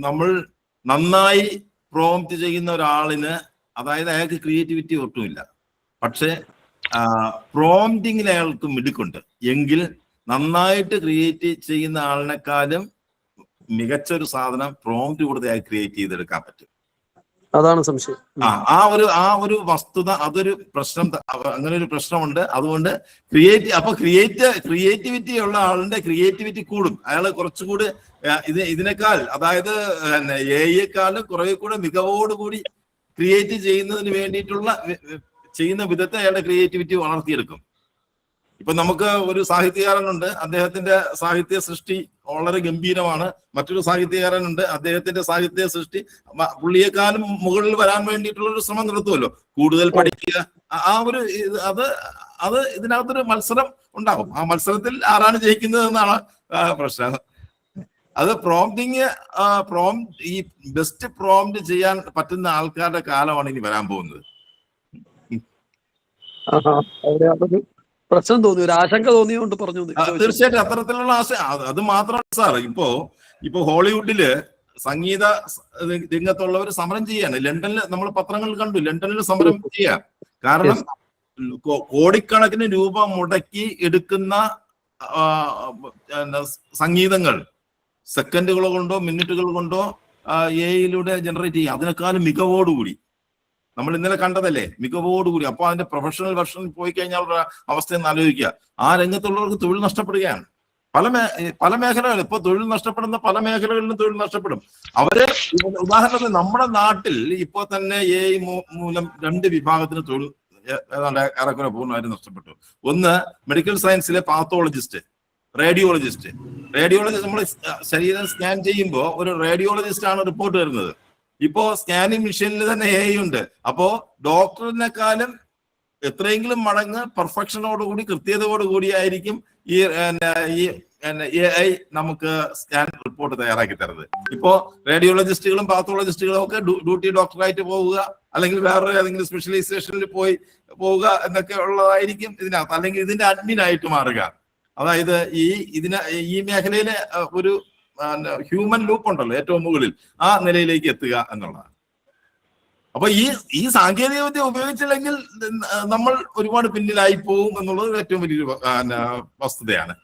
നമ്മൾ നന്നായി പ്രോംപ്റ്റ് ചെയ്യുന്ന ഒരാളിന്, അതായത് അയാൾക്ക് ക്രിയേറ്റിവിറ്റി ഒട്ടുമില്ല, പക്ഷെ പ്രോംപ്റ്റിങ്ങിൽ അയാൾക്ക് മിടുക്കുണ്ട് എങ്കിൽ നന്നായിട്ട് ക്രിയേറ്റ് ചെയ്യുന്ന ആളിനെക്കാളും മികച്ച ഒരു സാധനം പ്രോംപ്റ്റ് കൊടുത്ത് അയാൾ ക്രിയേറ്റ് ചെയ്തെടുക്കാൻ പറ്റും. അതാണ് സംശയം. ആ ഒരു വസ്തുത, അതൊരു പ്രശ്നം, അങ്ങനെ ഒരു പ്രശ്നമുണ്ട്. അതുകൊണ്ട് ക്രിയേറ്റിവിറ്റി ഉള്ള ആളിന്റെ ക്രിയേറ്റിവിറ്റി കൂടും. അയാൾ കുറച്ചുകൂടി ഇതിനേക്കാൾ, അതായത് എഐയെക്കാളും കുറെ കൂടെ മികവോടുകൂടി ക്രിയേറ്റ് ചെയ്യുന്നതിന് വേണ്ടിയിട്ടുള്ള ചെയ്യുന്ന വിധത്തെ അയാളുടെ ക്രിയേറ്റിവിറ്റി വളർത്തിയെടുക്കും. ഇപ്പൊ നമുക്ക് ഒരു സാഹിത്യകാരനുണ്ട്, അദ്ദേഹത്തിന്റെ സാഹിത്യ സൃഷ്ടി വളരെ ഗംഭീരമാണ്. മറ്റൊരു സാഹിത്യകാരനുണ്ട്, അദ്ദേഹത്തിന്റെ സാഹിത്യ സൃഷ്ടി പുള്ളിയെക്കാളും മുകളിൽ വരാൻ വേണ്ടിയിട്ടുള്ള ഒരു ശ്രമം നടത്തുമല്ലോ, കൂടുതൽ പഠിക്കുക. അത് ഇതിനകത്തൊരു മത്സരം ഉണ്ടാകും. ആ മത്സരത്തിൽ ആരാണ് ജയിക്കുന്നത് എന്നാണ് പ്രശ്നം. അത് ഈ ബെസ്റ്റ് പ്രോംപ്റ്റ് ചെയ്യാൻ പറ്റുന്ന ആൾക്കാരുടെ കാലമാണ് ഇനി വരാൻ പോകുന്നത്. പ്രശ്നം തോന്നി, ഒരു ആശങ്ക തോന്നിയോണ്ട് പറഞ്ഞു. തീർച്ചയായിട്ടും അത്തരത്തിലുള്ള അത് മാത്രമാണ് സാർ. ഇപ്പോ ഹോളിവുഡില് സംഗീത രംഗത്തുള്ളവർ സമരം ചെയ്യാണ്. ലണ്ടനിൽ നമ്മൾ പത്രങ്ങളിൽ കണ്ടു, ലണ്ടനിൽ സമരം ചെയ്യാം. കാരണം കോടിക്കണക്കിന് രൂപ മുടക്കി എടുക്കുന്ന സംഗീതങ്ങൾ സെക്കൻഡുകൾ കൊണ്ടോ മിനിറ്റുകൾ കൊണ്ടോ എഐയിലൂടെ ജനറേറ്റ് ചെയ്യാം. അതിനേക്കാളും മികവോടുകൂടി നമ്മൾ ഇന്നലെ കണ്ടതല്ലേ, മികവോടുകൂടി. അപ്പൊ അതിന്റെ പ്രൊഫഷണൽ വെർഷനിൽ പോയി കഴിഞ്ഞാൽ അവസ്ഥയെന്ന് ആലോചിക്കുക. ആ രംഗത്തുള്ളവർക്ക് തൊഴിൽ നഷ്ടപ്പെടുകയാണ്. പല മേഖലകളിൽ ഇപ്പൊ തൊഴിൽ നഷ്ടപ്പെടുന്ന പല മേഖലകളിലും തൊഴിൽ നഷ്ടപ്പെടും. അവര് ഉദാഹരണത്തിന് നമ്മുടെ നാട്ടിൽ ഇപ്പൊ തന്നെ എഐ മൂലം 2 വിഭാഗത്തിന് തൊഴിൽ ഏതാണ്ട് ഏറെക്കുറെ പൂർണ്ണമായിട്ട് നഷ്ടപ്പെട്ടു. ഒന്ന് മെഡിക്കൽ സയൻസിലെ പാത്തോളജിസ്റ്റ്, റേഡിയോളജിസ്റ്റ് നമ്മൾ ശരീരം സ്കാൻ ചെയ്യുമ്പോൾ ഒരു റേഡിയോളജിസ്റ്റ് ആണ് റിപ്പോർട്ട് വരുന്നത്. ഇപ്പോ സ്കാനിങ് മെഷീനിൽ തന്നെ എഐ ഉണ്ട്. അപ്പോ ഡോക്ടറിനെക്കാളും എത്രയെങ്കിലും മടങ്ങ് പെർഫെക്ഷനോടുകൂടി കൃത്യതയോടുകൂടി ആയിരിക്കും ഈ എഐ നമുക്ക് സ്കാൻ റിപ്പോർട്ട് തയ്യാറാക്കി തരുന്നത്. ഇപ്പോ റേഡിയോളജിസ്റ്റുകളും പാത്തോളജിസ്റ്റുകളും ഒക്കെ ഡ്യൂട്ടി ഡോക്ടറായിട്ട് പോവുക, അല്ലെങ്കിൽ വേറെ ഏതെങ്കിലും സ്പെഷ്യലൈസേഷനിൽ പോവുക എന്നൊക്കെ ഉള്ളതായിരിക്കും ഇതിനകത്ത്. അല്ലെങ്കിൽ ഇതിന്റെ അഡ്മിനായിട്ട് മാറുക. അതായത് ഈ മേഖലയിലെ ഒരു ഹ്യൂമൻ ലൂപ്പ് ഉണ്ടല്ലോ ഏറ്റവും മുകളിൽ, ആ നിലയിലേക്ക് എത്തുക എന്നുള്ളതാണ്. അപ്പൊ ഈ സാങ്കേതിക വിദ്യ ഉപയോഗിച്ചില്ലെങ്കിൽ നമ്മൾ ഒരുപാട് പിന്നിലായി പോകും എന്നുള്ളത് ഏറ്റവും വലിയൊരു വസ്തുതയാണ്.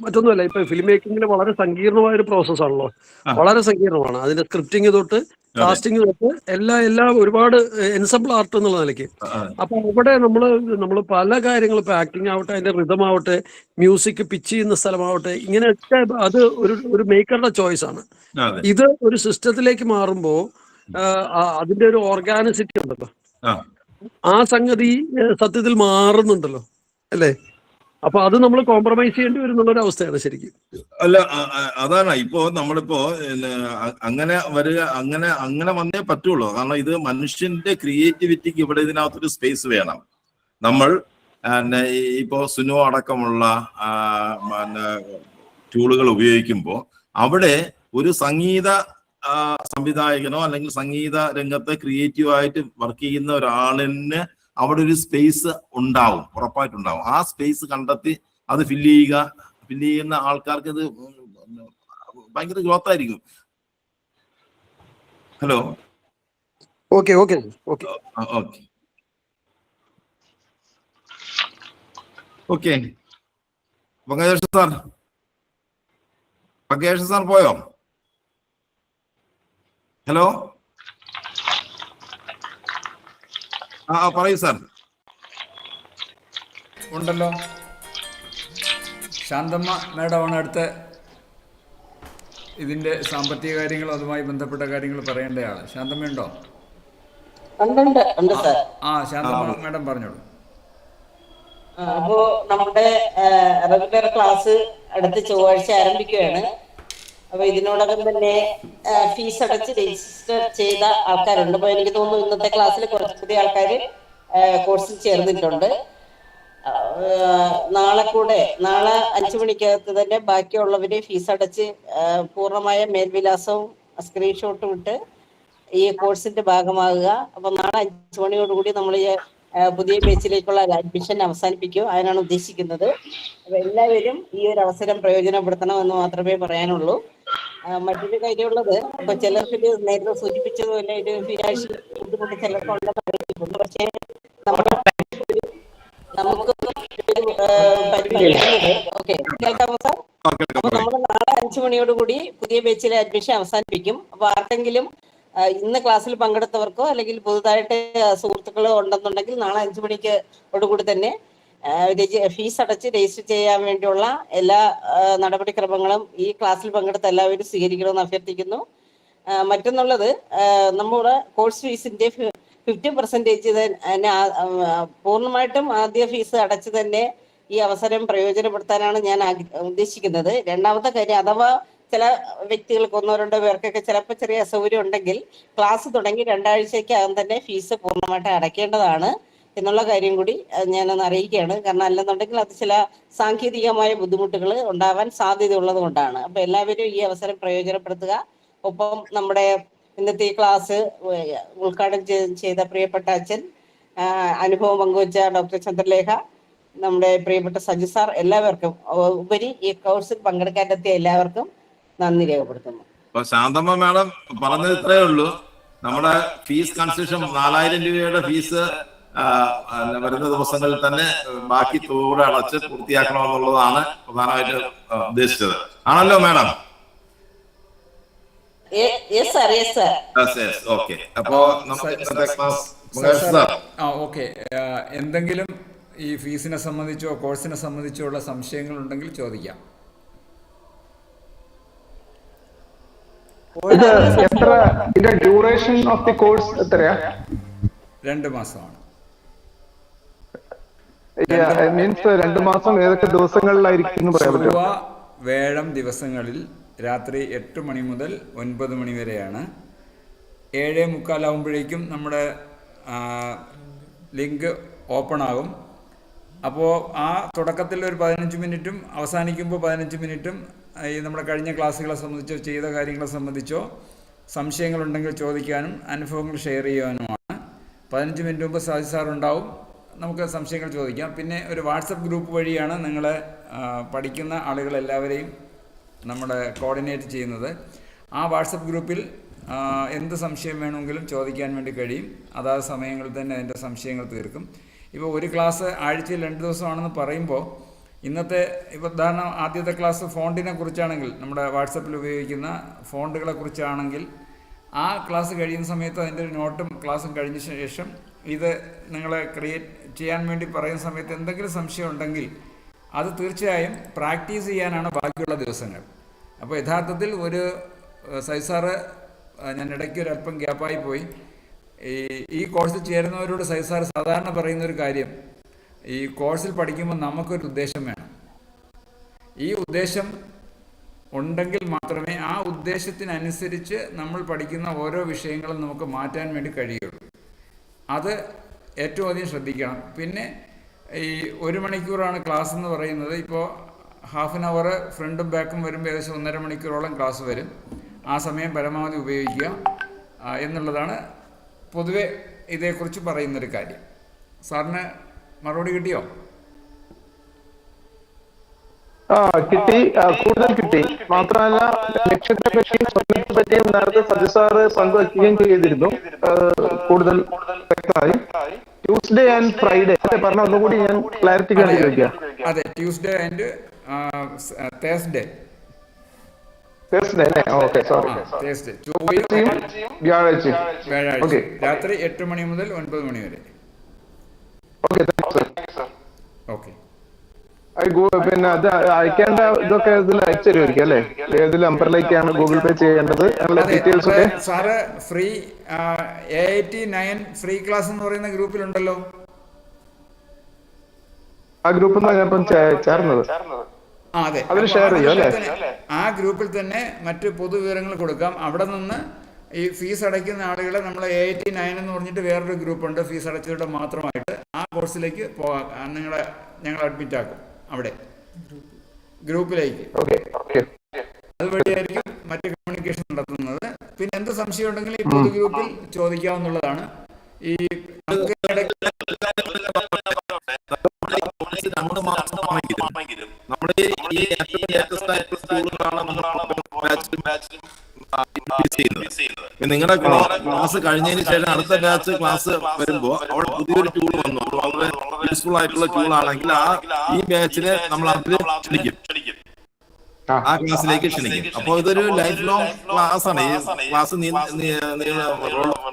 മറ്റൊന്നുമല്ല, ഇപ്പൊ ഫിലിം മേക്കിങ്ങിൽ വളരെ സങ്കീർണമായ ഒരു പ്രോസസ്സാണല്ലോ, വളരെ സങ്കീർണമാണ്. അതിന്റെ സ്ക്രിപ്റ്റിംഗ് തൊട്ട് കാസ്റ്റിംഗ് തൊട്ട് എല്ലാം ഒരുപാട് എൻസംബിൾ ആർട്ട് എന്നുള്ള നിലയ്ക്ക്. അപ്പൊ അവിടെ നമ്മള് പല കാര്യങ്ങളും, ഇപ്പൊ ആക്ടിങ് ആവട്ടെ, അതിന്റെ റിതം ആവട്ടെ, മ്യൂസിക് പിച്ച് ചെയ്യുന്ന സ്ഥലമാവട്ടെ, ഇങ്ങനെയൊക്കെ അത് ഒരു മേക്കറുടെ ചോയ്സ് ആണ്. ഇത് ഒരു സിസ്റ്റത്തിലേക്ക് മാറുമ്പോ അതിന്റെ ഒരു ഓർഗാനിസിറ്റി ഉണ്ടല്ലോ, ആ സംഗതി സത്യത്തിൽ മാറുന്നുണ്ടല്ലോ അല്ലേ? അപ്പൊ അത് നമ്മൾ കോംപ്രമൈസ് ചെയ്യേണ്ടി വരുന്നുള്ളൊരു അവസ്ഥയാണ് ശരിക്കും. അല്ല, അതാണ് ഇപ്പോ നമ്മളിപ്പോ അങ്ങനെ വരിക, അങ്ങനെ വന്നേ പറ്റുള്ളൂ. കാരണം ഇത് മനുഷ്യന്റെ ക്രിയേറ്റിവിറ്റിക്ക് ഇവിടെ ഇതിനകത്തൊരു സ്പേസ് വേണം. നമ്മൾ ഇപ്പോ സുനോ അടക്കമുള്ള ടൂളുകൾ ഉപയോഗിക്കുമ്പോൾ അവിടെ ഒരു സംഗീത സംവിധായകനോ അല്ലെങ്കിൽ സംഗീത രംഗത്ത് ക്രിയേറ്റീവായിട്ട് വർക്ക് ചെയ്യുന്ന ഒരാളിന് അവിടെ ഒരു സ്പേസ് ഉണ്ടാവും, ഉറപ്പായിട്ടുണ്ടാവും. ആ സ്പേസ് കണ്ടെത്തി അത് ഫില്ല് ചെയ്യുന്ന ആൾക്കാർക്ക് അത് ഭയങ്കര ഗ്രോത്ത് ആയിരിക്കും. ഹലോ, ഓക്കെ പങ്കേഷ് സാർ പോയോ? ഹലോ, പറയൂ സാർ. ഉണ്ടല്ലോ, ശാന്തമ്മ മാഡമാണ് അടുത്ത ഇതിന്റെ സാമ്പത്തിക കാര്യങ്ങൾ അതുമായി ബന്ധപ്പെട്ട കാര്യങ്ങൾ പറയേണ്ട ആള്. ശാന്തമ്മ ഉണ്ടോ? ശാന്തമ്മ മാഡം പറഞ്ഞോളൂ. അപ്പോ നമ്മുടെ റെഗുലർ ക്ലാസ് അടുത്ത ചൊവ്വാഴ്ച ആരംഭിക്കുകയാണ്. അപ്പൊ ഇതിനോടകം തന്നെ ഫീസ് അടച്ച് രജിസ്റ്റർ ചെയ്ത ആൾക്കാരുണ്ട്. അപ്പൊ എനിക്ക് തോന്നുന്നു ഇന്നത്തെ ക്ലാസ്സിൽ കുറച്ച് പുതിയ ആൾക്കാർ കോഴ്സിൽ ചേർന്നിട്ടുണ്ട്. നാളെ 5 മണിക്കകത്ത് തന്നെ ബാക്കിയുള്ളവര് ഫീസ് അടച്ച് പൂർണ്ണമായ മേൽവിലാസവും സ്ക്രീൻഷോട്ടും ഇട്ട് ഈ കോഴ്സിന്റെ ഭാഗമാകുക. അപ്പൊ നാളെ 5 മണിയോടുകൂടി നമ്മൾ ഈ പുതിയ ബാച്ചിലേക്കുള്ള അഡ്മിഷൻ അവസാനിപ്പിക്കും. അതിനാണ് ഉദ്ദേശിക്കുന്നത്. അപ്പൊ എല്ലാവരും ഈ ഒരു അവസരം പ്രയോജനപ്പെടുത്തണം എന്ന് മാത്രമേ പറയാനുള്ളൂ. മറ്റൊരു കാര്യമുള്ളത്, ഇപ്പൊ ചിലർക്ക് ഇത് നേരത്തെ സൂചിപ്പിച്ചതുപോലെ ഇത് ഫിനാൻഷ്യൽ ബുദ്ധിമുട്ട് ചിലർക്കുണ്ടെന്ന് അറിയിക്കുന്നു. പക്ഷേ നമുക്ക് ഓക്കെ കേൾക്കാമോ സാർ? അപ്പൊ നമ്മൾ നാളെ 5 മണിയോടുകൂടി പുതിയ ബാച്ചിലെ അഡ്മിഷൻ അവസാനിപ്പിക്കും. അപ്പൊ ആർക്കെങ്കിലും ഇന്ന് ക്ലാസ്സിൽ പങ്കെടുത്തവർക്കോ അല്ലെങ്കിൽ പുതുതായിട്ട് സുഹൃത്തുക്കളോ ഉണ്ടെന്നുണ്ടെങ്കിൽ നാളെ 5 മണിക്കോടുകൂടി തന്നെ ഫീസ് അടച്ച് രജിസ്റ്റർ ചെയ്യാൻ വേണ്ടിയുള്ള എല്ലാ നടപടിക്രമങ്ങളും ഈ ക്ലാസ്സിൽ പങ്കെടുത്ത എല്ലാവരും സ്വീകരിക്കണമെന്ന് അഭ്യർത്ഥിക്കുന്നു. മറ്റൊന്നുള്ളത്, നമ്മുടെ കോഴ്സ് ഫീസിന്റെ 50% തന്നെ പൂർണ്ണമായിട്ടും ആദ്യ ഫീസ് അടച്ച് തന്നെ ഈ അവസരം പ്രയോജനപ്പെടുത്താനാണ് ഞാൻ ഉദ്ദേശിക്കുന്നത്. രണ്ടാമത്തെ കാര്യം, അഥവാ ചില വ്യക്തികൾക്ക് 1-2 പേർക്കൊക്കെ ചിലപ്പോൾ ചെറിയ അസൗകര്യം ഉണ്ടെങ്കിൽ ക്ലാസ് തുടങ്ങി 2 ആഴ്ചയ്ക്കകം തന്നെ ഫീസ് പൂർണ്ണമായിട്ട് അടയ്ക്കേണ്ടതാണ് എന്നുള്ള കാര്യം കൂടി ഞാനൊന്ന് അറിയിക്കുകയാണ്. കാരണം അല്ലെന്നുണ്ടെങ്കിൽ അത് ചില സാങ്കേതികമായ ബുദ്ധിമുട്ടുകൾ ഉണ്ടാവാൻ സാധ്യതയുള്ളത് കൊണ്ടാണ്. അപ്പൊ എല്ലാവരും ഈ അവസരം പ്രയോജനപ്പെടുത്തുക. ഒപ്പം നമ്മുടെ ഇന്നത്തെ ഈ ക്ലാസ് ഉദ്ഘാടനം ചെയ്ത പ്രിയപ്പെട്ട അച്ഛൻ, അനുഭവം പങ്കുവച്ച ഡോക്ടർ ചന്ദ്രലേഖ, നമ്മുടെ പ്രിയപ്പെട്ട സജി സാർ, എല്ലാവർക്കും ഉപരി ഈ കോഴ്സിൽ പങ്കെടുക്കാനെത്തിയ എല്ലാവർക്കും നന്ദി രേഖപ്പെടുത്തുന്നു. അപ്പൊ ശാന്തമ്മ മാഡം പറഞ്ഞത് ഇത്രയേ ഉള്ളൂ. നമ്മുടെ ഫീസ് കൺസെഷൻ 4000 രൂപയുടെ ഫീസ് വരുന്ന ദിവസങ്ങളിൽ തന്നെ ബാക്കി തുക അടച്ച് പൂർത്തിയാക്കണമെന്നുള്ളതാണ് പ്രധാനമായിട്ട് ഉദ്ദേശിച്ചത്. ആണല്ലോ മാഡം? ഓക്കെ. അപ്പോ ഓക്കെ, എന്തെങ്കിലും ഈ ഫീസിനെ സംബന്ധിച്ചോ കോഴ്സിനെ സംബന്ധിച്ചോ ഉള്ള സംശയങ്ങൾ ഉണ്ടെങ്കിൽ ചോദിക്കാം. ഡ്യൂറേഷൻ ഓഫ് ദി കോഴ്സ് എത്രയാ? 2 മാസമാണ്. മീൻസ് 2 മാസം ഏതൊക്കെ ദിവസങ്ങളിലായിരിക്കും? ചൊവ്വ വ്യാഴം ദിവസങ്ങളിൽ രാത്രി 8 മണി മുതൽ 9 മണി വരെയാണ്. 7:45 ആകുമ്പോഴേക്കും നമ്മുടെ ലിങ്ക് ഓപ്പൺ ആകും. അപ്പോൾ ആ തുടക്കത്തിൽ ഒരു 15 മിനിറ്റും അവസാനിക്കുമ്പോൾ 15 മിനിറ്റും ഈ നമ്മുടെ കഴിഞ്ഞ ക്ലാസ്സുകളെ സംബന്ധിച്ചോ ചെയ്ത കാര്യങ്ങളെ സംബന്ധിച്ചോ സംശയങ്ങളുണ്ടെങ്കിൽ ചോദിക്കാനും അനുഭവങ്ങൾ ഷെയർ ചെയ്യാനുമാണ്. 15 മിനിറ്റ് മുമ്പ് സാജി സാർ ഉണ്ടാവും, നമുക്ക് സംശയങ്ങൾ ചോദിക്കാം. പിന്നെ ഒരു വാട്സപ്പ് ഗ്രൂപ്പ് വഴിയാണ് നിങ്ങളെ പഠിക്കുന്ന ആളുകളെല്ലാവരെയും നമ്മുടെ കോർഡിനേറ്റ് ചെയ്യുന്നത്. ആ വാട്സപ്പ് ഗ്രൂപ്പിൽ എന്ത് സംശയം വേണമെങ്കിലും ചോദിക്കാൻ വേണ്ടി കഴിയും. അതാത് സമയങ്ങളിൽ തന്നെ അതിൻ്റെ സംശയങ്ങൾ തീർക്കും. ഇപ്പോൾ ഒരു ക്ലാസ് ആഴ്ചയിൽ 2 ദിവസമാണെന്ന് പറയുമ്പോൾ ഇന്നത്തെ ഇപ്പോൾ ഉദാഹരണം ആദ്യത്തെ ക്ലാസ് ഫോണ്ടിനെ കുറിച്ചാണെങ്കിൽ, നമ്മുടെ വാട്സപ്പിൽ ഉപയോഗിക്കുന്ന ഫോണ്ടുകളെ കുറിച്ചാണെങ്കിൽ ആ ക്ലാസ് കഴിയുന്ന സമയത്ത് അതിൻ്റെ ഒരു നോട്ടും ക്ലാസ്സും കഴിഞ്ഞ ശേഷം ഇത് നിങ്ങളെ ക്രിയേറ്റ് ചെയ്യാൻ വേണ്ടി പറയുന്ന സമയത്ത് എന്തെങ്കിലും സംശയം ഉണ്ടെങ്കിൽ അത് തീർച്ചയായും പ്രാക്ടീസ് ചെയ്യാനാണ് ബാക്കിയുള്ള ദിവസങ്ങൾ. അപ്പോൾ യഥാർത്ഥത്തിൽ ഒരു സൈസാറ്, ഞാൻ ഇടയ്ക്ക് ഒരു അല്പം ഗ്യാപ്പായി പോയി, ഈ കോഴ്സിൽ ചേരുന്നവരോട് സൈസാർ സാധാരണ പറയുന്നൊരു കാര്യം, ഈ കോഴ്സിൽ പഠിക്കുമ്പോൾ നമുക്കൊരു ഉദ്ദേശം വേണം. ഈ ഉദ്ദേശം ഉണ്ടെങ്കിൽ മാത്രമേ ആ ഉദ്ദേശത്തിനനുസരിച്ച് നമ്മൾ പഠിക്കുന്ന ഓരോ വിഷയങ്ങളും നമുക്ക് മാറ്റാൻ വേണ്ടി കഴിയുള്ളൂ. അത് ഏറ്റവും അധികം ശ്രദ്ധിക്കണം. പിന്നെ ഈ 1 മണിക്കൂറാണ് ക്ലാസ് എന്ന് പറയുന്നത്. ഇപ്പോൾ ഹാഫ് ആൻ അവർ ഫ്രണ്ടും ബാക്കും വരുമ്പോൾ ഏകദേശം 1.5 മണിക്കൂറോളം ക്ലാസ് വരും. ആ സമയം പരമാവധി ഉപയോഗിക്കുക എന്നുള്ളതാണ് പൊതുവെ ഇതേക്കുറിച്ച് പറയുന്നൊരു കാര്യം. സാറിന് മറുപടി കിട്ടിയോ? കിട്ടി, കൂടുതൽ കിട്ടി. മാത്രമല്ല ലക്ഷ്യത്തെ പറ്റിയും സ്വപ്നത്തെ പറ്റിയും നേരത്തെ സജി സാറ് പങ്കുവയ്ക്കുകയും ചെയ്തിരുന്നു കൂടുതൽ വ്യക്തമായി. ട്യൂസ്ഡേ ആൻഡ് ഫ്രൈഡേ പറഞ്ഞ ഒന്നുകൂടി ഞാൻ ക്ലാരിറ്റിക്ക് വേണ്ടി ചോദിക്കാം. അതെ, ട്യൂസ്ഡേ ആൻഡ് തേഴ്സ്ഡേ അല്ലേ? Okay, sorry. വ്യാഴാഴ്ച രാത്രി 8 മണി മുതൽ 9 മണി വരെ. ഓക്കെ. പിന്നെ അത് അയക്കേണ്ട ഇതൊക്കെ ഇതിൽ അയച്ചു തരുമായിരിക്കും അല്ലേ? ഏത് നമ്പറിലേക്കാണ് ഗൂഗിൾ പേ ചെയ്യേണ്ടത്? ഡീറ്റെയിൽസ് ഒക്കെ sir free AIT9 free class എന്ന് പറയുന്ന ഗ്രൂപ്പിലുണ്ടല്ലോ. ആ ഗ്രൂപ്പിൽ നിന്നാണ് ഞാൻ ഇപ്പം ചേർന്നത്. അതെ, അതിൽ അപ്പോൾ ഷെയർ ചെയ്യും അല്ലേ? ആ ഗ്രൂപ്പിൽ തന്നെ മറ്റ് പൊതുവിവരങ്ങൾ കൊടുക്കാം. അവിടെ നിന്ന് ഈ ഫീസ് അടയ്ക്കുന്ന ആളുകളെ നമ്മൾ 89 എന്ന് പറഞ്ഞിട്ട് വേറൊരു ഗ്രൂപ്പുണ്ട് ഫീസ് അടച്ചവരുടെ മാത്രമായിട്ട്. ആ കോഴ്സിലേക്ക് പോകാം. ഞങ്ങൾ അഡ്മിറ്റ് ആക്കും അവിടെ ഗ്രൂപ്പിലേക്ക്. അതുവഴിയായിരിക്കും മറ്റ് കമ്മ്യൂണിക്കേഷൻ നടത്തുന്നത്. പിന്നെ എന്ത് സംശയം ഉണ്ടെങ്കിലും ഈ പൊതു ഗ്രൂപ്പിൽ ചോദിക്കാവുന്നതാണ്. ഈ രണ്ട് മാസമാണെങ്കിലും നമ്മുടെ ഈ ഏറ്റവും ലേറ്റസ്റ്റ് ആയിട്ടുള്ള സ്കൂളുകളാണ് നിങ്ങളുടെ ക്ലാസ് കഴിഞ്ഞതിന് ശേഷം അടുത്ത ബാച്ച് ക്ലാസ് വരുമ്പോൾ അവിടെ പുതിയൊരു ടൂൾ വന്നു. വളരെ യൂസ്ഫുൾ ആയിട്ടുള്ള ടൂൾ ആണെങ്കിൽ ഈ ബാച്ചിനെ നമ്മൾ അതിൽ ക്ഷണിക്കും, ആ ക്ലാസ്സിലേക്ക് ക്ഷണിക്കും. അപ്പോൾ ഇതൊരു ലൈഫ് ലോങ് ക്ലാസ് ആണ്. ഈ ക്ലാസ്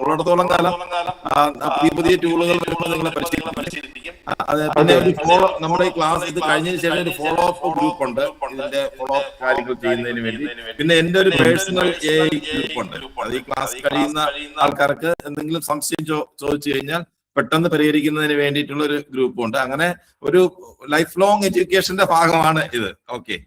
ഉള്ളിടത്തോളം കാലം പുതിയ ടൂളുകൾ വരുമ്പോൾ നിങ്ങളെ പരിശീലിപ്പിക്കും. പിന്നെ നമ്മുടെ ഈ ക്ലാസ് ഇത് കഴിഞ്ഞതിന് ശേഷം ഒരു ഫോളോ അപ്പ് ഗ്രൂപ്പ് ഉണ്ട്, ഇതിന്റെ ഫോളോ അപ്പ് കാര്യങ്ങൾ ചെയ്യുന്നതിന് വേണ്ടി. പിന്നെ എന്റെ ഒരു പേഴ്സണൽ ഗ്രൂപ്പ് ഉണ്ട്. അത് ഈ ക്ലാസ് കഴിയുന്ന ആൾക്കാർക്ക് എന്തെങ്കിലും സംശയം ചോദിച്ചു കഴിഞ്ഞാൽ പെട്ടെന്ന് പരിഹരിക്കുന്നതിന് വേണ്ടിയിട്ടുള്ള ഒരു ഗ്രൂപ്പ് ഉണ്ട്. അങ്ങനെ ഒരു ലൈഫ് ലോങ് എഡ്യൂക്കേഷന്റെ ഭാഗമാണ് ഇത്. ഓക്കെ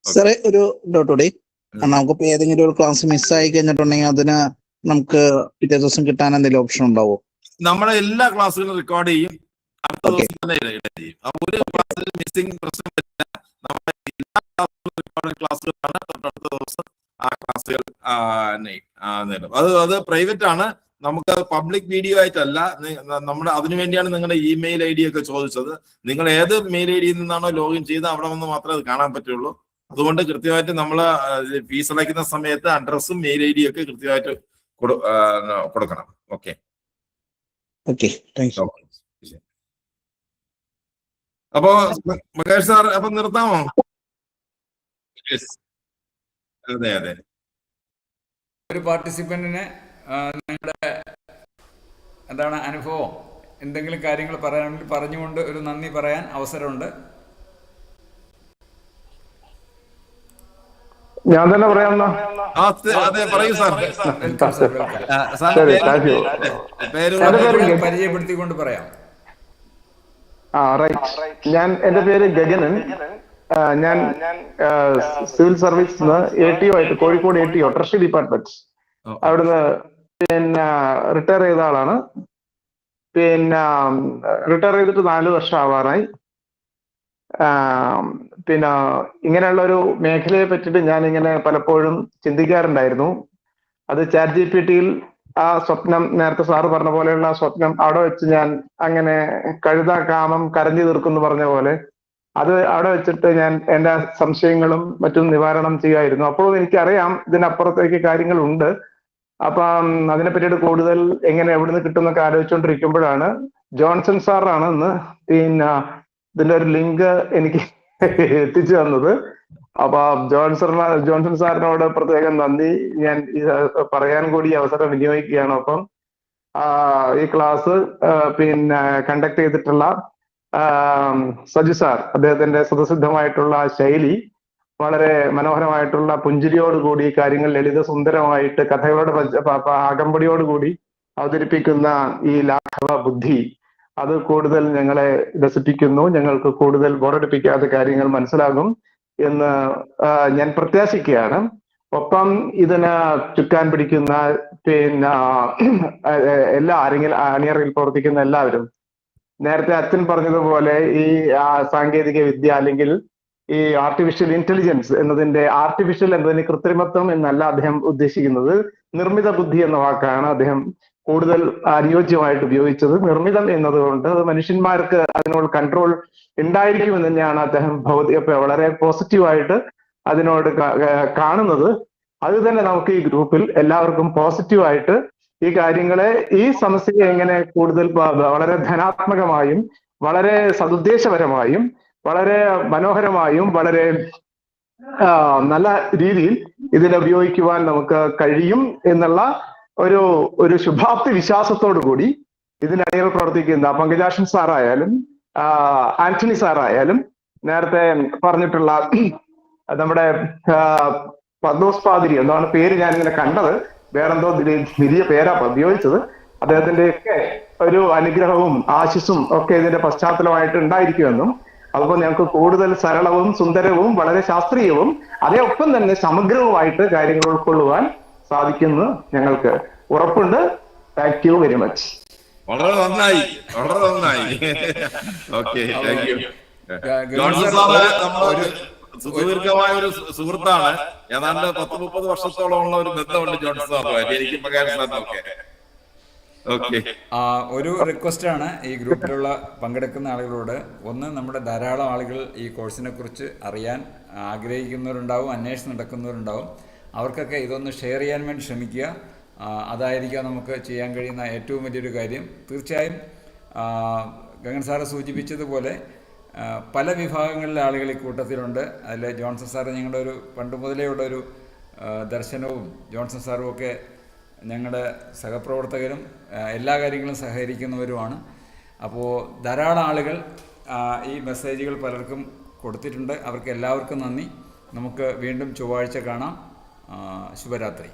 സാറേ, ഒരു ഡൗട്ട് കൂടി. നമുക്കിപ്പോ ഏതെങ്കിലും ഒരു ക്ലാസ് മിസ്സായി കഴിഞ്ഞിട്ടുണ്ടെങ്കിൽ അതിന് നമുക്ക് പിറ്റേ ദിവസം കിട്ടാൻ എന്തെങ്കിലും ഓപ്ഷൻ ഉണ്ടാവോ? നമ്മുടെ എല്ലാ ക്ലാസ്സുകളും റെക്കോർഡ് ചെയ്യും, അടുത്ത ദിവസം തന്നെ ഇട ചെയ്യും. ഒരു ക്ലാസ്സിൽ മിസ്സിംഗ് പ്രശ്നം പറ്റില്ല. നമ്മുടെ എല്ലാ ക്ലാസ്സുകളും ക്ലാസ്സുകളാണ് തൊട്ടടുത്ത ദിവസം ആ ക്ലാസ്സുകൾ നേടും. അത് പ്രൈവറ്റ് ആണ്, നമുക്ക് പബ്ലിക് വീഡിയോ ആയിട്ടല്ല. നമ്മുടെ അതിനുവേണ്ടിയാണ് നിങ്ങളുടെ ഇമെയിൽ ID ഒക്കെ ചോദിച്ചത്. നിങ്ങൾ ഏത് മെയിൽ ID നിന്നാണോ ലോഗിൻ ചെയ്ത് അവിടെ വന്ന് മാത്രമേ അത് കാണാൻ പറ്റുള്ളൂ. അതുകൊണ്ട് കൃത്യമായിട്ട് നമ്മൾ ഫീസ് അടയ്ക്കുന്ന സമയത്ത് അഡ്രസ്സും മെയിൽ ID ഒക്കെ കൃത്യമായിട്ട് കൊടുക്കണം. ഓക്കെ, അപ്പോ മകേഷ് സാർ, അപ്പൊ നിർത്താമോ? അതെ, ഒരു പാർട്ടിസിപ്പന്റിന് നിങ്ങളുടെ എന്താണ് അനുഭവം, എന്തെങ്കിലും കാര്യങ്ങൾ പറയാണെങ്കിൽ പറഞ്ഞുകൊണ്ട് ഒരു നന്ദി പറയാൻ അവസരമുണ്ട്. ഞാൻ തന്നെ പറയാമെന്നാ? അതെ, പറയൂ സാർ. പരിചയപ്പെടുത്തിക്കൊണ്ട് പറയാം. റൈറ്റ്. എന്റെ പേര് ഗഗനൻ. ഞാൻ സിവിൽ സർവീസ് ATO ആയിട്ട് കോഴിക്കോട് ATO ട്രഷറി ഡിപ്പാർട്ട്മെന്റ് അവിടുന്ന് പിന്നെ റിട്ടയർ ചെയ്ത ആളാണ്. പിന്നെ റിട്ടയർ ചെയ്തിട്ട് 4 വർഷം ആവാറായി. പിന്നെ ഇങ്ങനെയുള്ള ഒരു മേഖലയെ പറ്റിയിട്ട് ഞാൻ ഇങ്ങനെ പലപ്പോഴും ചിന്തിക്കാറുണ്ടായിരുന്നു. അത് ChatGPT-യിൽ ആ സ്വപ്നം, നേരത്തെ സാറ് പറഞ്ഞ പോലെയുള്ള ആ സ്വപ്നം അവിടെ വെച്ച് ഞാൻ അങ്ങനെ കഴുത കാമം കരഞ്ഞു തീർക്കുന്നു പറഞ്ഞ പോലെ അത് അവിടെ വെച്ചിട്ട് ഞാൻ എൻ്റെ സംശയങ്ങളും മറ്റും നിവാരണം ചെയ്യുമായിരുന്നു. അപ്പോഴും എനിക്കറിയാം ഇതിനപ്പുറത്തേക്ക് കാര്യങ്ങളുണ്ട്. അപ്പം അതിനെ പറ്റിയിട്ട് കൂടുതൽ എങ്ങനെ എവിടുന്ന് കിട്ടുമെന്നൊക്കെ ആലോചിച്ചുകൊണ്ടിരിക്കുമ്പോഴാണ് ജോൺസൺ സാറാണ് ഇന്ന് പിന്നെ ഇതിന്റെ ഒരു ലിങ്ക് എനിക്ക് എത്തിച്ചു തന്നത്. അപ്പൊ ജോൺസൺ സാറിനോട് പ്രത്യേകം നന്ദി ഞാൻ പറയാൻ കൂടി അവസരം വിനിയോഗിക്കുകയാണ്. അപ്പം ഈ ക്ലാസ് പിന്നെ കണ്ടക്ട് ചെയ്തിട്ടുള്ള സജു സാർ, അദ്ദേഹത്തിന്റെ സ്വതസിദ്ധമായിട്ടുള്ള ശൈലി, വളരെ മനോഹരമായിട്ടുള്ള പുഞ്ചിരിയോടുകൂടി കാര്യങ്ങൾ ലളിത സുന്ദരമായിട്ട് കഥകളുടെ അകമ്പടിയോടുകൂടി അവതരിപ്പിക്കുന്ന ഈ ലാഘവ ബുദ്ധി, അത് കൂടുതൽ ഞങ്ങളെ രസിപ്പിക്കുന്നു. ഞങ്ങൾക്ക് കൂടുതൽ ബോറടിപ്പിക്കാത്ത കാര്യങ്ങൾ മനസ്സിലാകും എന്ന് ഞാൻ പ്രത്യാശിക്കുകയാണ്. ഒപ്പം ഇതിന് ചുക്കാൻ പിടിക്കുന്ന പിന്നെ എല്ലാ അണിയറയിൽ പ്രവർത്തിക്കുന്ന എല്ലാവരും, നേരത്തെ അച്ഛൻ പറഞ്ഞതുപോലെ ഈ സാങ്കേതിക വിദ്യ അല്ലെങ്കിൽ ഈ ആർട്ടിഫിഷ്യൽ ഇന്റലിജൻസ് എന്നതിന് കൃത്രിമത്വം എന്നല്ല അദ്ദേഹം ഉദ്ദേശിക്കുന്നത്. നിർമ്മിത ബുദ്ധി എന്ന വാക്കാണ് അദ്ദേഹം കൂടുതൽ അനുയോജ്യമായിട്ട് ഉപയോഗിച്ചത്. നിർമ്മിതം എന്നതുകൊണ്ട് മനുഷ്യന്മാർക്ക് അതിനോട് കൺട്രോൾ ഉണ്ടായിരിക്കുമെന്ന് തന്നെയാണ് അദ്ദേഹം വളരെ പോസിറ്റീവായിട്ട് അതിനോട് കാണുന്നത്. അത് തന്നെ നമുക്ക് ഈ ഗ്രൂപ്പിൽ എല്ലാവർക്കും പോസിറ്റീവായിട്ട് ഈ കാര്യങ്ങളെ, ഈ സമസ്യയെ എങ്ങനെ കൂടുതൽ വളരെ ധനാത്മകമായും വളരെ സതുദ്ദേശപരമായും വളരെ മനോഹരമായും വളരെ നല്ല രീതിയിൽ ഇതിനെ ഉപയോഗിക്കുവാൻ നമുക്ക് കഴിയും എന്നുള്ള ഒരു ശുഭാപ്തി വിശ്വാസത്തോടു കൂടി ഇതിനണിയിൽ പ്രവർത്തിക്കുന്ന പങ്കജാക്ഷൻ സാറായാലും ആന്റണി സാറായാലും നേരത്തെ പറഞ്ഞിട്ടുള്ള നമ്മുടെ പദ്മോസ് പാതിരി എന്നാണ് പേര് ഞാനിങ്ങനെ കണ്ടത്, വേറെന്തോ വലിയ പേരാ ഉപയോഗിച്ചത്. അദ്ദേഹത്തിന്റെ ഒക്കെ ഒരു അനുഗ്രഹവും ആശിസ്സും ഒക്കെ ഇതിന്റെ പശ്ചാത്തലമായിട്ട് ഉണ്ടായിരിക്കുമെന്നും അതുപോലെ ഞങ്ങൾക്ക് കൂടുതൽ സരളവും സുന്ദരവും വളരെ ശാസ്ത്രീയവും അതേ ഒപ്പം തന്നെ സമഗ്രവുമായിട്ട് കാര്യങ്ങൾ ഉൾക്കൊള്ളുവാൻ സാധിക്കുന്നു ഞങ്ങൾക്ക് ഉറപ്പുണ്ട്. Thank you very much. വളരെ നന്നായി, വളരെ നന്നായി. Okay, thank you. Johnson sir നമ്മളൊരു സുദീർഘമായ ഒരു സുഹൃത്താണ്. ഏതാണ്ട് 10-30 വർഷത്തോളമുള്ള ഒരു ബന്ധമുണ്ട് ജോൺസൺ സാറുമായിട്ട്, എനിക്ക് പ്രകാശ് സാറിനൊക്കെ. ഓക്കെ, ഒരു റിക്വസ്റ്റാണ് ഈ ഗ്രൂപ്പിലുള്ള പങ്കെടുക്കുന്ന ആളുകളോട്. ഒന്ന്, നമ്മുടെ ധാരാളം ആളുകൾ ഈ കോഴ്സിനെ കുറിച്ച് അറിയാൻ ആഗ്രഹിക്കുന്നവരുണ്ടാവും, അന്വേഷണം നടക്കുന്നവരുണ്ടാവും. അവർക്കൊക്കെ ഇതൊന്ന് ഷെയർ ചെയ്യാൻ വേണ്ടി ശ്രമിക്കുക. അതായിരിക്കാം നമുക്ക് ചെയ്യാൻ കഴിയുന്ന ഏറ്റവും വലിയൊരു കാര്യം. തീർച്ചയായും ഗഗൻ സാറ് സൂചിപ്പിച്ചതുപോലെ പല വിഭാഗങ്ങളിലെ ആളുകൾ ഈ കൂട്ടത്തിലുണ്ട്. അതിൽ ജോൺസൺ സാറ് ഞങ്ങളുടെ ഒരു പണ്ട് മുതലേ ഉള്ളൊരു ദർശനവും ജോൺസൺ സാറും ഒക്കെ ഞങ്ങളുടെ സഹപ്രവർത്തകരും എല്ലാ കാര്യങ്ങളും സഹകരിക്കുന്നവരുമാണ്. അപ്പോൾ ധാരാളം ആളുകൾ ഈ മെസ്സേജുകൾ പലർക്കും കൊടുത്തിട്ടുണ്ട്. അവർക്ക് എല്ലാവർക്കും നന്ദി. നമുക്ക് വീണ്ടും ചൊവ്വാഴ്ച കാണാം. ശുഭരാത്രി.